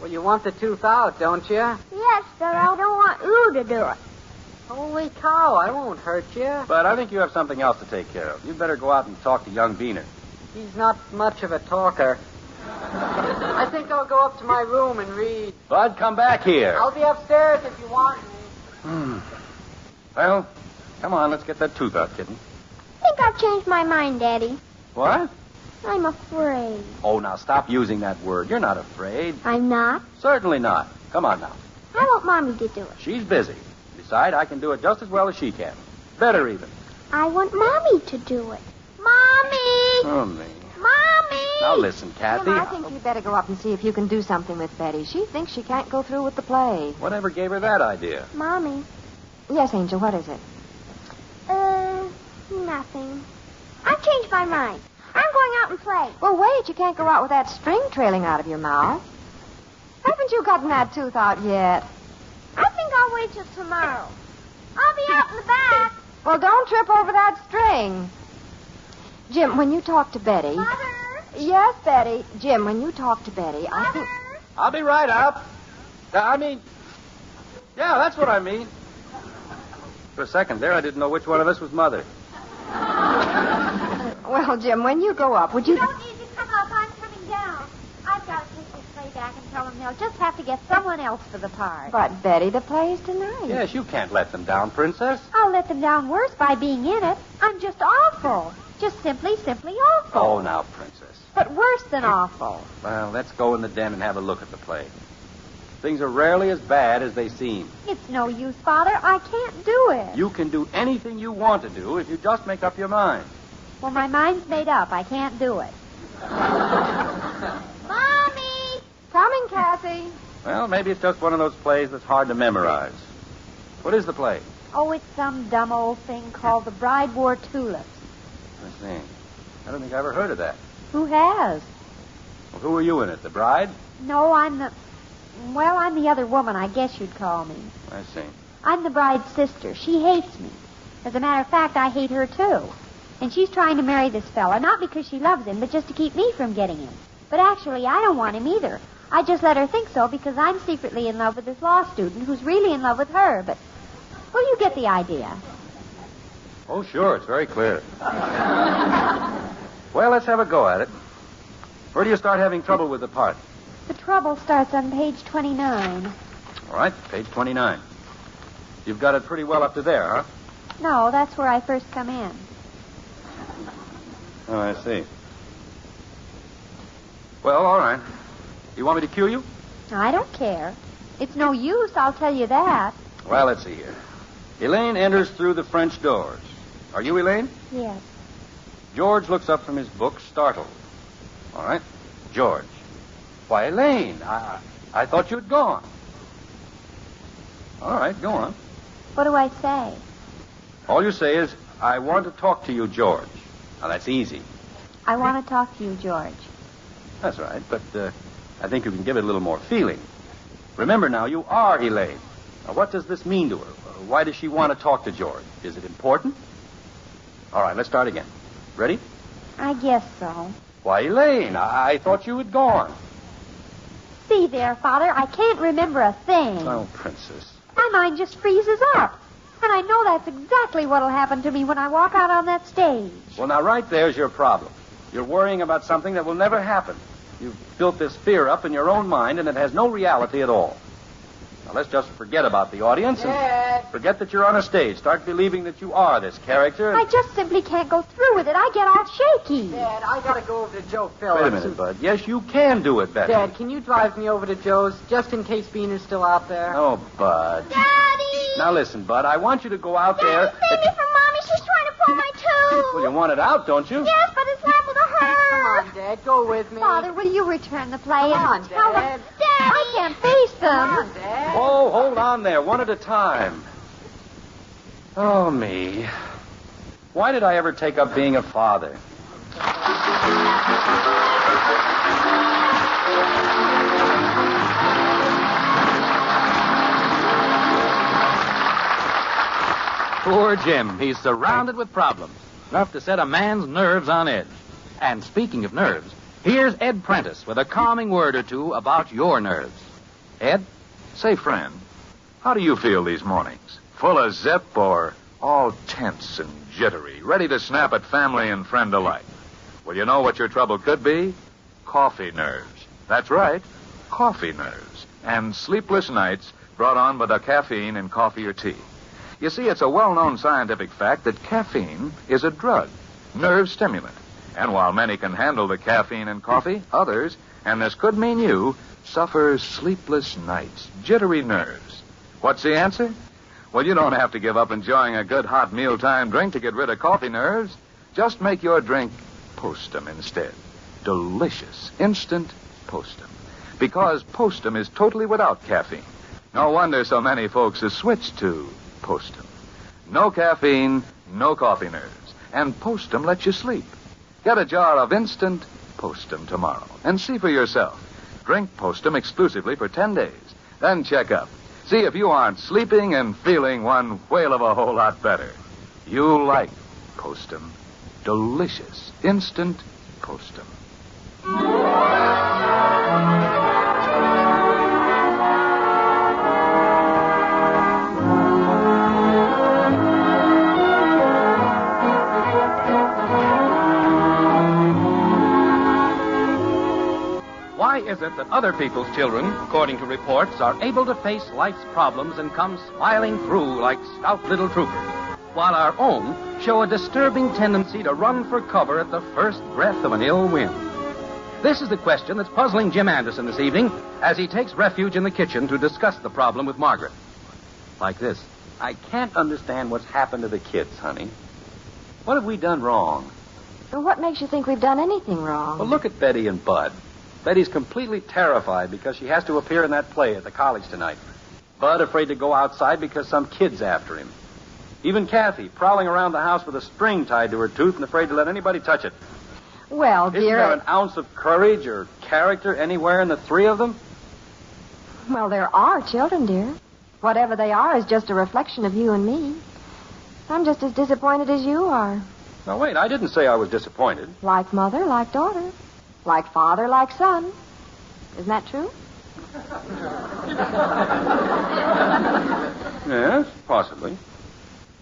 Well, you want the tooth out, don't you? Yes, but I don't want you to do it. Holy cow, I won't hurt you. But I think you have something else to take care of. You better go out and talk to young Beaner. He's not much of a talker. I think I'll go up to my room and read. Bud, come back here. I'll be upstairs if you want me. Well, come on, let's get that tooth out, kitten. I think I've changed my mind, Daddy. What? I'm afraid. Oh, now stop using that word. You're not afraid. I'm not? Certainly not. Come on now. I want Mommy to do it. She's busy. Besides, I can do it just as well as she can. Better even. I want Mommy to do it. Mommy! Oh, me. Mommy! Now listen, Kathy. Jim, I think you'd better go up and see if you can do something with Betty. She thinks she can't go through with the play. Whatever gave her that idea? Mommy. Yes, Angel, what is it? Nothing. I've changed my mind. I'm going out and play. Well, wait. You can't go out with that string trailing out of your mouth. Haven't you gotten that tooth out yet? I think I'll wait till tomorrow. I'll be out in the back. Well, don't trip over that string. Jim, when you talk to Betty... Mother? Yes, Betty. Jim, when you talk to Betty, I think... I'll be right out. Yeah, that's what I mean. For a second there, I didn't know which one of us was Mother. Well, Jim, when you go up, would you... You don't need to come up. I'm coming down. I've got to take this play back and tell them they'll just have to get someone else for the part. But, Betty, the play's tonight. Yes, you can't let them down, Princess. I'll let them down worse by being in it. I'm just awful. Just simply awful. Oh, now, Princess. But worse than awful. Well, let's go in the den and have a look at the play. Things are rarely as bad as they seem. It's no use, Father. I can't do it. You can do anything you want to do if you just make up your mind. Well, my mind's made up. I can't do it. Mommy! Coming, Cassie. Well, maybe it's just one of those plays that's hard to memorize. What is the play? Oh, it's some dumb old thing called The Bride Wore Tulips. I see. I don't think I ever heard of that. Who has? Well, who are you in it, the bride? No, I'm the other woman, I guess you'd call me. I see. I'm the bride's sister. She hates me. As a matter of fact, I hate her, too. And she's trying to marry this fella, not because she loves him, but just to keep me from getting him. But actually, I don't want him either. I just let her think so because I'm secretly in love with this law student who's really in love with her. But, well, you get the idea. Oh, sure. It's very clear. Well, let's have a go at it. Where do you start having trouble with the part? The trouble starts on page 29. All right, page 29. You've got it pretty well up to there, huh? No, that's where I first come in. Oh, I see. Well, all right. You want me to cue you? I don't care. It's no use, I'll tell you that. Well, let's see here. Elaine enters through the French doors. Are you Elaine? Yes. George looks up from his book, startled. All right. George. Why, Elaine, I thought you'd gone. All right, go on. What do I say? All you say is, I want to talk to you, George. Now, that's easy. I want to talk to you, George. That's right, but I think you can give it a little more feeling. Remember now, you are Elaine. Now, what does this mean to her? Why does she want to talk to George? Is it important? All right, let's start again. Ready? I guess so. Why, Elaine, I thought you had gone. See there, Father, I can't remember a thing. Oh, Princess. My mind just freezes up. And I know that's exactly what'll happen to me when I walk out on that stage. Well, now, right there's your problem. You're worrying about something that will never happen. You've built this fear up in your own mind, and it has no reality at all. Now, let's just forget about the audience and forget that you're on a stage. Start believing that you are this character. I just simply can't go through with it. I get all shaky. Dad, I gotta go over to Joe Phillips. Wait a minute, Bud. Yes, you can do it better. Dad, can you drive me over to Joe's just in case Bean is still out there? Oh, Bud. Daddy! Now, listen, Bud. I want you to go out there. Save me from Mommy. She's trying to pull my tooth. Well, you want it out, don't you? Yes, but it's liable to hurt. Come on, Dad. Go with me. Father, will you return the play? Come on, and tell Dad. them, Dad, I can't face them. Come on, Dad. Oh, hold on there. One at a time. Oh, me. Why did I ever take up being a father? Poor Jim. He's surrounded with problems. Enough to set a man's nerves on edge. And speaking of nerves, here's Ed Prentice with a calming word or two about your nerves. Ed? Say, friend, how do you feel these mornings? Full of zip or all tense and jittery, ready to snap at family and friend alike? Well, you know what your trouble could be? Coffee nerves. That's right, coffee nerves. And sleepless nights brought on by the caffeine in coffee or tea. You see, it's a well-known scientific fact that caffeine is a drug, nerve stimulant. And while many can handle the caffeine in coffee, others, and this could mean you, suffer sleepless nights, jittery nerves. What's the answer? Well, you don't have to give up enjoying a good hot mealtime drink to get rid of coffee nerves. Just make your drink Postum instead. Delicious, instant Postum. Because Postum is totally without caffeine. No wonder so many folks have switched to Postum. No caffeine, no coffee nerves. And Postum lets you sleep. Get a jar of instant Postum tomorrow and see for yourself. Drink Postum exclusively for 10 days. Then check up. See if you aren't sleeping and feeling one whale of a whole lot better. You like Postum. Delicious, instant Postum. Why is it that other people's children, according to reports, are able to face life's problems and come smiling through like stout little troopers, while our own show a disturbing tendency to run for cover at the first breath of an ill wind? This is the question that's puzzling Jim Anderson this evening as he takes refuge in the kitchen to discuss the problem with Margaret. Like this. I can't understand what's happened to the kids, honey. What have we done wrong? Well, what makes you think we've done anything wrong? Well, look at Betty and Bud. Betty's completely terrified because she has to appear in that play at the college tonight. Bud afraid to go outside because some kid's after him. Even Kathy, prowling around the house with a string tied to her tooth and afraid to let anybody touch it. Well, Isn't dear... there an ounce of courage or character anywhere in the three of them? Well, there are children, dear. Whatever they are is just a reflection of you and me. I'm just as disappointed as you are. Now, wait, I didn't say I was disappointed. Like mother, like daughter. Like father, like son. Isn't that true? Yes, possibly.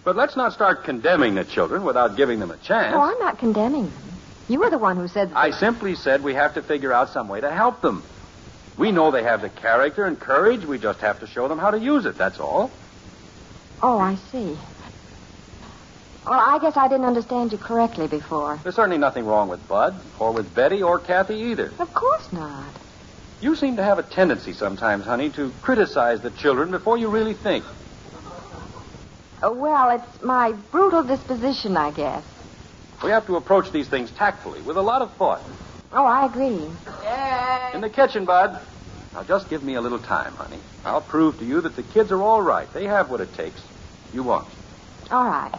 But let's not start condemning the children without giving them a chance. Oh, I'm not condemning them. You were the one who said... I simply said we have to figure out some way to help them. We know they have the character and courage. We just have to show them how to use it, that's all. Oh, I see. Well, I guess I didn't understand you correctly before. There's certainly nothing wrong with Bud, or with Betty, or Kathy either. Of course not. You seem to have a tendency sometimes, honey, to criticize the children before you really think. Well, it's my brutal disposition, I guess. We have to approach these things tactfully, with a lot of thought. Oh, I agree. In the kitchen, Bud. Now, just give me a little time, honey. I'll prove to you that the kids are all right. They have what it takes. You watch. All right.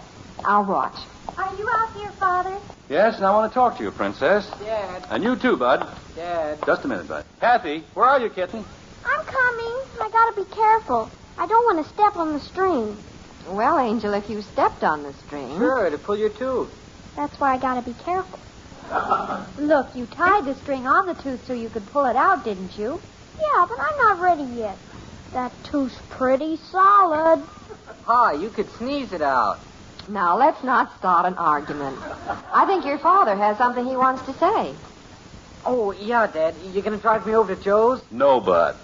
I'll watch. Are you out here, Father? Yes, and I want to talk to you, Princess. Dad. And you too, Bud. Dad. Just a minute, Bud. Kathy, where are you, kitten? I'm coming. I gotta be careful. I don't want to step on the string. Well, Angel, if you stepped on the string... Sure, to pull your tooth. That's why I gotta be careful. Look, you tied the string on the tooth so you could pull it out, didn't you? Yeah, but I'm not ready yet. That tooth's pretty solid. Pa, you could sneeze it out. Now, let's not start an argument. I think your father has something he wants to say. Oh, yeah, Dad. You gonna drive me over to Joe's? No, Bud.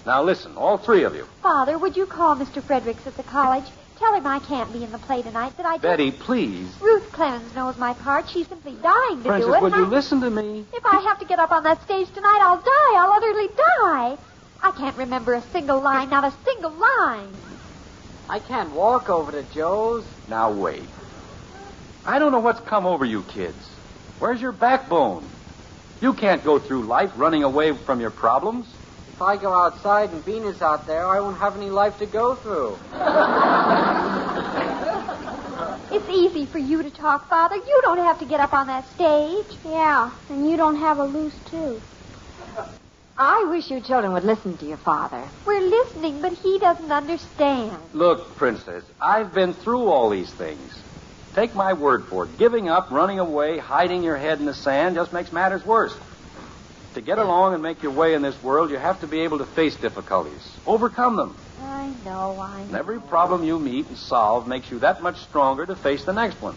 Now, listen, all three of you. Father, would you call Mr. Fredericks at the college? Tell him I can't be in the play tonight, that I just... Betty, please. Ruth Clemens knows my part. She's simply dying to Princess, do it. will you listen to me? If I have to get up on that stage tonight, I'll die. I'll utterly die. I can't remember a single line, not a single line. I can't walk over to Joe's. Now, wait. I don't know what's come over you kids. Where's your backbone? You can't go through life running away from your problems. If I go outside and Venus out there, I won't have any life to go through. It's easy for you to talk, Father. You don't have to get up on that stage. Yeah, and you don't have a loose tooth. I wish you children would listen to your father. We're listening, but he doesn't understand. Look, Princess, I've been through all these things. Take my word for it. Giving up, running away, hiding your head in the sand just makes matters worse. To get along and make your way in this world, you have to be able to face difficulties, overcome them. I know. And every problem you meet and solve makes you that much stronger to face the next one.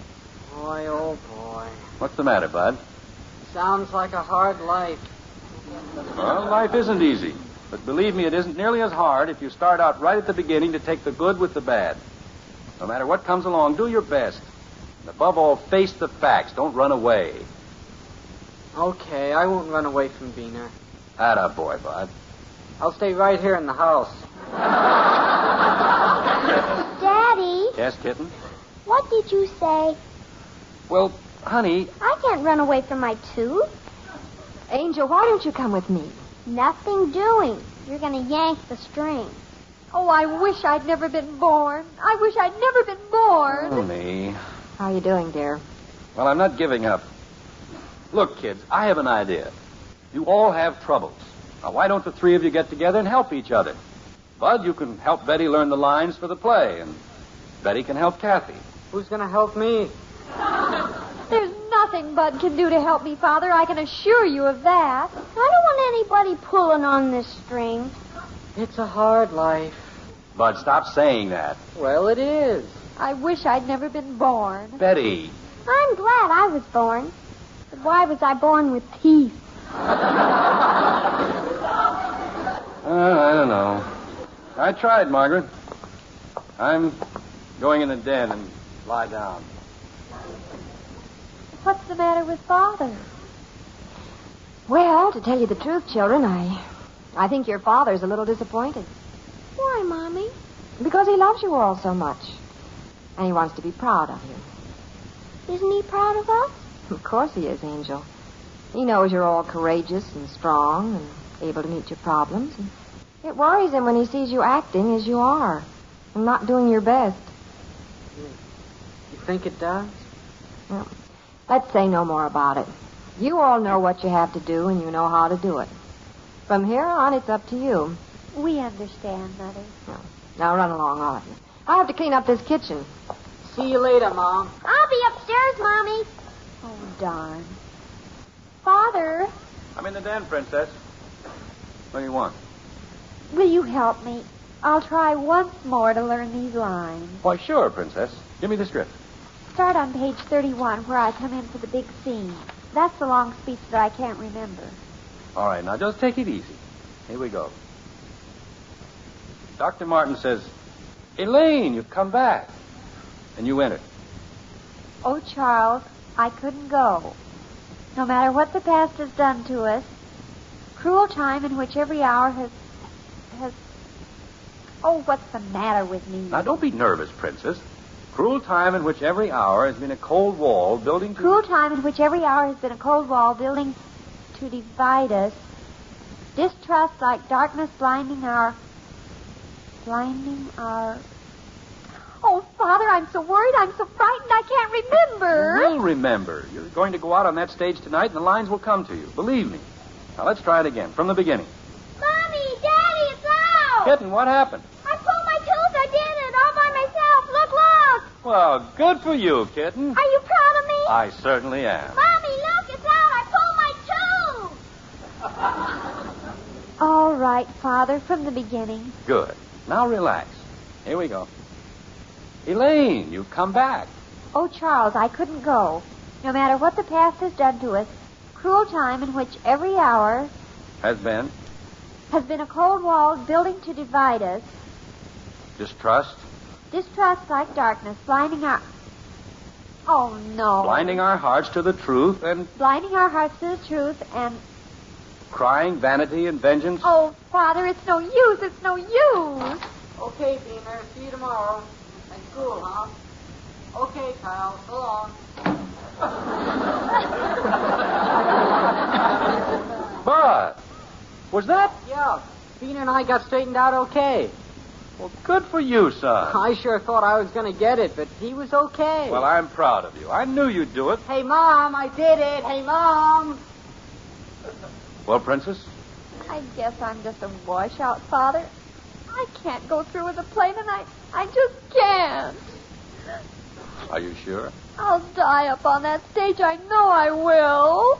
Boy, oh boy. What's the matter, Bud? Sounds like a hard life. Well, life isn't easy. But believe me, it isn't nearly as hard if you start out right at the beginning to take the good with the bad. No matter what comes along, do your best. And above all, face the facts. Don't run away. Okay, I won't run away from Beaner. Atta boy, Bud. I'll stay right here in the house. Daddy, Yes, kitten? what did you say? Well, honey, I can't run away from my tooth. Angel, why don't you come with me? Nothing doing. You're going to yank the string. Oh, I wish I'd never been born. I wish I'd never been born. honey. How are you doing, dear? Well, I'm not giving up. Look, kids, I have an idea. You all have troubles. Now, why don't the three of you get together and help each other? Bud, you can help Betty learn the lines for the play, and Betty can help Kathy. Who's going to help me? There's nothing Bud can do to help me, Father. I can assure you of that. I don't want anybody pulling on this string. It's a hard life. Bud, stop saying that. Well, it is. I wish I'd never been born. Betty. I'm glad I was born. But why was I born with teeth? I don't know. I tried, Margaret. I'm going in the den and lie down. What's the matter with Father? Well, to tell you the truth, children, I think your father's a little disappointed. Why, Mommy? Because he loves you all so much. And he wants to be proud of you. Isn't he proud of us? Of course he is, Angel. He knows you're all courageous and strong and able to meet your problems. And it worries him when he sees you acting as you are and not doing your best. You think it does? Well, let's say no more about it. You all know what you have to do, and you know how to do it. From here on, it's up to you. We understand, Mother. Now run along, all of you. I have to clean up this kitchen. See you later, Mom. I'll be upstairs, Mommy. Oh, darn. Father, I'm in the den, Princess. What do you want? will you help me? I'll try once more to learn these lines. Why, sure, Princess. Give me the script. Start on page 31, where I come in for the big scene. That's the long speech that I can't remember. All right, now just take it easy. Here we go. Dr. Martin says, Elaine, you've come back. And you enter. Oh, Charles, I couldn't go. No matter what the past has done to us, cruel time in which every hour has... Oh, what's the matter with me? Now, don't be nervous, Princess. Cruel time in which every hour has been a cold wall building to... Cruel time in which every hour has been a cold wall building to divide us. Distrust like darkness blinding our... Oh, Father, I'm so worried, I'm so frightened, I can't remember. You will remember. You're going to go out on that stage tonight, and the lines will come to you. Believe me. Now, let's try it again, from the beginning. Mommy, Daddy, it's out! Kitten, what happened? I pulled my tooth, I did it, all by myself. Look! Well, good for you, Kitten. Are you proud of me? I certainly am. Mommy, look, it's out, I pulled my tooth! All right, Father, from the beginning. Good. Now relax. Here we go. Elaine, you've come back. Oh, Charles, I couldn't go. No matter what the past has done to us, cruel time in which every hour Has been. has been a cold wall building to divide us. Distrust. Distrust like darkness, blinding our... Oh, no. Blinding our hearts to the truth and Blinding our hearts to the truth and... crying vanity and vengeance. Oh, Father, it's no use, it's no use. Okay, Beamer. See you tomorrow. At school, huh? Okay, Kyle. So long. But, was that? Yeah. Beaner and I got straightened out okay. Well, good for you, son. I sure thought I was going to get it, but he was okay. Well, I'm proud of you. I knew you'd do it. Hey, Mom, I did it. Hey, Mom. Well, Princess? I guess I'm just a washout, Father. I can't go through with the play tonight. I just can't. Are you sure? I'll die up on that stage. I know I will.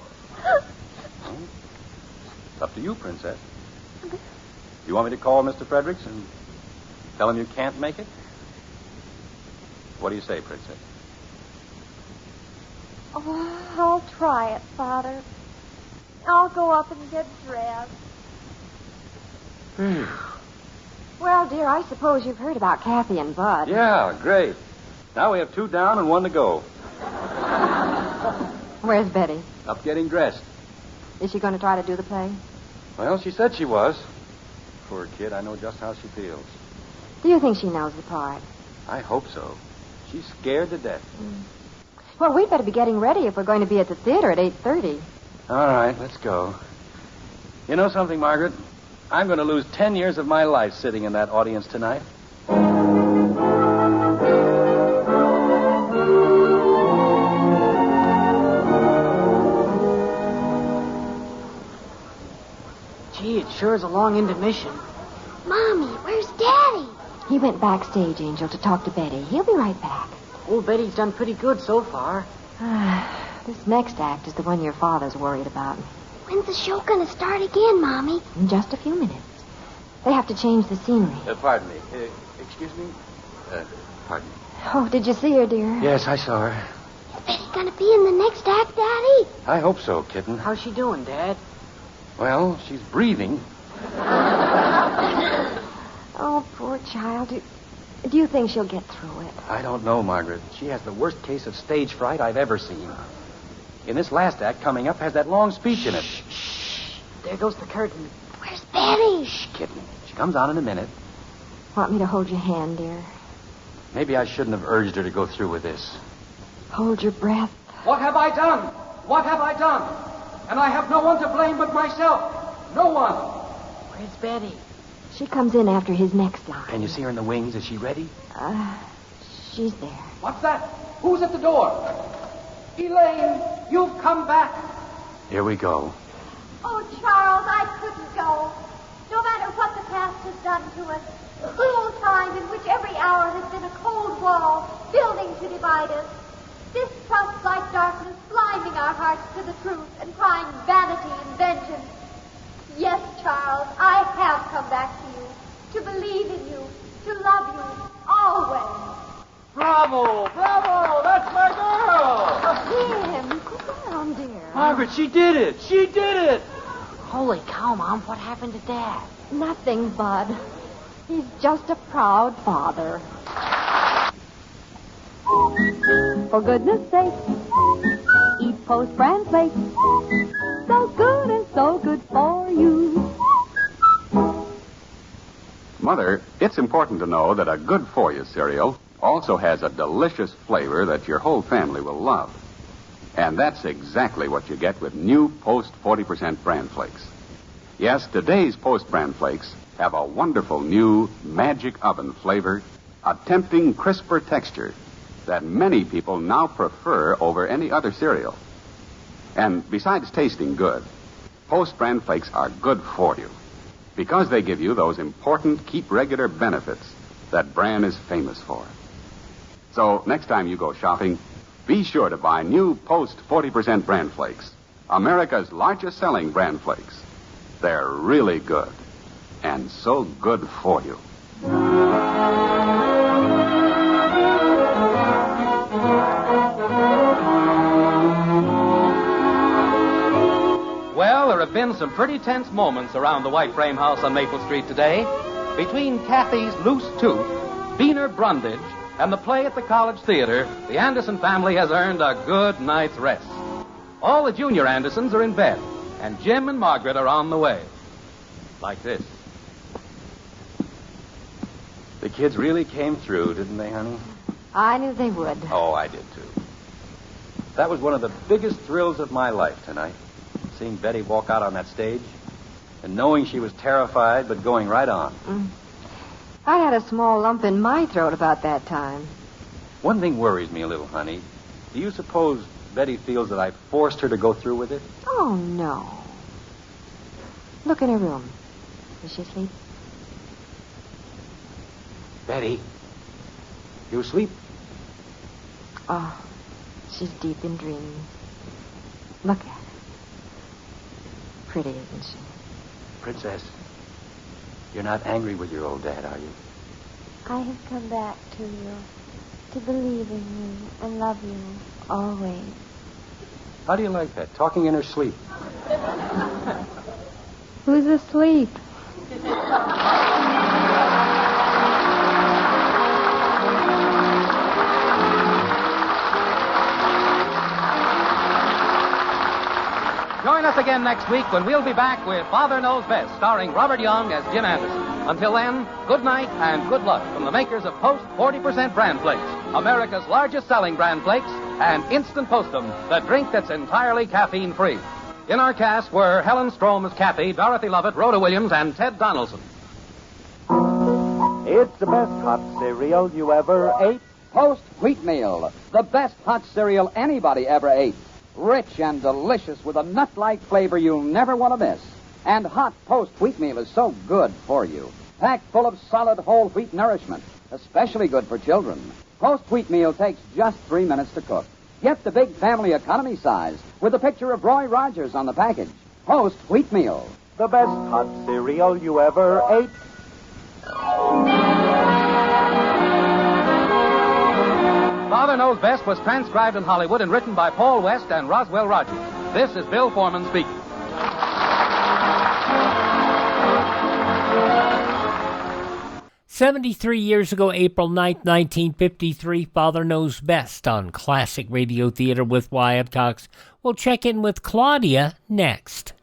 It's up to you, Princess. You want me to call Mr. Fredericks and tell him you can't make it? What do you say, Princess? Oh, I'll try it, Father. I'll go up and get dressed. Well, dear, I suppose you've heard about Kathy and Bud. Yeah, great. Now we have 2 down and 1 to go. Where's Betty? Up getting dressed. Is she going to try to do the play? Well, she said she was. Poor kid, I know just how she feels. Do you think she knows the part? I hope so. She's scared to death. Well, we'd better be getting ready if we're going to be at the theater at 8:30. All right, let's go. You know something, Margaret? I'm going to lose 10 years of my life sitting in that audience tonight. Gee, it sure is a long intermission. Mommy, where's Daddy? He went backstage, Angel, to talk to Betty. He'll be right back. Old Betty's done pretty good so far. This next act is the one your father's worried about. When's the show going to start again, Mommy? In just a few minutes. They have to change the scenery. Pardon me. Excuse me? Pardon me. Oh, did you see her, dear? Yes, I saw her. Is Betty going to be in the next act, Daddy? I hope so, kitten. How's she doing, Dad? Well, she's breathing. Oh, poor child. Do you think she'll get through it? I don't know, Margaret. She has the worst case of stage fright I've ever seen. In this last act coming up has that long speech in it. Shh. There goes the curtain. Where's Betty? Shh, kitten. She comes on in a minute. Want me to hold your hand, dear? Maybe I shouldn't have urged her to go through with this. Hold your breath. What have I done? What have I done? And I have no one to blame but myself. No one. Where's Betty? She comes in after his next line. Can you see her in the wings? Is she ready? She's there. What's that? Who's at the door? Elaine, you've come back. Here we go. Oh, Charles, I couldn't go. No matter what the past has done to us, cruel time in which every hour has been a cold wall, building to divide us. Distrust like darkness, blinding our hearts to the truth and crying vanity and vengeance. Yes, Charles, I have come back to you, to believe in you, to love you, always. Bravo! Bravo! That's my girl! Jim, go down, dear. Margaret, she did it! She did it! Holy cow, Mom, what happened to Dad? Nothing, Bud. He's just a proud father. For goodness sake, eat Post brand flakes. So good and so good for you. Mother, it's important to know that a good for you cereal also has a delicious flavor that your whole family will love. And that's exactly what you get with new Post 40% bran flakes. Yes, today's Post brand flakes have a wonderful new magic oven flavor, a tempting crisper texture that many people now prefer over any other cereal. And besides tasting good, Post brand flakes are good for you because they give you those important keep regular benefits that bran is famous for. So next time you go shopping, be sure to buy new Post 40% bran flakes, America's largest selling bran flakes. They're really good and so good for you. Well, there have been some pretty tense moments around the White Frame House on Maple Street today. Between Kathy's loose tooth, Beaner Brundage, and the play at the College Theater, the Anderson family has earned a good night's rest. All the junior Andersons are in bed, and Jim and Margaret are on the way. Like this. The kids really came through, didn't they, honey? I knew they would. Oh, I did, too. That was one of the biggest thrills of my life tonight. Seeing Betty walk out on that stage and knowing she was terrified but going right on. I had a small lump in my throat about that time. One thing worries me a little, honey. Do you suppose Betty feels that I forced her to go through with it? Oh, no. Look in her room. Is she asleep? Betty, you asleep? Oh, she's deep in dreams. Look at her. Pretty, isn't she? Princess, you're not angry with your old dad, are you? I have come back to you, to believe in you and love you always. How do you like that? Talking in her sleep. Who's asleep? Join us again next week when we'll be back with Father Knows Best, starring Robert Young as Jim Anderson. Until then, good night and good luck from the makers of Post 40% Bran Flakes, America's largest selling Bran Flakes, and Instant Postum, the drink that's entirely caffeine-free. In our cast were Helen Strom as Kathy, Dorothy Lovett, Rhoda Williams, and Ted Donaldson. It's the best hot cereal you ever ate. Post Wheatmeal, the best hot cereal anybody ever ate. Rich and delicious with a nut-like flavor you'll never want to miss. And hot Post Wheatmeal is so good for you. Packed full of solid whole wheat nourishment, especially good for children. Post Wheatmeal takes just 3 minutes to cook. Get the big family economy size with a picture of Roy Rogers on the package. Post Wheatmeal, the best hot cereal you ever ate. Father Knows Best was transcribed in Hollywood and written by Paul West and Roswell Rogers. This is Bill Foreman speaking. 73 years ago, April 9th, 1953, Father Knows Best on Classic Radio Theater with Wyatt Cox. We'll check in with Claudia next.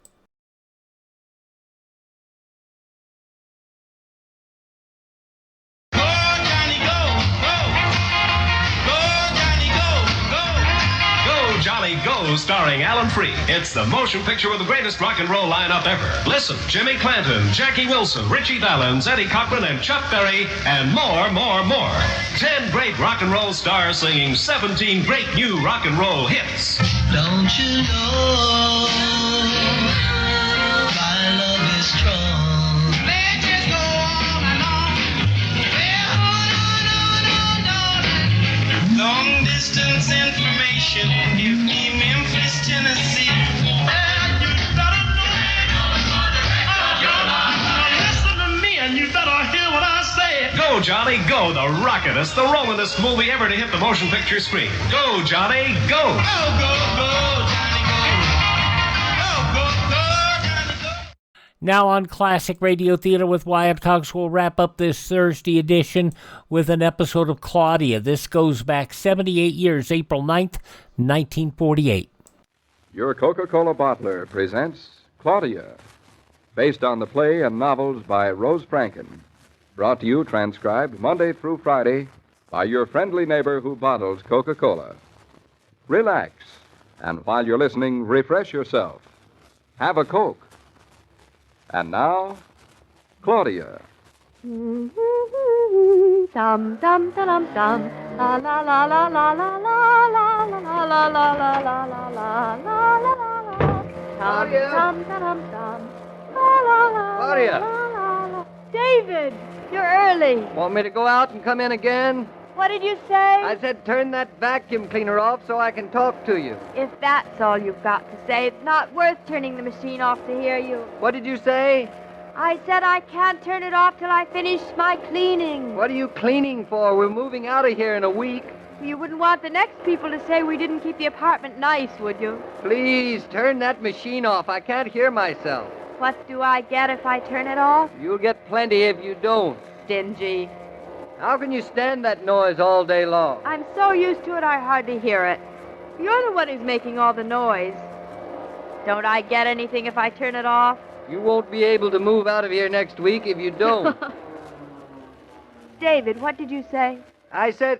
Johnny Go, starring Alan Freed. It's the motion picture with the greatest rock and roll lineup ever. Listen, Jimmy Clanton, Jackie Wilson, Richie Valens, Eddie Cochran, and Chuck Berry, and more. 10 great rock and roll stars singing 17 great new rock and roll hits. Don't you know my love is strong? Let's just go on and on. Well, on. Long distance information. Give me Memphis, Tennessee. And you better listen to me, and you better hear what I say. Go, Johnny, go. The rockin'est, the rollingest movie ever to hit the motion picture screen. Go, Johnny, go. Go, Johnny, go. Go, Johnny, go. Now on Classic Radio Theater with Wyatt Cox, we'll wrap up this Thursday edition with an episode of Claudia. This goes back 78 years, April 9th, 1948. Your Coca-Cola bottler presents Claudia, based on the play and novels by Rose Franken. Brought to you, transcribed Monday through Friday, by your friendly neighbor who bottles Coca-Cola. Relax, and while you're listening, refresh yourself. Have a Coke. And now, Claudia. Dum dum dum dum dum. La la la la la la la la la la la la la la la la la la. Claudia. Dum dum dum dum. La la la. Claudia. David, you're early. Want me to go out and come in again? What did you say? I said turn that vacuum cleaner off so I can talk to you. If that's all you've got to say, it's not worth turning the machine off to hear you. What did you say? I said I can't turn it off till I finish my cleaning. What are you cleaning for? We're moving out of here in a week. You wouldn't want the next people to say we didn't keep the apartment nice, would you? Please, turn that machine off. I can't hear myself. What do I get if I turn it off? You'll get plenty if you don't. Stingy. How can you stand that noise all day long? I'm so used to it I hardly hear it. You're the one who's making all the noise. Don't I get anything if I turn it off? You won't be able to move out of here next week if you don't. David, what did you say? I said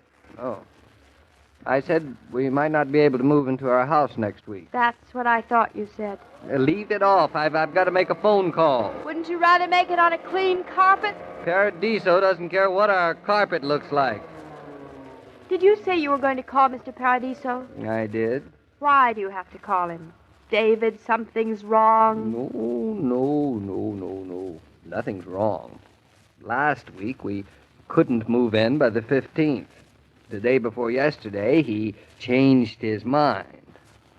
we might not be able to move into our house next week. That's what I thought you said. Leave it off. I've got to make a phone call. Wouldn't you rather make it on a clean carpet? Paradiso doesn't care what our carpet looks like. Did you say you were going to call Mr. Paradiso? I did. Why do you have to call him? David, something's wrong. No. Nothing's wrong. Last week, we couldn't move in by the 15th. The day before yesterday, he changed his mind.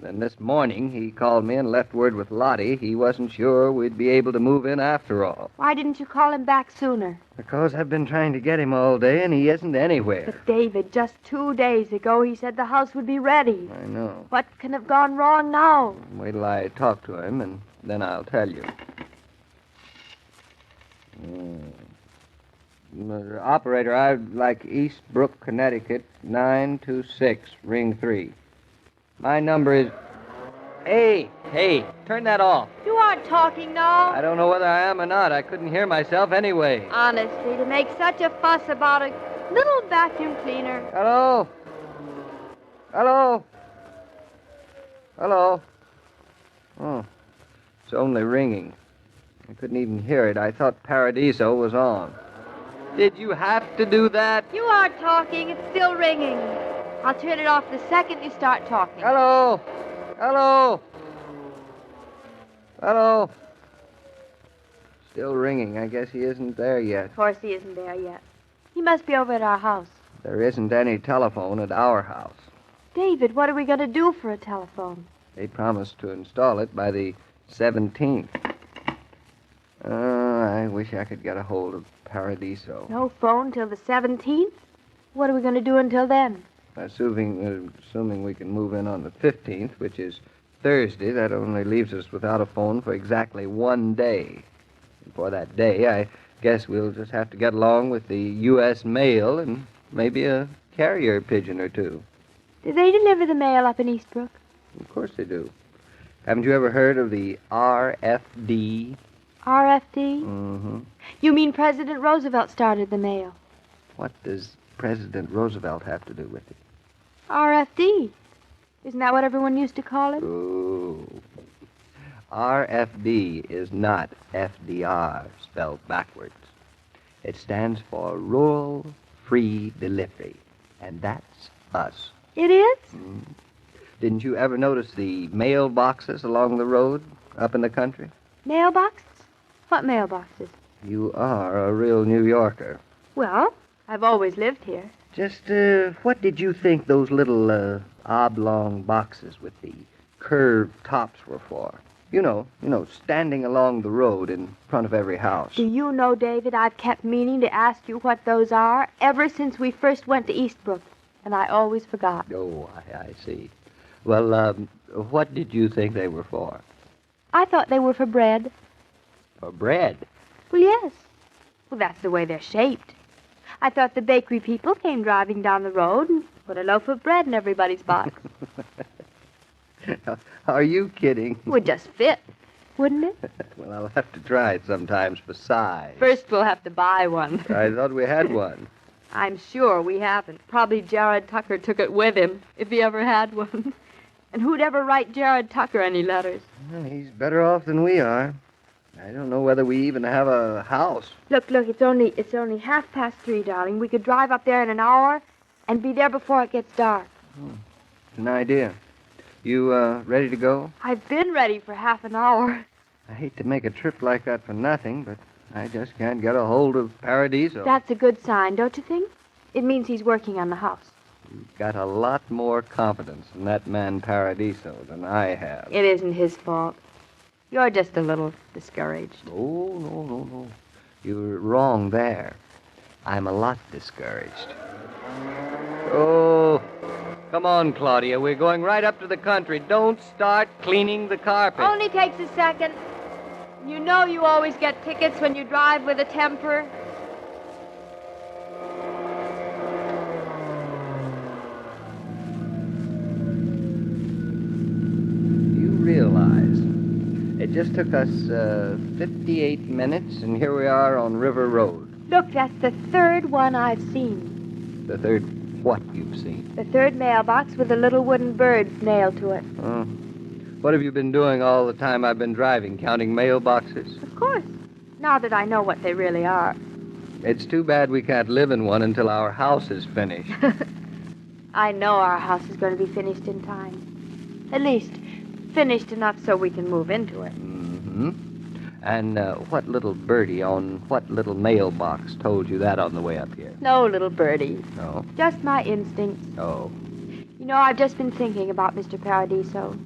Then this morning, he called me and left word with Lottie he wasn't sure we'd be able to move in after all. Why didn't you call him back sooner? Because I've been trying to get him all day, and he isn't anywhere. But, David, just 2 days ago, he said the house would be ready. I know. What can have gone wrong now? Wait till I talk to him, and then I'll tell you. Operator, I'd like Eastbrook, Connecticut, 926, ring 3. My number is... Hey, turn that off. You aren't talking now. I don't know whether I am or not. I couldn't hear myself anyway. Honestly, to make such a fuss about a little vacuum cleaner. Hello? Oh, it's only ringing. I couldn't even hear it. I thought Paradiso was on. Did you have to do that? You aren't talking. It's still ringing. I'll turn it off the second you start talking. Hello? Still ringing. I guess he isn't there yet. Of course he isn't there yet. He must be over at our house. There isn't any telephone at our house. David, what are we going to do for a telephone? They promised to install it by the 17th. I wish I could get a hold of Paradiso. No phone till the 17th? What are we going to do until then? Assuming we can move in on the 15th, which is Thursday, that only leaves us without a phone for exactly 1 day. And for that day, I guess we'll just have to get along with the U.S. mail and maybe a carrier pigeon or two. Do they deliver the mail up in Eastbrook? Of course they do. Haven't you ever heard of the RFD? RFD? Mm-hmm. You mean President Roosevelt started the mail? What does President Roosevelt have to do with it? RFD. Isn't that what everyone used to call it? Ooh. RFD is not FDR spelled backwards. It stands for Rural Free Delivery, and that's us. It is? Didn't you ever notice the mailboxes along the road up in the country? Mailboxes? What mailboxes? You are a real New Yorker. Well, I've always lived here. Just, what did you think those little, oblong boxes with the curved tops were for? You know, standing along the road in front of every house. Do you know, David, I've kept meaning to ask you what those are ever since we first went to Eastbrook, and I always forgot. Oh, I see. Well, what did you think they were for? I thought they were for bread. For bread. Well, yes. Well, that's the way they're shaped. I thought the bakery people came driving down the road and put a loaf of bread in everybody's box. Are you kidding? Would just fit, wouldn't it? Well, I'll have to try it sometimes for size. First, we'll have to buy one. I thought we had one. I'm sure we haven't. Probably Jared Tucker took it with him, if he ever had one. And who'd ever write Jared Tucker any letters? Well, he's better off than we are. I don't know whether we even have a house. Look, it's only 3:30, darling. We could drive up there in an hour and be there before it gets dark. It's an idea. You, ready to go? I've been ready for half an hour. I hate to make a trip like that for nothing, but I just can't get a hold of Paradiso. That's a good sign, don't you think? It means he's working on the house. You've got a lot more confidence in that man Paradiso than I have. It isn't his fault. You're just a little discouraged. Oh, no. You're wrong there. I'm a lot discouraged. Oh, come on, Claudia. We're going right up to the country. Don't start cleaning the carpet. Only takes a second. You know you always get tickets when you drive with a temper. You realize it just took us 58 minutes, and here we are on River Road. Look, that's the third one I've seen. The third what you've seen? The third mailbox with a little wooden bird nailed to it. Oh. What have you been doing all the time I've been driving, counting mailboxes? Of course. Now that I know what they really are. It's too bad we can't live in one until our house is finished. I know our house is going to be finished in time. At least, finished enough so we can move into it. Mm-hmm. And what little birdie on what little mailbox told you that on the way up here? No, little birdie. No? Just my instincts. Oh. You know, I've just been thinking about Mr. Paradiso.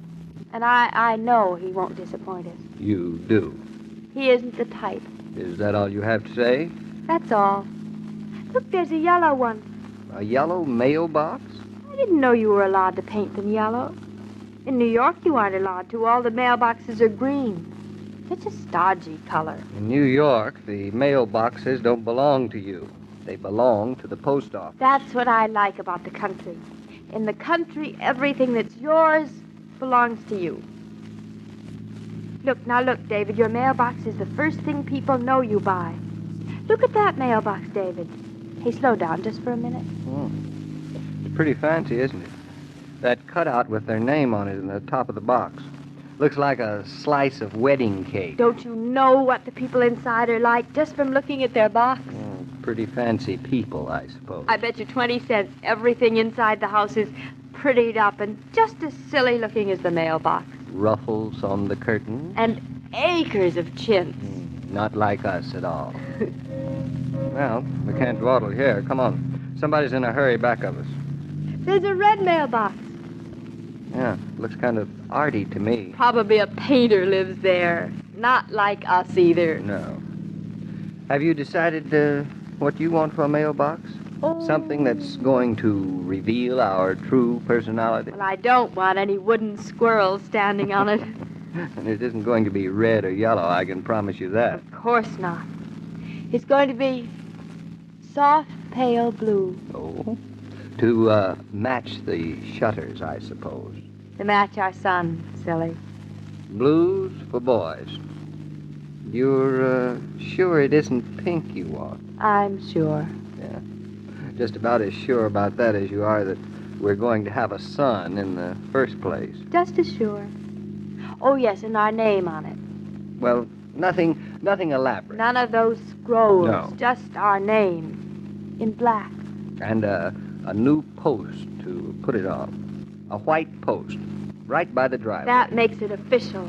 And I know he won't disappoint us. You do? He isn't the type. Is that all you have to say? That's all. Look, there's a yellow one. A yellow mailbox? I didn't know you were allowed to paint them yellow. In New York, you aren't allowed to. All the mailboxes are green. Such a stodgy color. In New York, the mailboxes don't belong to you. They belong to the post office. That's what I like about the country. In the country, everything that's yours belongs to you. Look, David, your mailbox is the first thing people know you by. Look at that mailbox, David. Hey, slow down just for a minute. It's pretty fancy, isn't it? That cutout with their name on it in the top of the box. Looks like a slice of wedding cake. Don't you know what the people inside are like just from looking at their box? Pretty fancy people, I suppose. I bet you 20 cents everything inside the house is prettied up and just as silly looking as the mailbox. Ruffles on the curtain. And acres of chintz. Not like us at all. Well, we can't dawdle here. Come on. Somebody's in a hurry back of us. There's a red mailbox. Yeah, looks kind of arty to me. Probably a painter lives there. Not like us either. No. Have you decided what you want for a mailbox? Oh. Something that's going to reveal our true personality? Well, I don't want any wooden squirrels standing on it. And it isn't going to be red or yellow, I can promise you that. Of course not. It's going to be soft, pale blue. Oh? To match the shutters, I suppose. To match our sun, silly. Blues for boys. You're sure it isn't pink you want? I'm sure. Yeah. Just about as sure about that as you are that we're going to have a son in the first place. Just as sure. Oh, yes, and our name on it. Well, nothing elaborate. None of those scrolls. No. Just our name. In black. And a new post to put it on. A white post. Right by the driveway. That makes it official.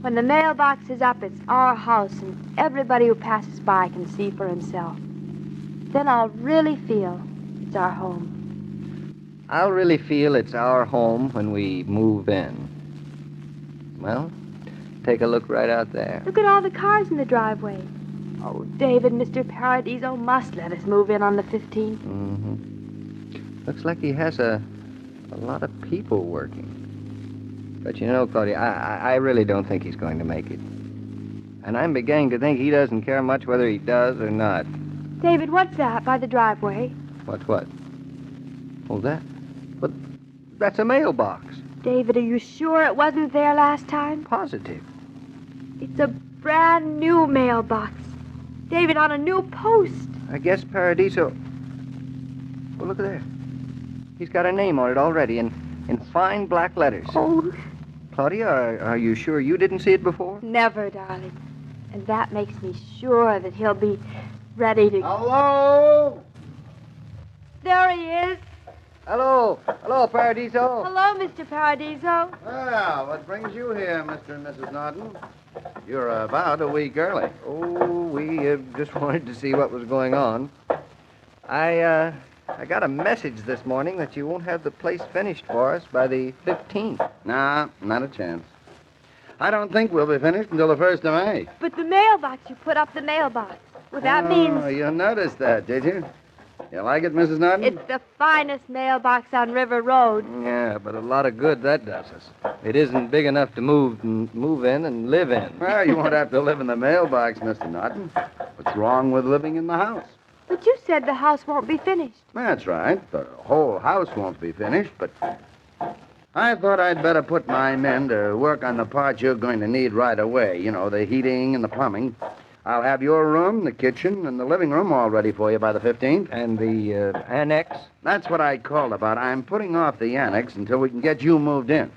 When the mailbox is up, it's our house, and everybody who passes by can see for himself. Then I'll really feel it's our home. I'll really feel it's our home when we move in. Well, take a look right out there. Look at all the cars in the driveway. Oh, David, Mr. Paradiso must let us move in on the 15th. Mm-hmm. Looks like he has a lot of people working. But you know, Claudia, I really don't think he's going to make it. And I'm beginning to think he doesn't care much whether he does or not. David, what's that by the driveway? What? Oh, that? But that's a mailbox. David, are you sure it wasn't there last time? Positive. It's a brand new mailbox. David, on a new post. I guess Paradiso... Well, look at there. He's got a name on it already in fine black letters. Oh. Claudia, are you sure you didn't see it before? Never, darling. And that makes me sure that he'll be ready to... Hello? There he is. Hello, Paradiso. Hello, Mr. Paradiso. Well, what brings you here, Mr. and Mrs. Norton? You're about a week early. Oh, we just wanted to see what was going on. I got a message this morning that you won't have the place finished for us by the 15th. Nah, not a chance. I don't think we'll be finished until the 1st of May. But the mailbox, you put up the mailbox. Well, that means... Oh, you noticed that, did you? You like it, Mrs. Norton? It's the finest mailbox on River Road. Yeah, but a lot of good that does us. It isn't big enough to move in and live in. Well, you won't have to live in the mailbox, Mr. Norton. What's wrong with living in the house? But you said the house won't be finished. That's right. The whole house won't be finished, but I thought I'd better put my men to work on the parts you're going to need right away. You know, the heating and the plumbing. I'll have your room, the kitchen, and the living room all ready for you by the 15th. And the annex? That's what I called about. I'm putting off the annex until we can get you moved in.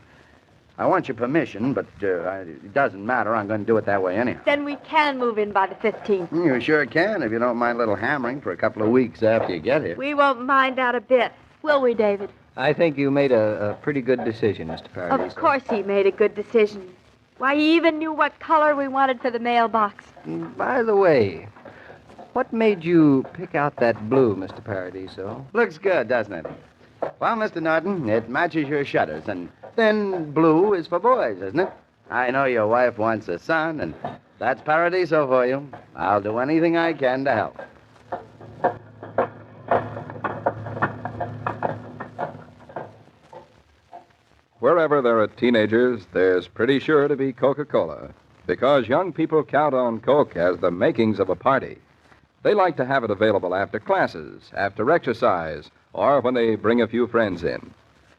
I want your permission, but it doesn't matter. I'm going to do it that way anyhow. Then we can move in by the 15th. You sure can, if you don't mind a little hammering for a couple of weeks after you get here. We won't mind that a bit, will we, David? I think you made a pretty good decision, Mr. Paradiso. Of course he made a good decision. Why, he even knew what color we wanted for the mailbox. By the way, what made you pick out that blue, Mr. Paradiso? Looks good, doesn't it? Well, Mr. Norton, it matches your shutters, and then blue is for boys, isn't it? I know your wife wants a son, and that's Paradiso for you. I'll do anything I can to help. Wherever there are teenagers, there's pretty sure to be Coca-Cola, because young people count on Coke as the makings of a party. They like to have it available after classes, after exercise, or when they bring a few friends in.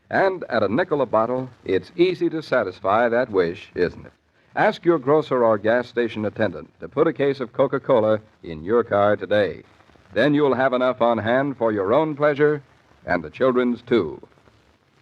And at a nickel a bottle, it's easy to satisfy that wish, isn't it? Ask your grocer or gas station attendant to put a case of Coca-Cola in your car today. Then you'll have enough on hand for your own pleasure and the children's, too.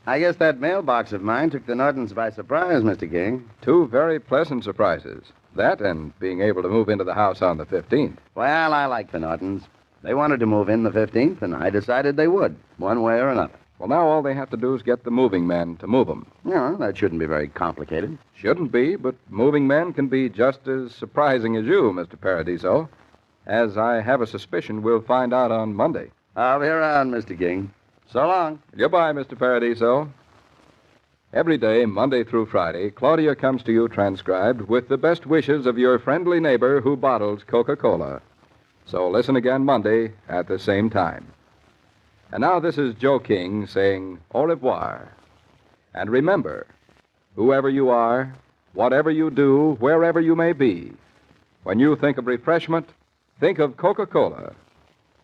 I guess that mailbox of mine took the Nortons by surprise, Mr. King. Two very pleasant surprises. That and being able to move into the house on the 15th. Well, I like the Nortons. They wanted to move in the 15th, and I decided they would, one way or another. Well, now all they have to do is get the moving men to move them. Yeah, that shouldn't be very complicated. Shouldn't be, but moving men can be just as surprising as you, Mr. Paradiso. As I have a suspicion we'll find out on Monday. I'll be around, Mr. King. So long. Goodbye, Mr. Paradiso. Every day, Monday through Friday, Claudia comes to you transcribed with the best wishes of your friendly neighbor who bottles Coca-Cola. So listen again Monday at the same time. And now this is Joe King saying au revoir. And remember, whoever you are, whatever you do, wherever you may be, when you think of refreshment, think of Coca-Cola.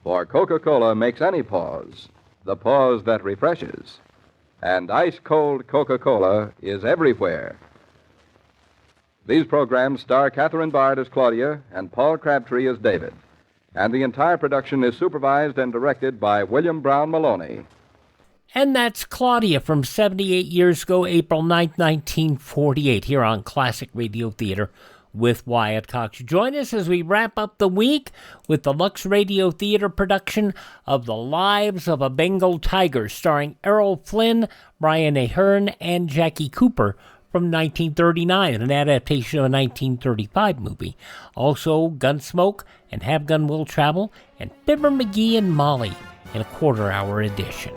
For Coca-Cola makes any pause the pause that refreshes. And ice-cold Coca-Cola is everywhere. These programs star Catherine Bard as Claudia and Paul Crabtree as David. And the entire production is supervised and directed by William Brown Maloney. And that's Claudia from 78 years ago, April 9th, 1948, here on Classic Radio Theater with Wyatt Cox. Join us as we wrap up the week with the Lux Radio Theater production of The Lives of a Bengal Tiger, starring Errol Flynn, Brian Ahern, and Jackie Cooper, from 1939, an adaptation of a 1935 movie. Also, Gunsmoke and Have Gun Will Travel, and Fibber McGee and Molly in a quarter-hour edition.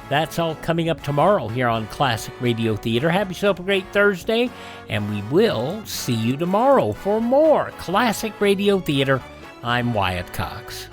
That's all coming up tomorrow here on Classic Radio Theater. Have yourself a great Thursday, and we will see you tomorrow for more Classic Radio Theater. I'm Wyatt Cox.